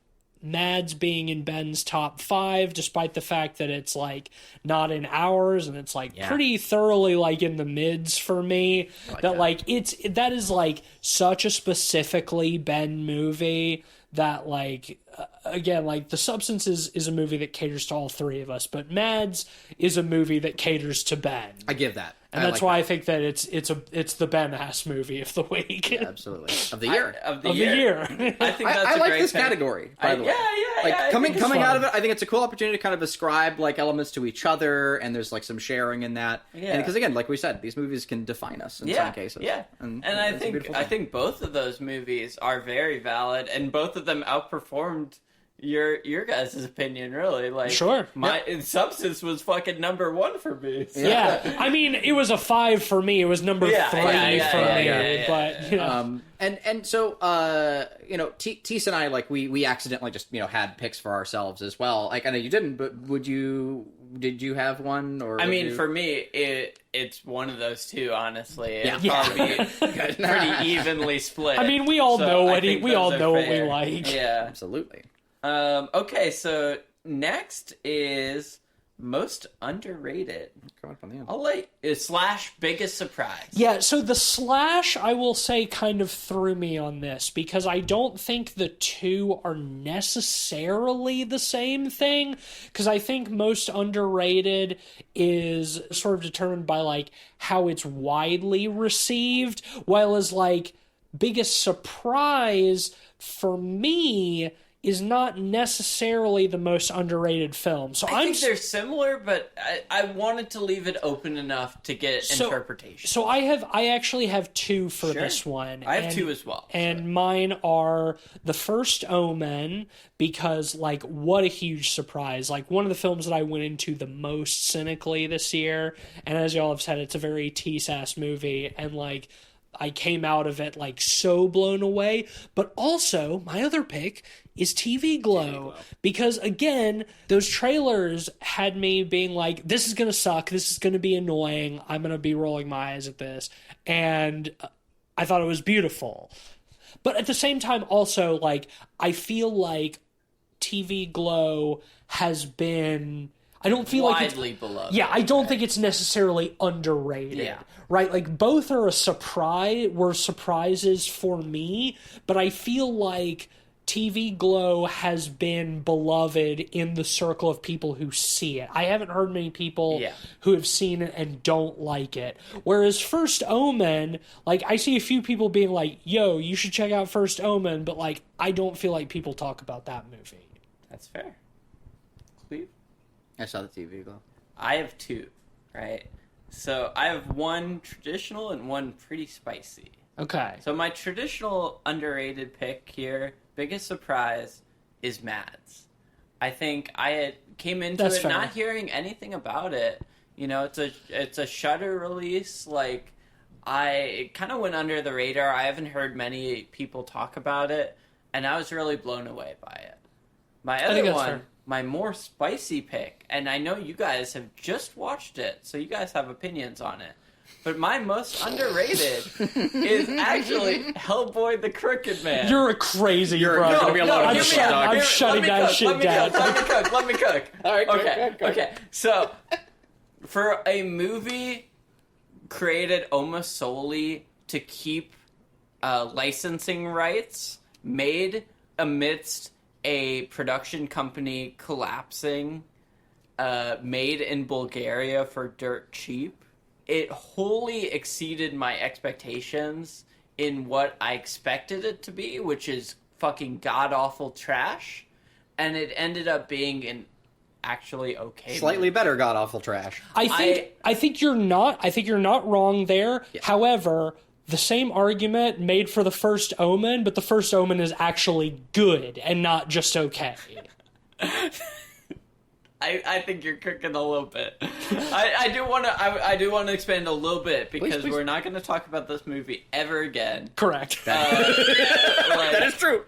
Mads being in Ben's top 5, despite the fact that it's like not in ours and it's like pretty thoroughly like in the mids for me. That is like such a specifically Ben movie that like again, like The Substance is a movie that caters to all three of us, but Mads is a movie that caters to Ben. I give that. And that's why I think that it's the Ben-ass movie of the week. Yeah, absolutely. Of the year. Of the year. I think that's I a like great this pick. category, by the way. Yeah. Like I think coming it's out fun. of it, I think it's a cool opportunity to kind of ascribe like elements to each other, and there's like some sharing in that. Yeah. Because again, like we said, these movies can define us in some cases. Yeah. And I it's a beautiful thing. think both of those movies are very valid, and both of them outperformed your guys' opinion, really. Like, sure. My Substance was fucking number 1 for me. So. Yeah, I mean, it was a 5 for me. It was number 3 for me. But you know. And so you know, Teese and I, like we accidentally just had picks for ourselves as well. Like I know you didn't, but did you have one? Or I mean, for me, it's one of those two. Honestly, it'll Yeah. probably be pretty evenly split. I mean, we all know what what we like. Yeah, absolutely. Okay, so next is most underrated. I'll let / biggest surprise. Yeah, so the slash, I will say, kind of threw me on this because I don't think the two are necessarily the same thing, because I think most underrated is sort of determined by like how it's widely received, while as like biggest surprise for me is not necessarily the most underrated film. So I think they're similar, but I wanted to leave it open enough to get interpretation. So I actually have 2 for this one. I have 2 as well. And mine are The First Omen, because like what a huge surprise. Like one of the films that I went into the most cynically this year, and as y'all have said, it's a very Tease-ass movie, and like I came out of it like so blown away. But also my other pick is TV Glow, because again, those trailers had me being like, this is gonna suck, this is gonna be annoying, I'm gonna be rolling my eyes at this, and I thought it was beautiful. But at the same time also, like, I feel like TV Glow has been, I don't feel widely like beloved. Yeah, I don't think it's necessarily underrated. Yeah. Right? Like both are were surprises for me, but I feel like TV Glow has been beloved in the circle of people who see it. I haven't heard many people who have seen it and don't like it. Whereas First Omen, like, I see a few people being like, yo, you should check out First Omen, but, like, I don't feel like people talk about that movie. That's fair. Cleve? I saw the TV Glow. I have two, right? So I have one traditional and one pretty spicy. Okay. So my traditional underrated pick here, biggest surprise, is Mads. I think I came into That's it fair. not hearing anything about it. You know, it's a Shudder release. Like, it kind of went under the radar. I haven't heard many people talk about it, and I was really blown away by it. My other one, fair. my more spicy pick, and I know you guys have just watched it, so you guys have opinions on it. But my most underrated is actually Hellboy the Crooked Man. You're a crazy bro. You're gonna be a lot of I'm, shit, shut, dog. I'm shutting that shit down. Let me cook. All right, Okay. So, for a movie created almost solely to keep licensing rights, made amidst a production company collapsing, made in Bulgaria for dirt cheap, it wholly exceeded my expectations in what I expected it to be, which is fucking god-awful trash, and it ended up being an actually okay Slightly movie. better god awful trash. I think you're not wrong there. Yeah. However, the same argument made for the First Omen, but the First Omen is actually good and not just okay. I think you're cooking a little bit. I do want to expand a little bit because Please. we're not going to talk about this movie ever again. Correct. That is true.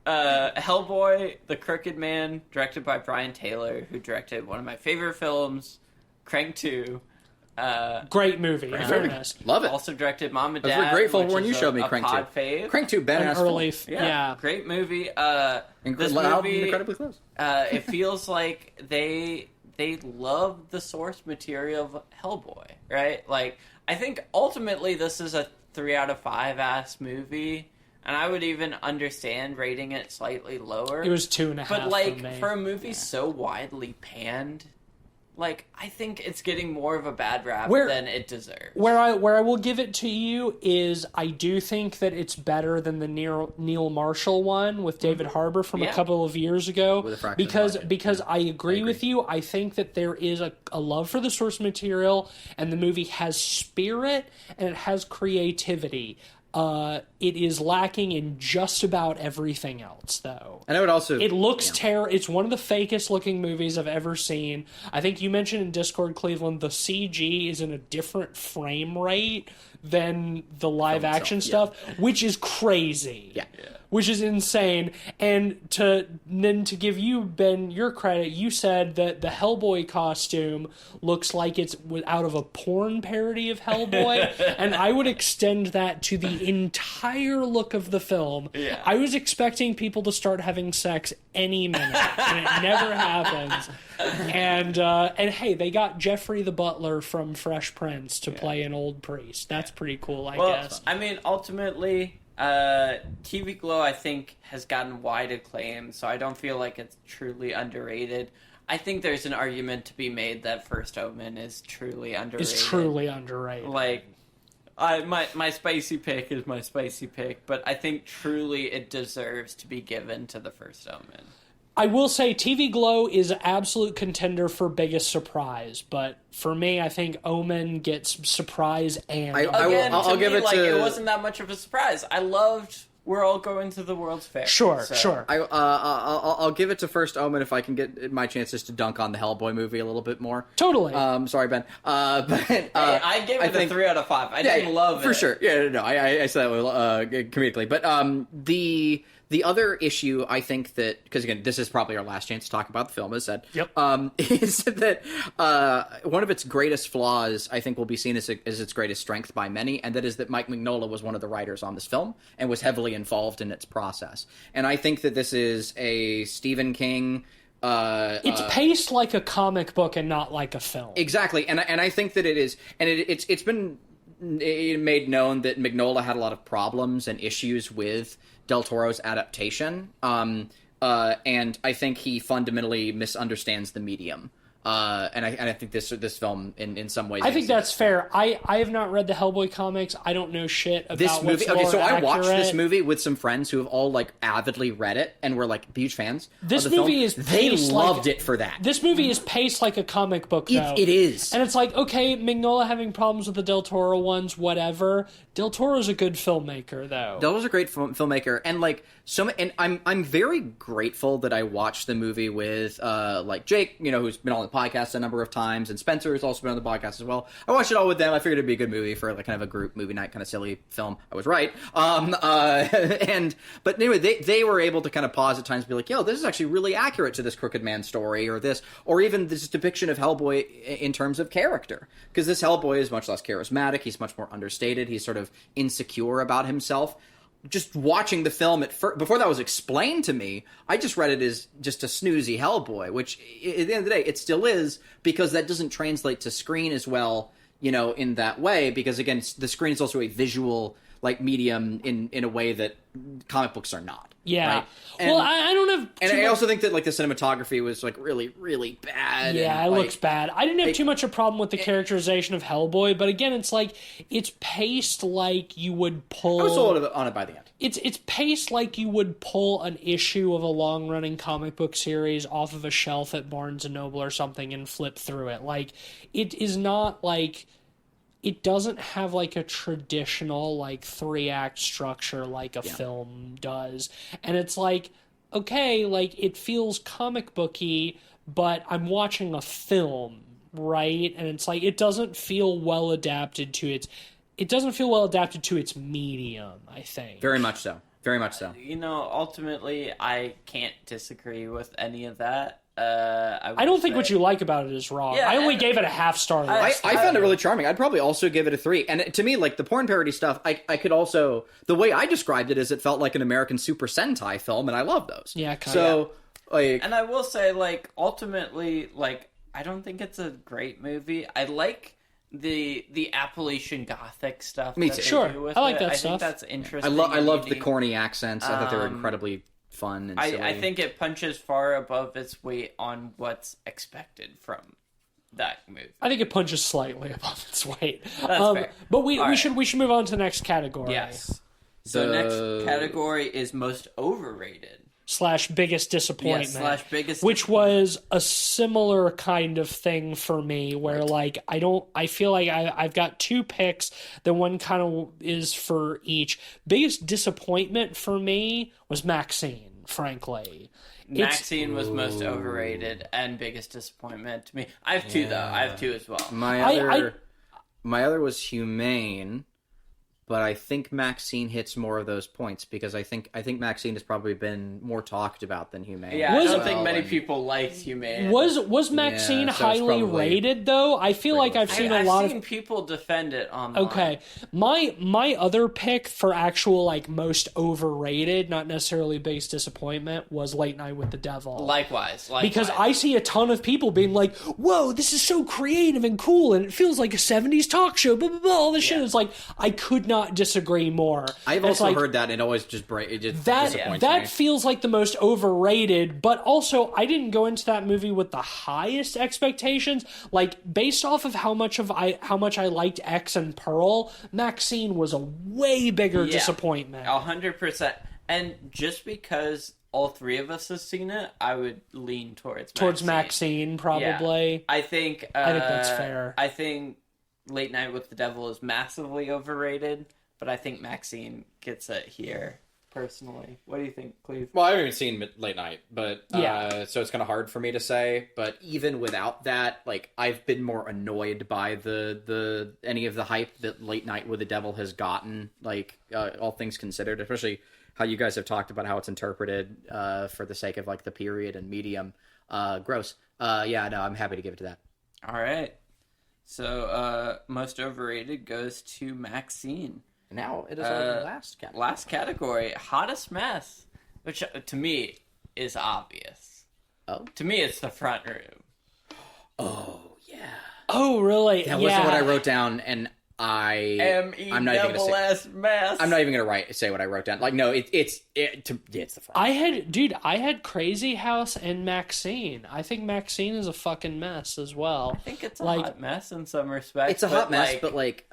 Hellboy, The Crooked Man, directed by Brian Taylor, who directed one of my favorite films, Crank 2. Great movie. In fairness. Love it. Also directed Mom and I was Dad. very grateful which when is you showed me a Crank pod 2. fave. Crank 2, Ben An has early, Yeah, great movie. This loud and movie, incredibly close. it feels like they love the source material of Hellboy, right? Like, I think ultimately this is a 3 out of 5 ass movie, and I would even understand rating it slightly lower. It was 2.5. But like for me. for a movie so widely panned, like, I think it's getting more of a bad rap than it deserves. Where I will give it to you is I do think that it's better than the Neil Marshall one with David Harbour from a couple of years ago. With a fraction of the budget. Because I agree with you. I think that there is a love for the source material, and the movie has spirit and it has creativity. It is lacking in just about everything else, though. And I would also... It looks It's one of the fakest looking movies I've ever seen. I think you mentioned in Discord, Cleveland, the CG is in a different frame rate than the live action stuff, which is crazy. Yeah. Which is insane. And to give you, Ben, your credit, you said that the Hellboy costume looks like it's out of a porn parody of Hellboy. And I would extend that to the entire look of the film. Yeah. I was expecting people to start having sex any minute, and it never happens. And hey, they got Jeffrey the Butler from Fresh Prince to play an old priest. That's pretty cool, I guess. I mean, ultimately, TV Glow, I think, has gotten wide acclaim, so I don't feel like it's truly underrated. I think there's an argument to be made that First Omen is truly underrated. It's truly underrated. Like, my spicy pick is my spicy pick, but I think truly it deserves to be given to the First Omen. I will say TV Glow is an absolute contender for biggest surprise, but for me, I think Omen gets surprise and... I'll give it to... It wasn't that much of a surprise. I loved We're All Going to the World's Fair. Sure. I'll give it to First Omen if I can get my chances to dunk on the Hellboy movie a little bit more. Totally. Sorry, Ben. I gave it a 3 out of 5. I didn't love it. For sure. Yeah, no, I said that comedically. But the other issue, I think that, because again, this is probably our last chance to talk about the film, as said, is that one of its greatest flaws, I think, will be seen as its greatest strength by many, and that is that Mike Mignola was one of the writers on this film and was heavily involved in its process. And I think that this is a Stephen King... it's paced like a comic book and not like a film. Exactly, and I think that it is, and it's been made known that Mignola had a lot of problems and issues with Del Toro's adaptation. And I think he fundamentally misunderstands the medium. And I think this film in some ways. I think that's fair. I have not read the Hellboy comics. I don't know shit about this movie. Okay, so I watched accurate. this movie with some friends who have all like avidly read it and were like huge fans. This of the movie film. is they paced loved like, it for that. This movie is paced like a comic book, though. It is, and it's like, okay, Mignola having problems with the Del Toro ones, whatever. Del Toro's a good filmmaker, though. Del was a great filmmaker, and like and I'm very grateful that I watched the movie with like Jake, who's been on the podcast a number of times, and Spencer has also been on the podcast as well. I watched it all with them. I figured it'd be a good movie for like kind of a group movie night, kind of silly film. I was right. But anyway, they were able to kind of pause at times and be like, yo, this is actually really accurate to this Crooked Man story, or even this depiction of Hellboy in terms of character. Because this Hellboy is much less charismatic. He's much more understated. He's sort of insecure about himself. Just watching the film before that was explained to me, I just read it as just a snoozy Hellboy, which at the end of the day, it still is, because that doesn't translate to screen as well, in that way, because again, the screen is also a visual like medium in a way that comic books are not. Yeah. Right? Well, I don't have. And I also think that like the cinematography was like really, really bad. Yeah, and, it looks bad. I didn't have too much of a problem with the characterization of Hellboy, but again, it's like it's paced like you would pull. I was sold on it by the end. It's paced like you would pull an issue of a long running comic book series off of a shelf at Barnes and Noble or something and flip through it. Like, it is not like. It doesn't have like a traditional like 3-act structure like a film does. And it's like, okay, like it feels comic booky, but I'm watching a film, right? And it's like it doesn't feel well adapted to its medium, I think. Very much so. Very much so. Ultimately, I can't disagree with any of that. I don't think what you like about it is wrong. Yeah, I only gave it a half star. I found it really charming. I'd probably also give it a 3. And to me, like the porn parody stuff, I could also, the way I described it is it felt like an American Super Sentai film, and I love those. Yeah, kind of. Like, and I will say, like, ultimately, like, I don't think it's a great movie. I like the Appalachian Gothic stuff. Me too. Sure, I like that stuff. I think that's interesting. I loved the corny accents. I thought they were incredibly fun and silly. I think it punches far above its weight on what's expected from that movie. I think it punches slightly above its weight. That's fair. But we should move on to the next category. Yes. So next category is most overrated. / biggest disappointment. Yeah, / biggest which was a similar kind of thing for me where like I feel like I've got 2 picks, the one kind of is for each. Biggest disappointment for me was Maxine, frankly. Maxine was most overrated and biggest disappointment to me. I have 2 though. I have 2 as well. My other was Humane. But I think Maxine hits more of those points because I think Maxine has probably been more talked about than Humane. Yeah, I don't think many people liked Humane. Was Maxine highly rated though? I feel like I've seen a lot of people defend it online. Okay, my other pick for actual like most overrated, not necessarily biggest disappointment, was Late Night with the Devil. Likewise. Because I see a ton of people being like, "Whoa, this is so creative and cool, and it feels like a '70s talk show." Blah blah blah. All this shit. It's like I could not disagree more. I've also heard that, and it always just disappoints me. That feels like the most overrated, but also I didn't go into that movie with the highest expectations. Like based off of how much I liked X and Pearl, Maxine was a way bigger disappointment. 100%. And just because all 3 of us have seen it, I would lean towards Maxine probably. Yeah. I think that's fair. I think Late Night with the Devil is massively overrated, but I think Maxine gets it here, personally. What do you think, Cleve? Well, I haven't even seen Late Night, but so it's kind of hard for me to say. But even without that, like I've been more annoyed by the any of the hype that Late Night with the Devil has gotten. Like all things considered, especially how you guys have talked about how it's interpreted for the sake of like the period and medium. Gross. I'm happy to give it to that. All right. So, most overrated goes to Maxine. Now it is our last category. Last category, hottest mess, which to me is obvious. Oh? To me, it's the front room. Oh, yeah. Oh, really? That wasn't what I wrote down, and I'm not even gonna say mess. I'm not even gonna say what I wrote down. Like, no, it's the front. I had Crazy House and Maxine. I think Maxine is a fucking mess as well. I think it's a hot mess in some respects. It's a hot mess, but like,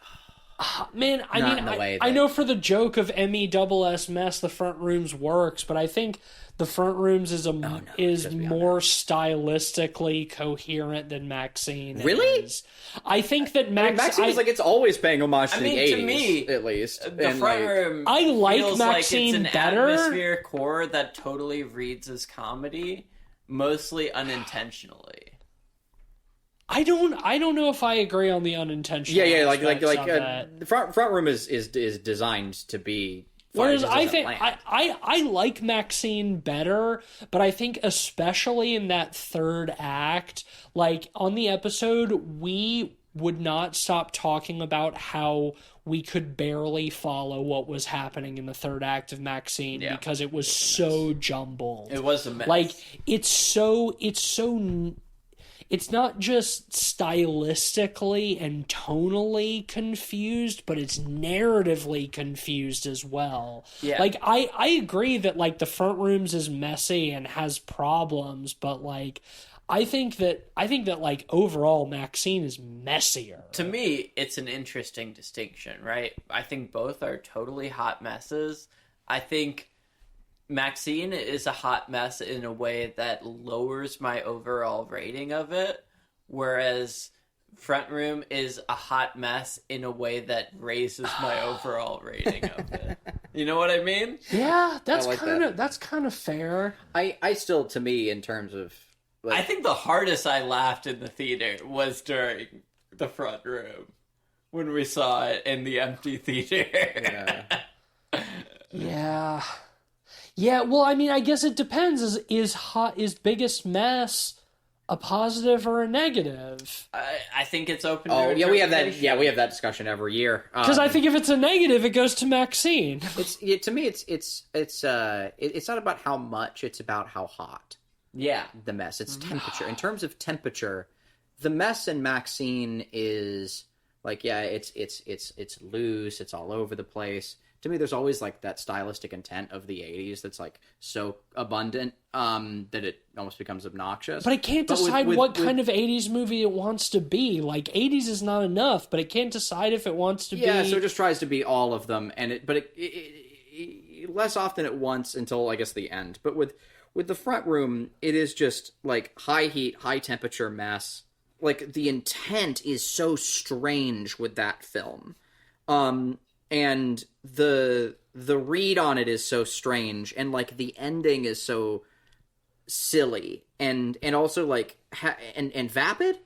man, I know for the joke of MESS mess, the front rooms works, but I think the front rooms is more stylistically coherent than Maxine. Really? Is. I think that Maxine is like it's always paying homage to the 80s, to me, at least. The front room. I like feels Maxine like it's an better. Atmosphere core that totally reads as comedy, mostly unintentionally. I don't know if I agree on the unintentional. Yeah, like the front room is designed to be. Whereas I think I like Maxine better, but I think especially in that third act, like on the episode, we would not stop talking about how we could barely follow what was happening in the third act of Maxine because it was so jumbled. It was a mess. Like it's not just stylistically and tonally confused, but it's narratively confused as well. Yeah. Like, I agree that, like, the front rooms is messy and has problems, but, like, I think that, like, overall, Maxine is messier. To me, it's an interesting distinction, right? I think both are totally hot messes. I think Maxine is a hot mess in a way that lowers my overall rating of it, whereas Front Room is a hot mess in a way that raises my overall rating of it. You know what I mean? Yeah, that's kind of fair. I still, to me, in terms of, like, I think the hardest I laughed in the theater was during the Front Room when we saw it in the empty theater. Yeah. Yeah, well, I mean, I guess it depends. Is Biggest Mess a positive or a negative? I think it's open. Oh, yeah, we have that. Yeah, we have that discussion every year. Because I think if it's a negative, it goes to Maxine. To me, it's not about how much; it's about how hot. Yeah, the mess. It's temperature. In terms of temperature, the mess in Maxine is like, yeah, it's loose. It's all over the place. To me, there's always like that stylistic intent of the 80s that's like so abundant that it almost becomes obnoxious. But it can't decide what kind of 80s movie it wants to be. Like, 80s is not enough, but it can't decide if it wants to be... Yeah, so it just tries to be all of them, and it less often at once until, I guess, the end. But with the Front Room, it is just like high heat, high temperature mess. Like, the intent is so strange with that film. And the read on it is so strange, and like the ending is so silly, and also like and vapid.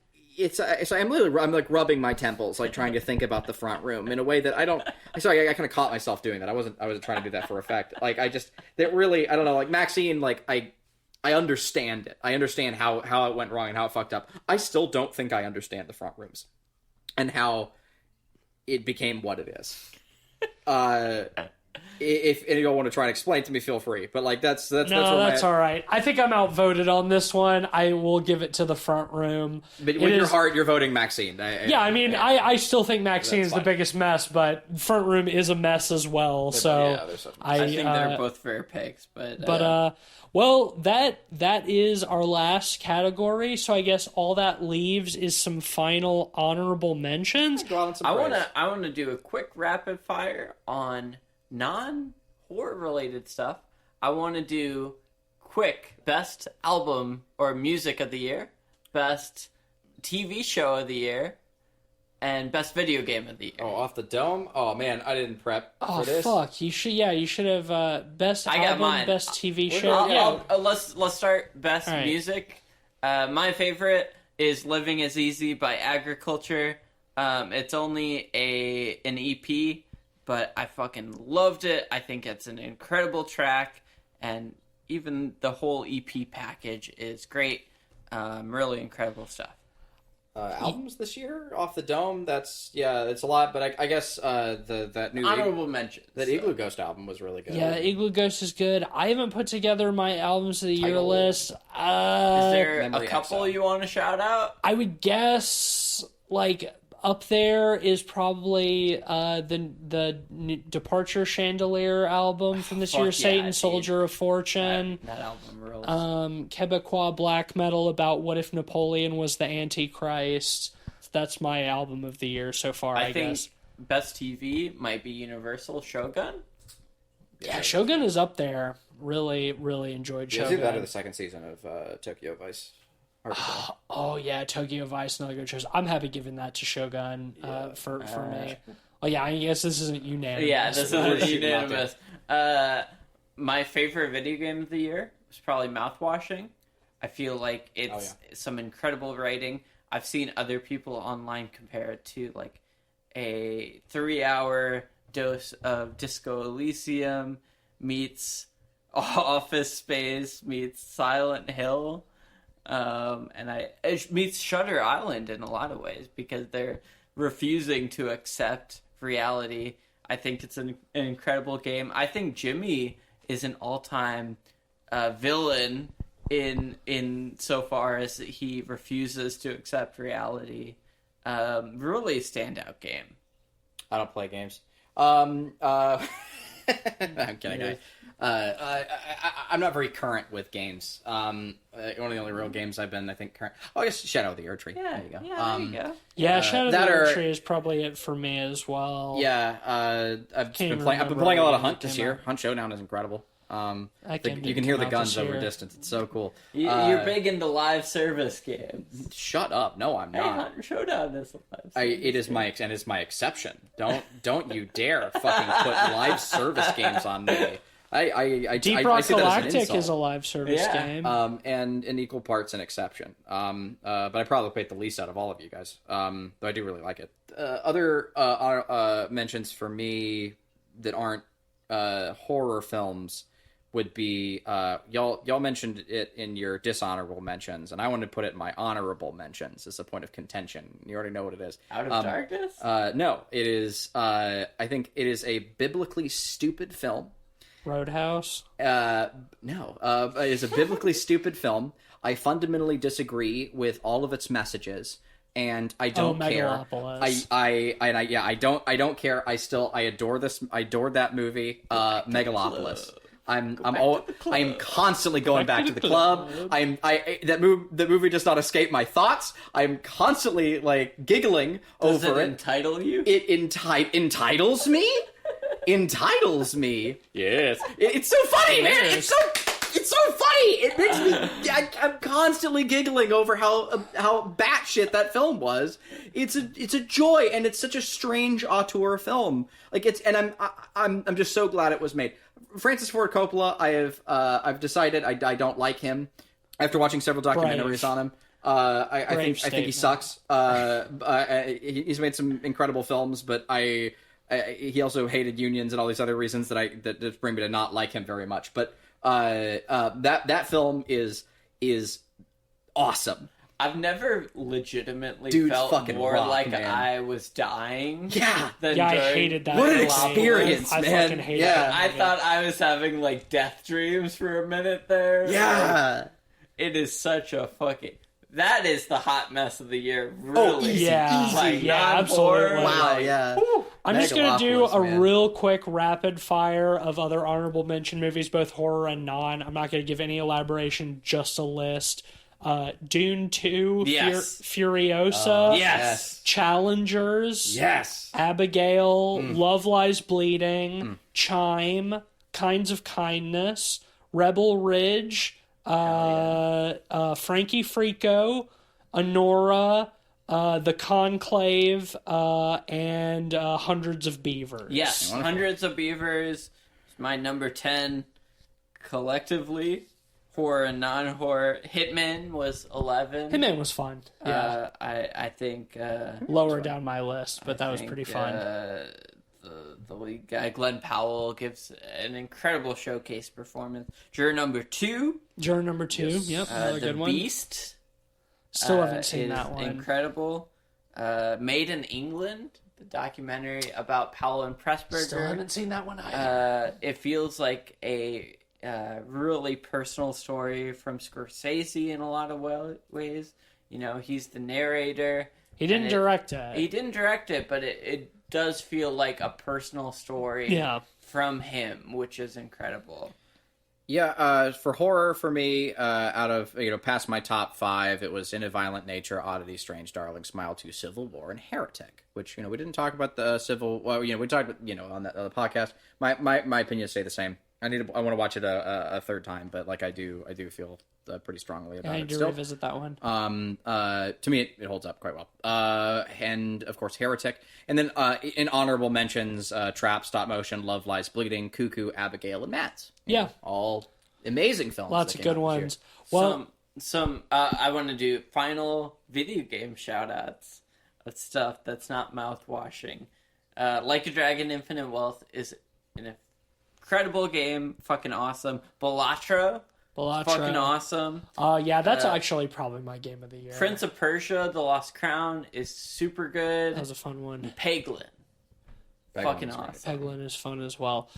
I'm like rubbing my temples, like trying to think about the Front Room in a way that I don't. Sorry, I kind of caught myself doing that. I wasn't trying to do that for effect. Like I don't know. Like Maxine, like I understand it. I understand how it went wrong and how it fucked up. I still don't think I understand the Front Rooms and how it became what it is. If anyone want to try and explain to me, feel free. But like that's all right. I think I'm outvoted on this one. I will give it to the Front Room. But with your heart, you're voting Maxine. I still think Maxine's the biggest mess, but Front Room is a mess as well. So I think they're both fair picks. Well, that is our last category. So I guess all that leaves is some final honorable mentions. I want to do a quick rapid fire on non-horror related stuff. I want to do quick best album or music of the year, best TV show of the year, and best video game of the year. Oh, off the dome? Oh man, I didn't prep for this. Oh fuck! You should have best album, best TV show. Let's start best music. My favorite is "Living Is Easy" by Agriculture. It's only an EP, but I fucking loved it. I think it's an incredible track, and even the whole EP package is great. Really incredible stuff. Albums this year off the dome. It's a lot, but I guess that new honorable mentions. That Igloo Ghost album was really good. Yeah, Igloo Ghost is good. I haven't put together my albums of the year list. Is there a couple you want to shout out? I would guess like Up there is probably the Departure Chandelier album from this year, yeah, Satan, dude. Soldier of Fortune. That album rules. Quebecois black metal about what if Napoleon was the Antichrist. That's my album of the year so far, I think guess. best TV might be Universal Shogun. Yeah, Shogun is up there. Really, really enjoyed Yeah, Shogun. it's either that or the second season of Tokyo Vice. Hard to tell. Oh yeah, Tokyo Vice, another good choice. I'm happy giving that to Shogun for me. Oh yeah, I guess this isn't unanimous. Yeah, this We're is shooting out unanimous. My favorite video game of the year was probably Mouthwashing. I feel like it's some incredible writing. I've seen other people online compare it to like a 3-hour dose of Disco Elysium meets Office Space meets Silent Hill. It meets Shutter Island in a lot of ways because they're refusing to accept reality. I think it's an incredible game. I think Jimmy is an all-time villain in so far as he refuses to accept reality. Really standout game. I don't play games. I'm kidding. I'm not very current with games. One of the only real games I've been, I think, current. Oh, I guess Shadow of the Erdtree. Yeah, There you go. yeah, there you go. Yeah, Shadow of the that or- Erdtree is probably it for me as well. Yeah, I've been even playing. I've been remember playing a lot of when it Hunt this came year. out. Hunt Showdown is incredible. That game You can didn't hear come the out guns this over year. distance. It's so cool. You're big into live service games. Shut up! No, I'm Hey, not. Hunt Showdown is a live service. It is my exception. Don't you dare fucking put live service games on me. I Deep I Rock see that as an Galactic insult. is a live service Yeah. game. And in equal parts an exception. But I probably played the least out of all of you guys. Though I do really like it. Other mentions for me that aren't horror films would be y'all mentioned it in your dishonorable mentions, and I wanted to put it in my honorable mentions as a point of contention. You already know what it is. Out of Darkness? No, it is. I think it is a biblically stupid film. Roadhouse. No, it is a biblically stupid film. I fundamentally disagree with all of its messages, and I don't care. Megalopolis. I don't care. I adore this. I adored that movie, Megalopolis. I'm constantly going back to the club. That movie does not escape my thoughts. I'm constantly like giggling Does over it it. entitle you? It entitles me. Entitles me. Yes. It's so funny, man. It's so funny. It makes me. I'm constantly giggling over how batshit that film was. It's a joy, and it's such a strange auteur film. Like and I'm just so glad it was made. Francis Ford Coppola, I've decided I don't like him after watching several documentaries on him. I think he sucks. He's made some incredible films, but he also hated unions and all these other reasons that just bring me to not like him very much. But that film is awesome. I've never legitimately Dude, felt fucking more rock, like man. I was dying. Yeah. Than Yeah, I during hated that. What an Megalopolis. experience, I man. fucking hated Yeah. that I movie. thought I was having like death dreams for a minute there. Yeah. It is such a fucking. That is the hot mess of the year. Really. easy, Yeah, easy. Like, yeah, non-horror, absolutely. Wow. like, Yeah. I'm just going to do Megalopolis, a man. real quick rapid fire of other honorable mention movies, both horror and non. I'm not going to give any elaboration, just a list. Dune 2, Yes. Furiosa, Yes. Challengers, Yes. Abigail, Love Lies Bleeding, Chime, Kinds of Kindness, Rebel Ridge, Frankie Frico, Honora, The Conclave, and Hundreds of Beavers. Yes. Wonderful. Hundreds of Beavers. Is my number 10 collectively. Horror and non-horror. Hitman was 11. Hitman was fun. Yeah. I think Lower down my list, but that was pretty fun. The lead guy Glenn Powell gives an incredible showcase performance. Juror number 2, Juror number 2. Yep, another The good one. Beast. Still haven't seen is that one. Incredible. Made in England, the documentary about Powell and Pressburger. Still haven't seen that one either. It feels like a really personal story from Scorsese in a lot of ways. You know, he's the narrator, He didn't direct it. He didn't direct it, but it does feel like a personal story from him, which is incredible. Yeah, for horror, for me, out of, past my top 5, it was In a Violent Nature, Oddity, Strange Darling, Smile 2, Civil War, and Heretic, which, we didn't talk about the we talked about, on the podcast. My opinions stay the same. I want to watch it a third time, but, I do feel pretty strongly about it. I need to revisit that one. To me, it holds up quite well. And, of course, Heretic. And then, in honorable mentions, Trap, Stop Motion, Love Lies Bleeding, Cuckoo, Abigail, and Mads. Yeah. All amazing films. Lots of good ones. Well, I want to do final video game shout-outs of stuff that's not mouth-washing. Like a Dragon Infinite Wealth is an incredible game. Fucking awesome. Bellatra. Fucking awesome. Yeah, that's actually probably my game of the year. Prince of Persia, The Lost Crown is super good. That was a fun one. Peglin. Fucking awesome. Peglin is fun as well.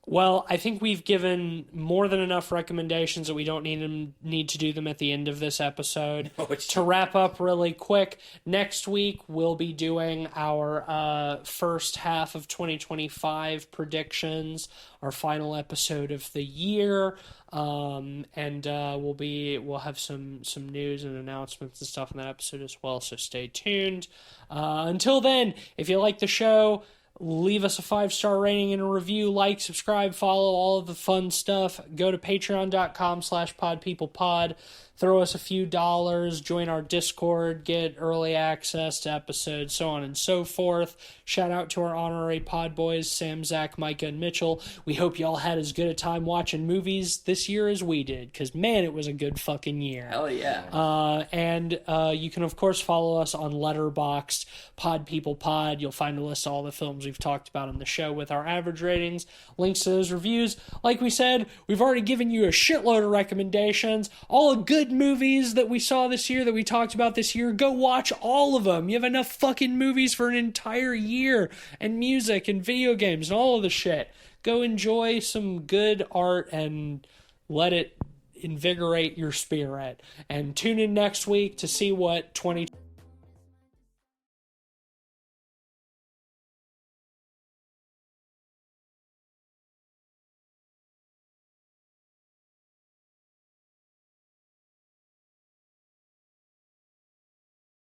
Well, I think we've given more than enough recommendations that we don't need to do them at the end of this episode. To wrap up really quick, next week we'll be doing our first half of 2025 predictions, our final episode of the year, and we'll have some news and announcements and stuff in that episode as well. So stay tuned. Until then, if you like the show, leave us a 5-star rating and a review, subscribe, follow, all of the fun stuff. Go to patreon.com/podpeoplepod. Throw us a few dollars, join our Discord, get early access to episodes, so on and so forth. Shout out to our honorary pod boys, Sam, Zach, Micah, and Mitchell. We hope y'all had as good a time watching movies this year as we did, because, man, it was a good fucking year. Hell yeah. And you can, of course, follow us on Letterboxd, Pod People Pod. You'll find a list of all the films we've talked about on the show with our average ratings, links to those reviews. Like we said, we've already given you a shitload of recommendations, all the good movies that we saw this year, that we talked about this year. Go watch all of them. You have enough fucking movies for an entire year, and music and video games and all of the shit. Go enjoy some good art and let it invigorate your spirit. And tune in next week to see what 20